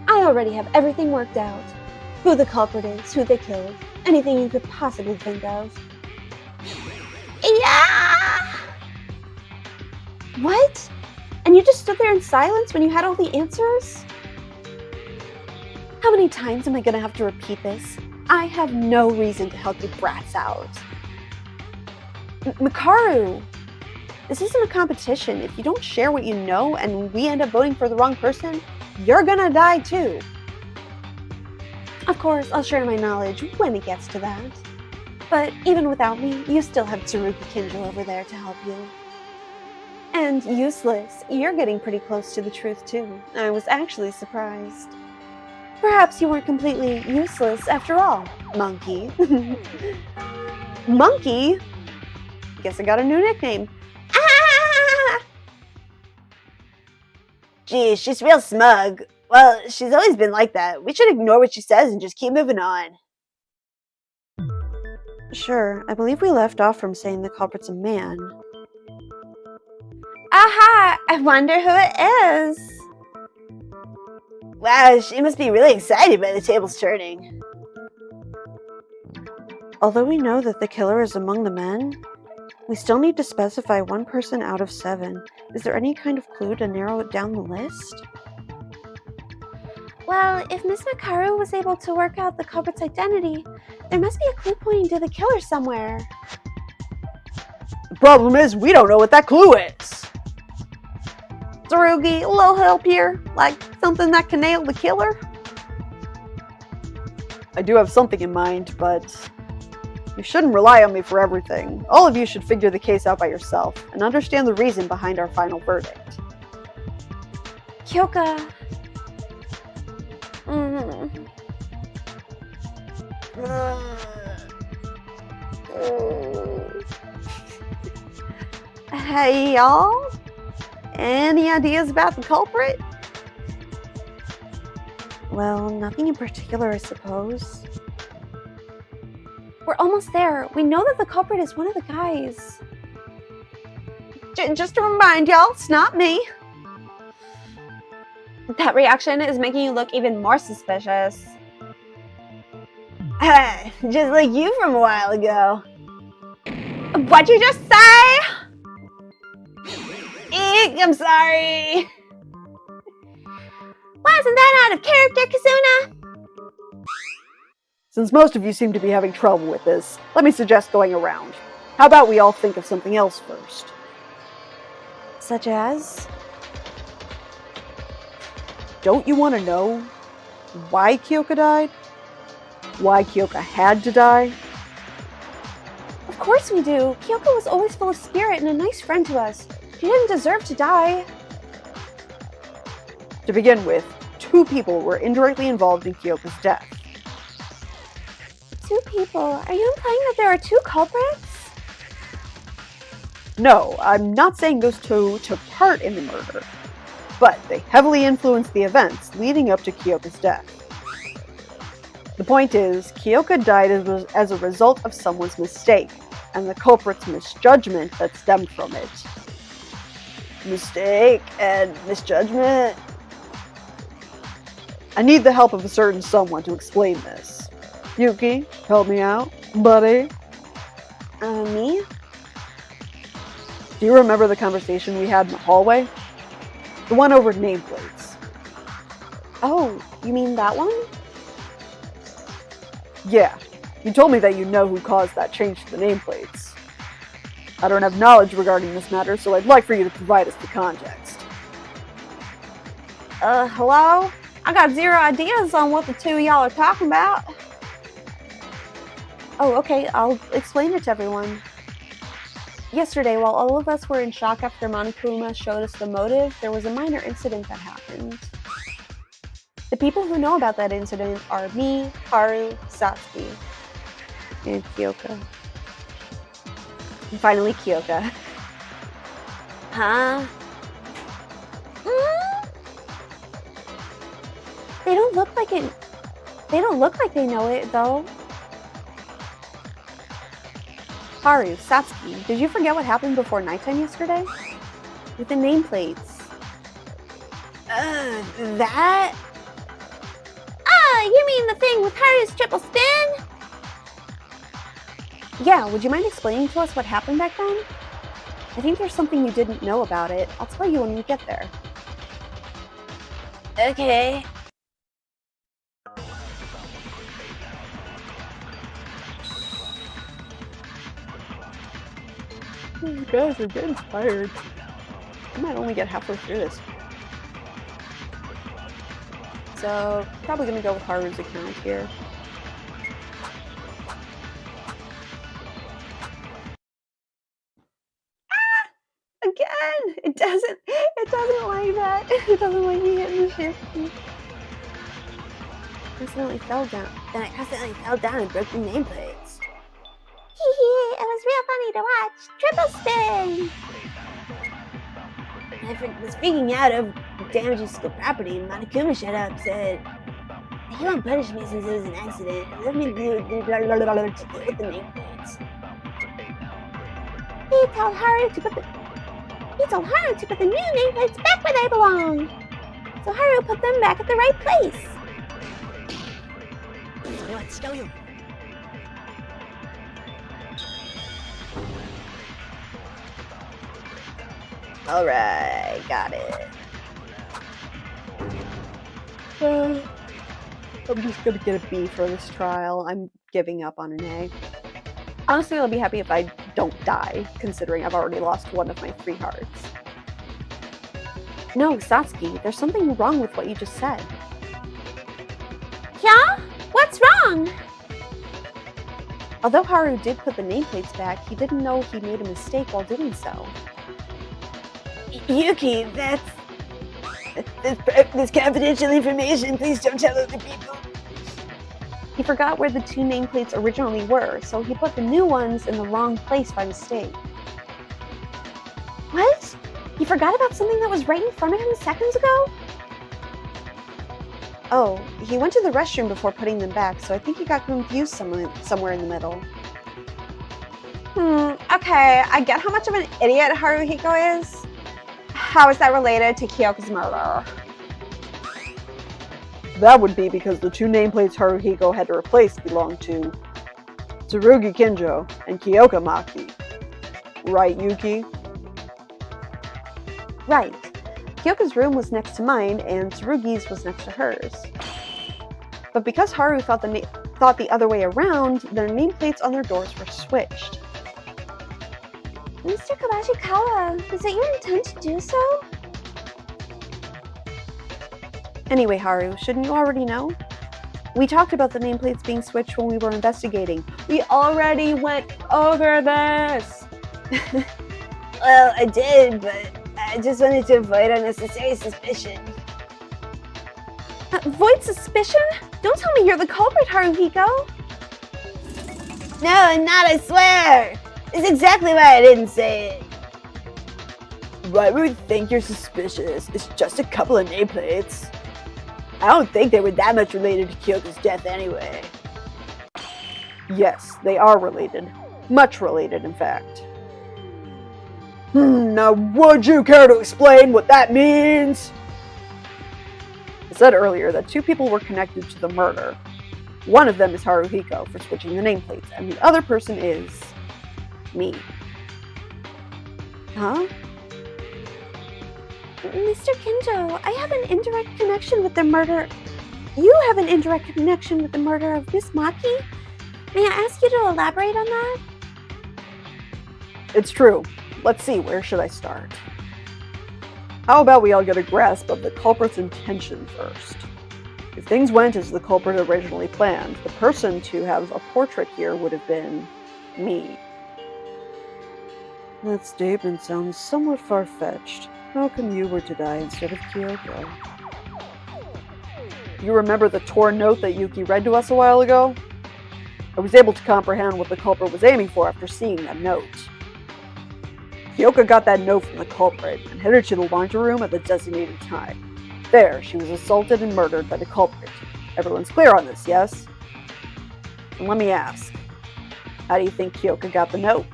Speaker 2: I already have everything worked out. Who the culprit is, who they killed, anything you could possibly think of.
Speaker 3: Yeah!
Speaker 2: What? And you just stood there in silence when you had all the answers? How many times am I gonna have to repeat this? I have no reason to help you brats out. Makaru! This isn't a competition. If you don't share what you know and we end up voting for the wrong person, you're gonna die too. Of course, I'll share my knowledge when it gets to that. But even without me, you still have Tsurugi Kinjo over there to help you. And useless, you're getting pretty close to the truth too. I was actually surprised. Perhaps you weren't completely useless after all, Monkey. Monkey? Guess I got a new nickname. Ah! Gee, she's real smug. Well, she's always been like that. We should ignore what she says and just keep moving on. Sure, I believe we left off from saying the culprit's a man. Aha! I wonder who it is. Wow, she must be really excited by the tables turning. Although we know that the killer is among the men, we still need to specify one person out of 7. Is there any kind of clue to narrow it down the list?
Speaker 3: Well, if Miss Makaru was able to work out the culprit's identity, there must be a clue pointing to the killer somewhere.
Speaker 4: The problem is, we don't know what that clue is.
Speaker 2: Tsurugi, a little help here? Like something that can nail the killer?
Speaker 4: I do have something in mind, but you shouldn't rely on me for everything. All of you should figure the case out by yourself and understand the reason behind our final verdict.
Speaker 3: Kyoka.
Speaker 2: Hey y'all? Any ideas about the culprit? Well, nothing in particular, I suppose.
Speaker 3: We're almost there. We know that the culprit is one of the guys.
Speaker 2: Just to remind y'all, it's not me. That reaction is making you look even more suspicious. Just like you from a while ago. What'd you just say? Eek, I'm sorry.
Speaker 3: Wasn't that out of character, Kazuna?
Speaker 4: Since most of you seem to be having trouble with this, let me suggest going around. How about we all think of something else first?
Speaker 2: Such as?
Speaker 4: Don't you want to know why Kyoka died? Why Kyoka had to die?
Speaker 3: Of course we do. Kyoka was always full of spirit and a nice friend to us. She didn't deserve to die.
Speaker 4: To begin with, 2 people were indirectly involved in Kyoka's death.
Speaker 3: 2 people? Are you implying that there are 2 culprits?
Speaker 4: No, I'm not saying those 2 took part in the murder, but they heavily influenced the events leading up to Kyoka's death. The point is, Kyoka died as a result of someone's mistake, and the culprit's misjudgment that stemmed from it. Mistake and misjudgment? I need the help of a certain someone to explain this. Yuki, help me out, buddy.
Speaker 2: Me?
Speaker 4: Do you remember the conversation we had in the hallway? The one over nameplates.
Speaker 2: Oh, you mean that one?
Speaker 4: Yeah, you told me that you know who caused that change to the nameplates. I don't have knowledge regarding this matter, so I'd like for you to provide us the context.
Speaker 2: Hello? I got 0 ideas on what the 2 of y'all are talking about. Oh, okay, I'll explain it to everyone. Yesterday, while all of us were in shock after Monokuma showed us the motive, there was a minor incident that happened. The people who know about that incident are me, Haru, Satsuki, and Kyoka. And finally, Kyoka. Huh?
Speaker 3: They don't look like it. They don't look like they know it, though.
Speaker 2: Haru, Satsuki, did you forget what happened before nighttime yesterday? With the nameplates. That?
Speaker 3: Ah, you mean the thing with Haru's triple spin?
Speaker 2: Yeah, would you mind explaining to us what happened back then? I think there's something you didn't know about it. I'll tell you when we get there.
Speaker 3: Okay.
Speaker 1: Guys, I'm getting tired. I might only get halfway through this. So, probably gonna go with Haru's account here. Ah! Again! It doesn't like that. It doesn't like me hitting the shift key. Accidentally fell down. Then I accidentally fell down and broke the nameplates.
Speaker 3: Hee hee, it was real funny to watch. Triple spin!
Speaker 2: I was freaking out of damaging school property, and Monokuma shut up, said, he won't punish me since it was an accident. Let me do it with the nameplates.
Speaker 3: He told Haru to put the new nameplates back where they belong. So Haru put them back at the right place.
Speaker 2: Let's go you. Alright, got it.
Speaker 1: I'm just gonna get a B for this trial. I'm giving up on an A. Honestly, I'll be happy if I don't die, considering I've already lost one of my 3 hearts. No, Satsuki, there's something wrong with what you just said.
Speaker 3: Yeah? What's wrong?
Speaker 1: Although Haru did put the nameplates back, he didn't know he made a mistake while doing so.
Speaker 2: Yuki, that's confidential information. Please don't tell other people.
Speaker 1: He forgot where the 2 nameplates originally were, so he put the new ones in the wrong place by mistake.
Speaker 3: What? He forgot about something that was right in front of him seconds ago?
Speaker 1: Oh, he went to the restroom before putting them back, so I think he got confused somewhere in the middle. Okay, I get how much of an idiot Haruhiko is. How is that related to Kyoko's murder? That would be because the 2 nameplates Haruhiko had to replace belonged to Tsurugi Kinjo and Kyoka Maki. Right, Yuki? Right. Kyoka's room was next to mine, and Tsurugi's was next to hers. But because Haru thought the other way around, their nameplates on their doors were switched.
Speaker 3: Mr. Kabashikawa, is it your intent to do so?
Speaker 1: Anyway, Haru, shouldn't you already know? We talked about the nameplates being switched when we were investigating. We already went over this!
Speaker 2: Well, I did, but I just wanted to avoid unnecessary suspicion.
Speaker 3: Avoid suspicion? Don't tell me you're the culprit, Haruhiko!
Speaker 2: No, I'm not, I swear! It's exactly why I didn't say it. Why would we think you're suspicious? It's just a couple of nameplates. I don't think they were that much related to Kyoko's death anyway.
Speaker 1: Yes, they are related. Much related, in fact. Now would you care to explain what that means? I said earlier that 2 people were connected to the murder. One of them is Haruhiko for switching the nameplates, and the other person is me. Huh?
Speaker 3: Mr. Kinjo, I have an indirect connection with the murder. You have an indirect connection with the murder of Miss Maki? May I ask you to elaborate on that?
Speaker 1: It's true. Let's see, where should I start? How about we all get a grasp of the culprit's intention first? If things went as the culprit originally planned, the person to have a portrait here would have been me. That statement sounds somewhat far-fetched. How come you were to die instead of Kyoko? You remember the torn note that Yuki read to us a while ago? I was able to comprehend what the culprit was aiming for after seeing that note. Kyoka got that note from the culprit and headed to the laundry room at the designated time. There, she was assaulted and murdered by the culprit. Everyone's clear on this, yes? And let me ask, how do you think Kyoka got the note?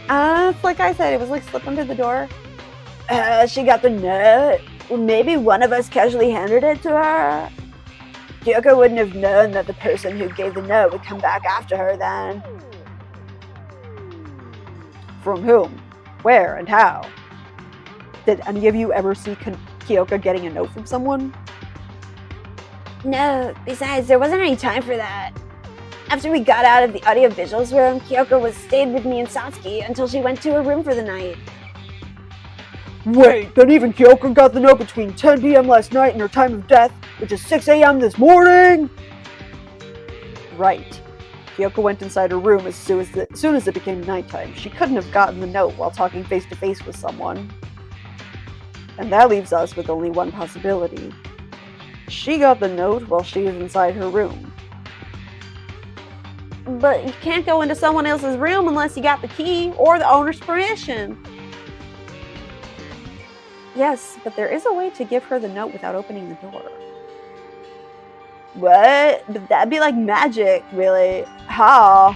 Speaker 1: It's like I said, it was like slip under the door.
Speaker 2: She got the note. Well, maybe one of us casually handed it to her. Kyoko wouldn't have known that the person who gave the note would come back after her then.
Speaker 1: From whom? Where and how? Did any of you ever see Kyoka getting a note from someone?
Speaker 2: No, besides, there wasn't any time for that.
Speaker 3: After we got out of the audiovisuals room, Kyoko stayed with me and Satsuki until she went to her room for the night.
Speaker 4: Wait, then even Kyoko got the note between 10 p.m. last night and her time of death, which is 6 a.m. this morning? Right. Kyoko went inside her room as soon as it became nighttime. She couldn't have gotten the note while talking face to face with someone. And that leaves us with only one possibility. She got the note while she was inside her room.
Speaker 2: But you can't go into someone else's room unless you got the key or the owner's permission. Yes, but there is a way to give her the note without opening the door. What? But that'd be like magic, really. How?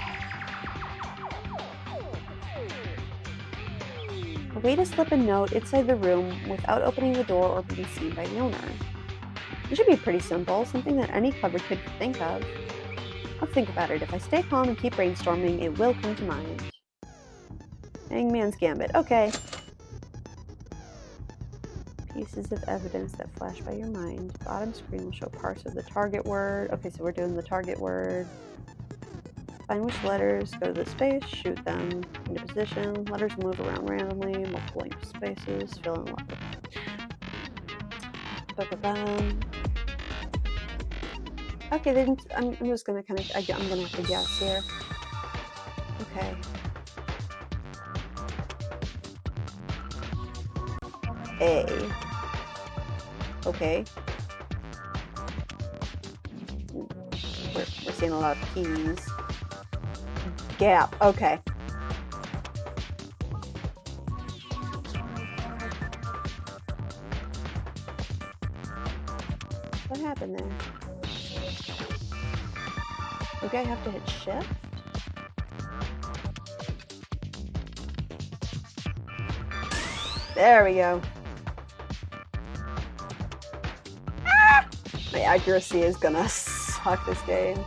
Speaker 2: A way to slip a note inside the room without opening the door or being seen by the owner. It should be pretty simple, something that any clever kid could think of. I'll think about it. If I stay calm and keep brainstorming, it will come to mind. Hangman's Gambit. Okay. Pieces of evidence that flash by your mind. Bottom screen will show parts of the target word. Okay, so we're doing the target word. Find which letters, go to the space, shoot them into position. Letters move around randomly, multiple empty spaces, fill in letter. Okay, then I'm just gonna I'm gonna have to guess here. Okay. A. Okay. We're seeing a lot of P's. Gap. Okay. What happened there? Okay, I have to hit shift. There we go. Ah! My accuracy is gonna suck this game.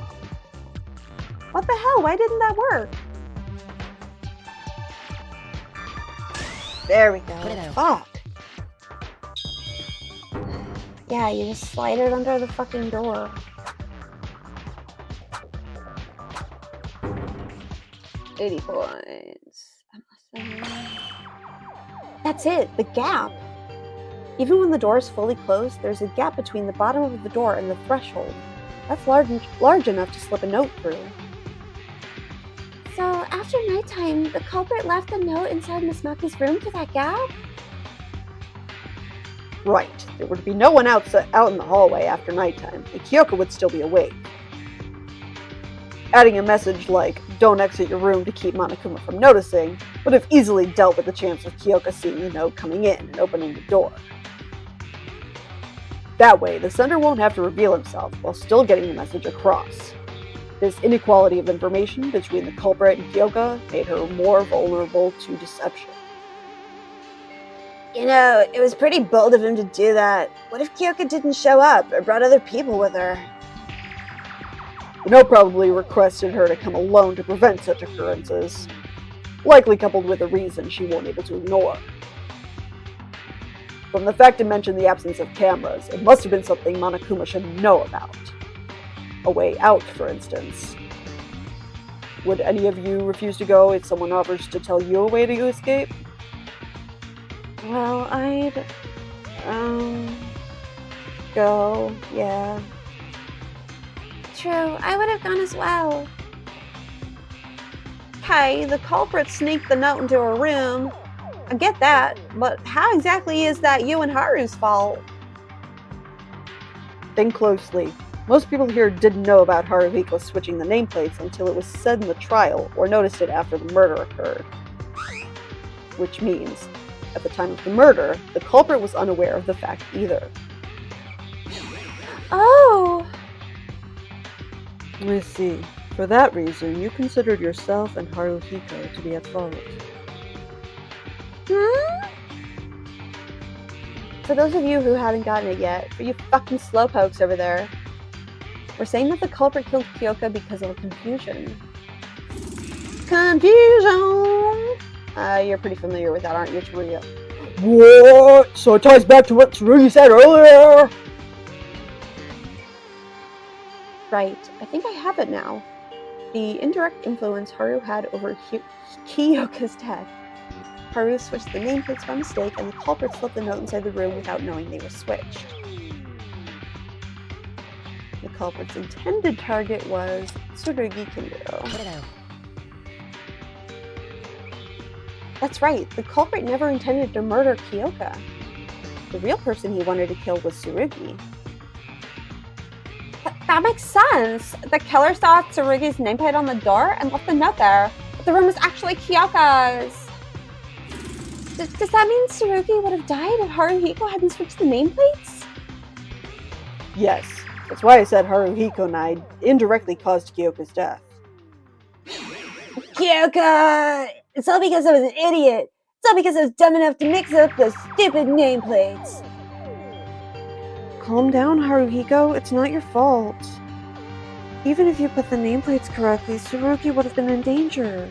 Speaker 2: What the hell? Why didn't that work? There we go. Fuck.
Speaker 3: Yeah, you just slide it under the fucking door.
Speaker 2: $80 points.
Speaker 3: That's it, the gap.
Speaker 2: Even when the door is fully closed, there's a gap between the bottom of the door and the threshold. That's large enough to slip a note through.
Speaker 3: So, after nighttime, the culprit left the note inside Miss Maki's room through that gap?
Speaker 2: Right. There would be no one out in the hallway after nighttime, and Kyoko would still be awake. Adding a message like, "Don't exit your room" to keep Monokuma from noticing would have easily dealt with the chance of Kyoko seeing the note coming in and opening the door. That way, the sender won't have to reveal himself while still getting the message across. This inequality of information between the culprit and Kyoko made her more vulnerable to deception.
Speaker 3: You know, it was pretty bold of him to do that. What if Kyoko didn't show up or brought other people with her?
Speaker 2: The note probably requested her to come alone to prevent such occurrences, likely coupled with a reason she won't able to ignore. From the fact it mentioned the absence of cameras, it must have been something Monokuma should know about. A way out, for instance. Would any of you refuse to go if someone offers to tell you a way to escape?
Speaker 3: Well, I'd, go, yeah. True, I would have gone as well.
Speaker 2: Okay, the culprit sneaked the note into her room. I get that, but how exactly is that you and Haru's fault? Think closely. Most people here didn't know about Haruhiko switching the nameplates until it was said in the trial or noticed it after the murder occurred. Which means, at the time of the murder, the culprit was unaware of the fact either.
Speaker 3: Oh!
Speaker 2: I see. For that reason, you considered yourself and Haruhiko to be at fault. For those of you who haven't gotten it yet, for you fucking slowpokes over there, we're saying that the culprit killed Kyoko because of confusion. Confusion! You're pretty familiar with that, aren't you, Tsurugi?
Speaker 4: What? So it ties back to what Tsurugi said earlier?
Speaker 2: Right. I think I have it now. The indirect influence Haru had over Kyoka's death. Haru switched the nameplates by mistake, and the culprit slipped the note inside the room without knowing they were switched. The culprit's intended target was Tsurugi Kindero. That's right, the culprit never intended to murder Kyoka. The real person he wanted to kill was Tsurugi.
Speaker 3: That makes sense. The killer saw Tsurugi's nameplate on the door and left the note there. But the room was actually Kyoka's. Does that mean Tsurugi would have died if Haruhiko hadn't switched the nameplates?
Speaker 2: Yes, that's why I said Haruhiko and I indirectly caused Kyoka's death.
Speaker 3: Kyoka! It's all because I was an idiot. It's all because I was dumb enough to mix up the stupid nameplates.
Speaker 2: Calm down, Haruhiko. It's not your fault. Even if you put the nameplates correctly, Tsurugi would have been in danger.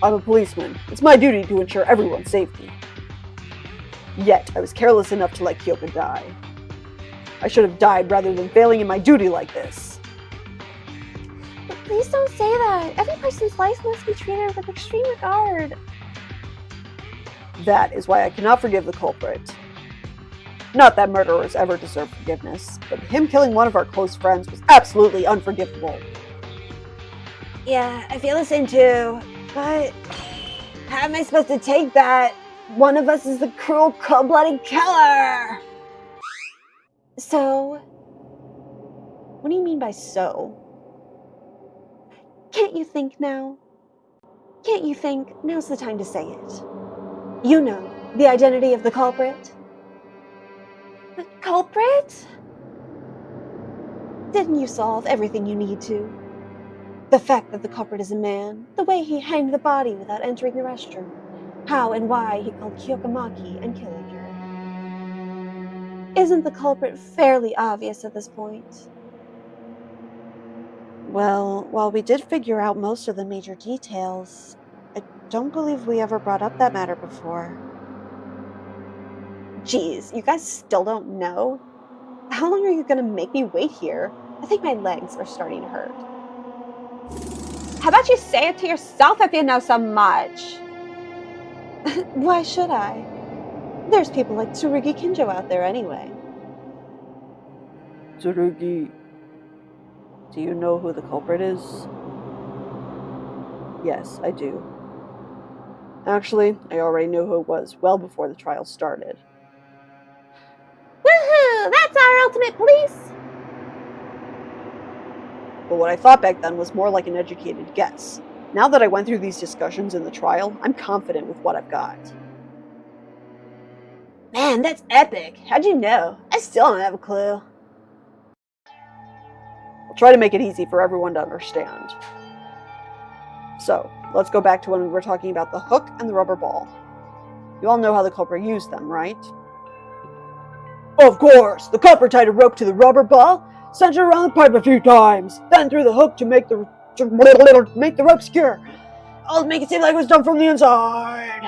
Speaker 2: I'm a policeman. It's my duty to ensure everyone's safety. Yet, I was careless enough to let Kyoka die. I should have died rather than failing in my duty like this.
Speaker 3: But please don't say that. Every person's life must be treated with extreme regard.
Speaker 2: That is why I cannot forgive the culprit. Not that murderers ever deserve forgiveness, but him killing one of our close friends was absolutely unforgivable.
Speaker 3: Yeah, I feel the same too. But how am I supposed to take that? One of us is the cruel, cold-blooded killer! So?
Speaker 2: What do you mean by so?
Speaker 3: Can't you think now? Can't you think now's the time to say it? You know, the identity of the culprit. The culprit? Didn't you solve everything you need to? The fact that the culprit is a man, the way he hanged the body without entering the restroom, how and why he called Kyoka Maki and killing her. Isn't the culprit fairly obvious at this point?
Speaker 2: Well, while we did figure out most of the major details, I don't believe we ever brought up that matter before.
Speaker 3: Geez, you guys still don't know? How long are you gonna make me wait here? I think my legs are starting to hurt. How about you say it to yourself if you know so much?
Speaker 2: Why should I? There's people like Tsurugi Kinjo out there anyway. Tsurugi, do you know who the culprit is? Yes, I do. Actually, I already knew who it was well before the trial started.
Speaker 3: Woohoo! That's our ultimate police!
Speaker 2: But what I thought back then was more like an educated guess. Now that I went through these discussions in the trial, I'm confident with what I've got.
Speaker 3: Man, that's epic. How'd you know? I still don't have a clue.
Speaker 2: I'll try to make it easy for everyone to understand. So, let's go back to when we were talking about the hook and the rubber ball. You all know how the culprit used them, right? Of course! The culprit tied a rope to the rubber ball, sent it around the pipe a few times, then threw the hook to make the rope secure. I'll make it seem like it was done from the inside.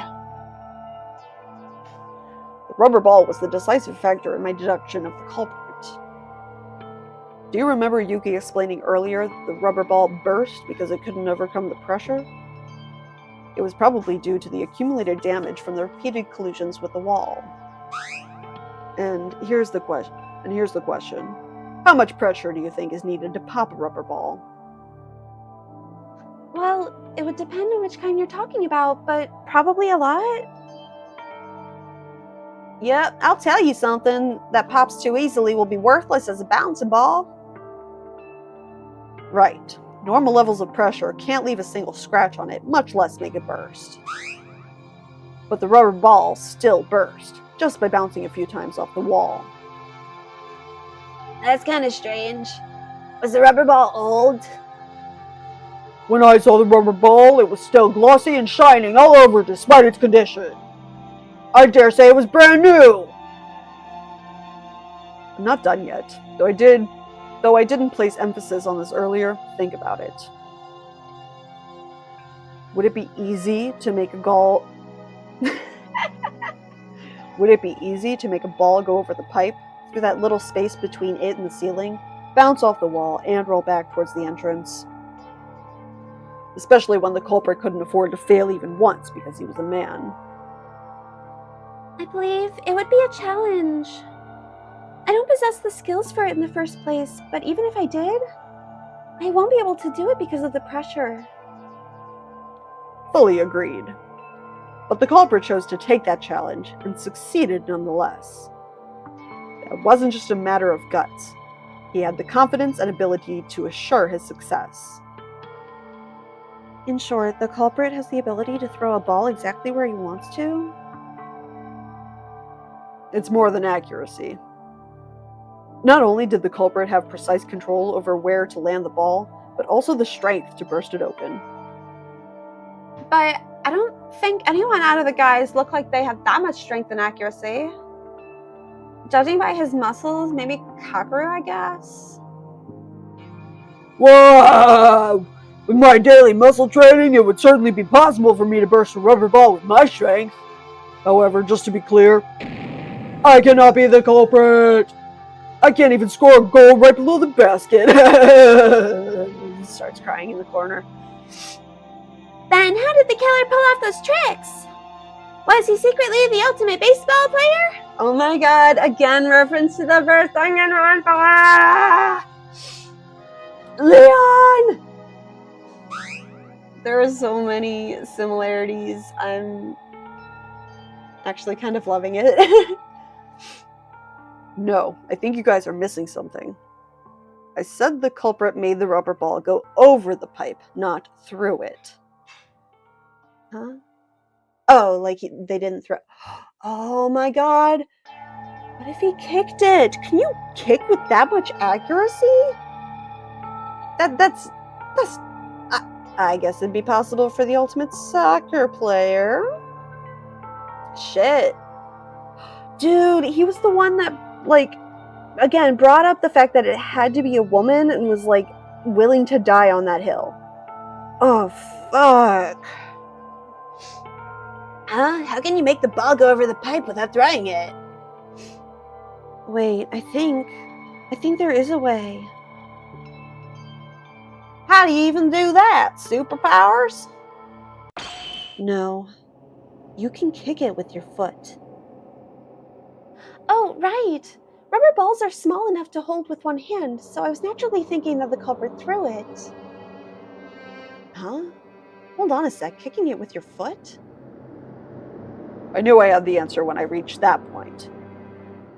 Speaker 2: The rubber ball was the decisive factor in my deduction of the culprit. Do you remember Yuki explaining earlier that the rubber ball burst because it couldn't overcome the pressure? It was probably due to the accumulated damage from the repeated collisions with the wall. And here's the question. How much pressure do you think is needed to pop a rubber ball?
Speaker 3: Well, it would depend on which kind you're talking about, but probably a lot.
Speaker 2: Yep, I'll tell you something that pops too easily will be worthless as a bouncing ball. Right. Normal levels of pressure can't leave a single scratch on it, much less make it burst. But the rubber ball still burst, just by bouncing a few times off the wall.
Speaker 3: That's kind of strange. Was the rubber ball old?
Speaker 4: When I saw the rubber ball, it was still glossy and shining all over despite its condition. I dare say it was brand new! I'm not done yet, though I didn't place emphasis on this earlier. Think about it. Would it be easy to make a ball... Would it be easy to make a ball go over the pipe, through that little space between it and the ceiling,
Speaker 1: bounce off the wall, and roll back towards the entrance. Especially when the culprit couldn't afford to fail even once because he was a man.
Speaker 3: I believe it would be a challenge. I don't possess the skills for it in the first place, but even if I did, I won't be able to do it because of the pressure.
Speaker 1: Fully agreed. But the culprit chose to take that challenge and succeeded nonetheless. It wasn't just a matter of guts. He had the confidence and ability to assure his success.
Speaker 2: In short, the culprit has the ability to throw a ball exactly where he wants to?
Speaker 1: It's more than accuracy. Not only did the culprit have precise control over where to land the ball, but also the strength to burst it open.
Speaker 2: But I don't think anyone out of the guys look like they have that much strength and accuracy. Judging by his muscles, maybe Kakeru, I guess?
Speaker 4: Whoa! With my daily muscle training, it would certainly be possible for me to burst a rubber ball with my strength. However, just to be clear, I cannot be the culprit. I can't even score a goal right below the basket.
Speaker 1: He starts crying in the corner.
Speaker 3: Then how did the killer pull off those tricks? Was he secretly the ultimate baseball player?
Speaker 2: Oh my god, again reference to the first Danganronpa! Leon! There are so many similarities. I'm actually kind of loving it.
Speaker 1: No, I think you guys are missing something. I said the culprit made the rubber ball go over the pipe, not through it.
Speaker 2: Huh? Oh, like they didn't throw. Oh my god! What if he kicked it? Can you kick with that much accuracy? That's. I guess it'd be possible for the ultimate soccer player. Shit. Dude, he was the one that, like, again, brought up the fact that it had to be a woman and was, like, willing to die on that hill. Oh, fuck.
Speaker 3: Huh? How can you make the ball go over the pipe without throwing it?
Speaker 2: Wait, I think there is a way. How do you even do that? Superpowers? No. You can kick it with your foot.
Speaker 3: Oh, right. Rubber balls are small enough to hold with one hand, so I was naturally thinking that the culprit threw it.
Speaker 2: Huh? Hold on a sec. Kicking it with your foot?
Speaker 1: I knew I had the answer when I reached that point.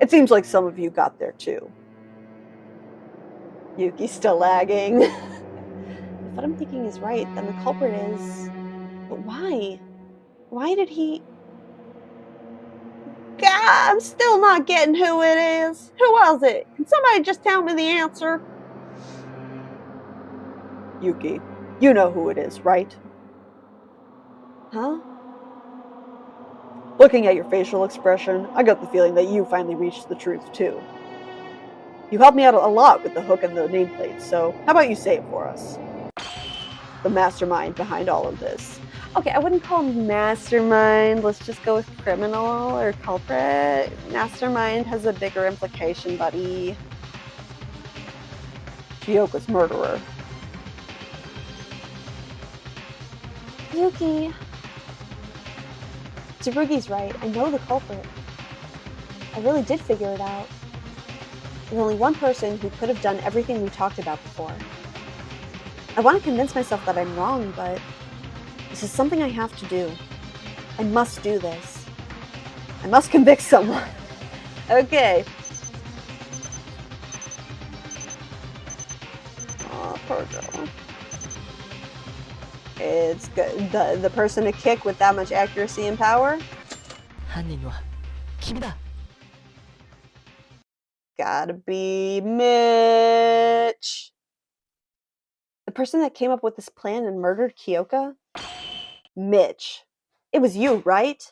Speaker 1: It seems like some of you got there too.
Speaker 2: Yuki's still lagging. If what I'm thinking is right, then the culprit is... But why? Why did he... God, I'm still not getting who it is. Who was it? Can somebody just tell me the answer?
Speaker 1: Yuki, you know who it is, right?
Speaker 2: Huh?
Speaker 1: Looking at your facial expression, I got the feeling that you finally reached the truth too. You helped me out a lot with the hook and the nameplate, so how about you say it for us? The mastermind behind all of this.
Speaker 2: Okay, I wouldn't call him mastermind. Let's just go with criminal or culprit. Mastermind has a bigger implication, buddy.
Speaker 1: Kyoko's murderer.
Speaker 3: Yuki.
Speaker 2: Tsurugi's right. I know the culprit. I really did figure it out. There's only one person who could have done everything we talked about before. I want to convince myself that I'm wrong, but this is something I have to do. I must do this. I must convict someone. Okay. Oh, poor girl. It's good. The person to kick with that much accuracy and power?
Speaker 5: 犯人は君だ。
Speaker 2: Gotta be Mitch. The person that came up with this plan and murdered Kyoka? Mitch. It was you, right?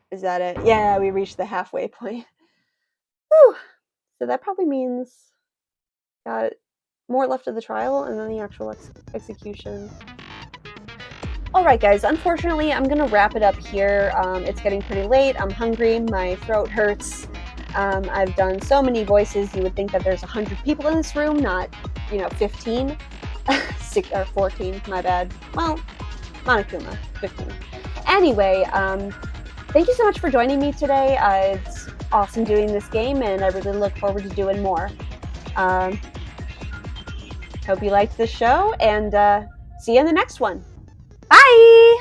Speaker 2: Is that it? Yeah, we reached the halfway point. Whew. So that probably means got more left of the trial and then the actual execution.
Speaker 1: Alright guys, unfortunately I'm gonna wrap it up here. It's getting pretty late, I'm hungry, my throat hurts. I've done so many voices, you would think that there's 100 people in this room, not, 15. 14, my bad. Well, Monokuma, 15. Anyway, thank you so much for joining me today. It's awesome doing this game, and I really look forward to doing more. Hope you liked this show, and see you in the next one. Bye!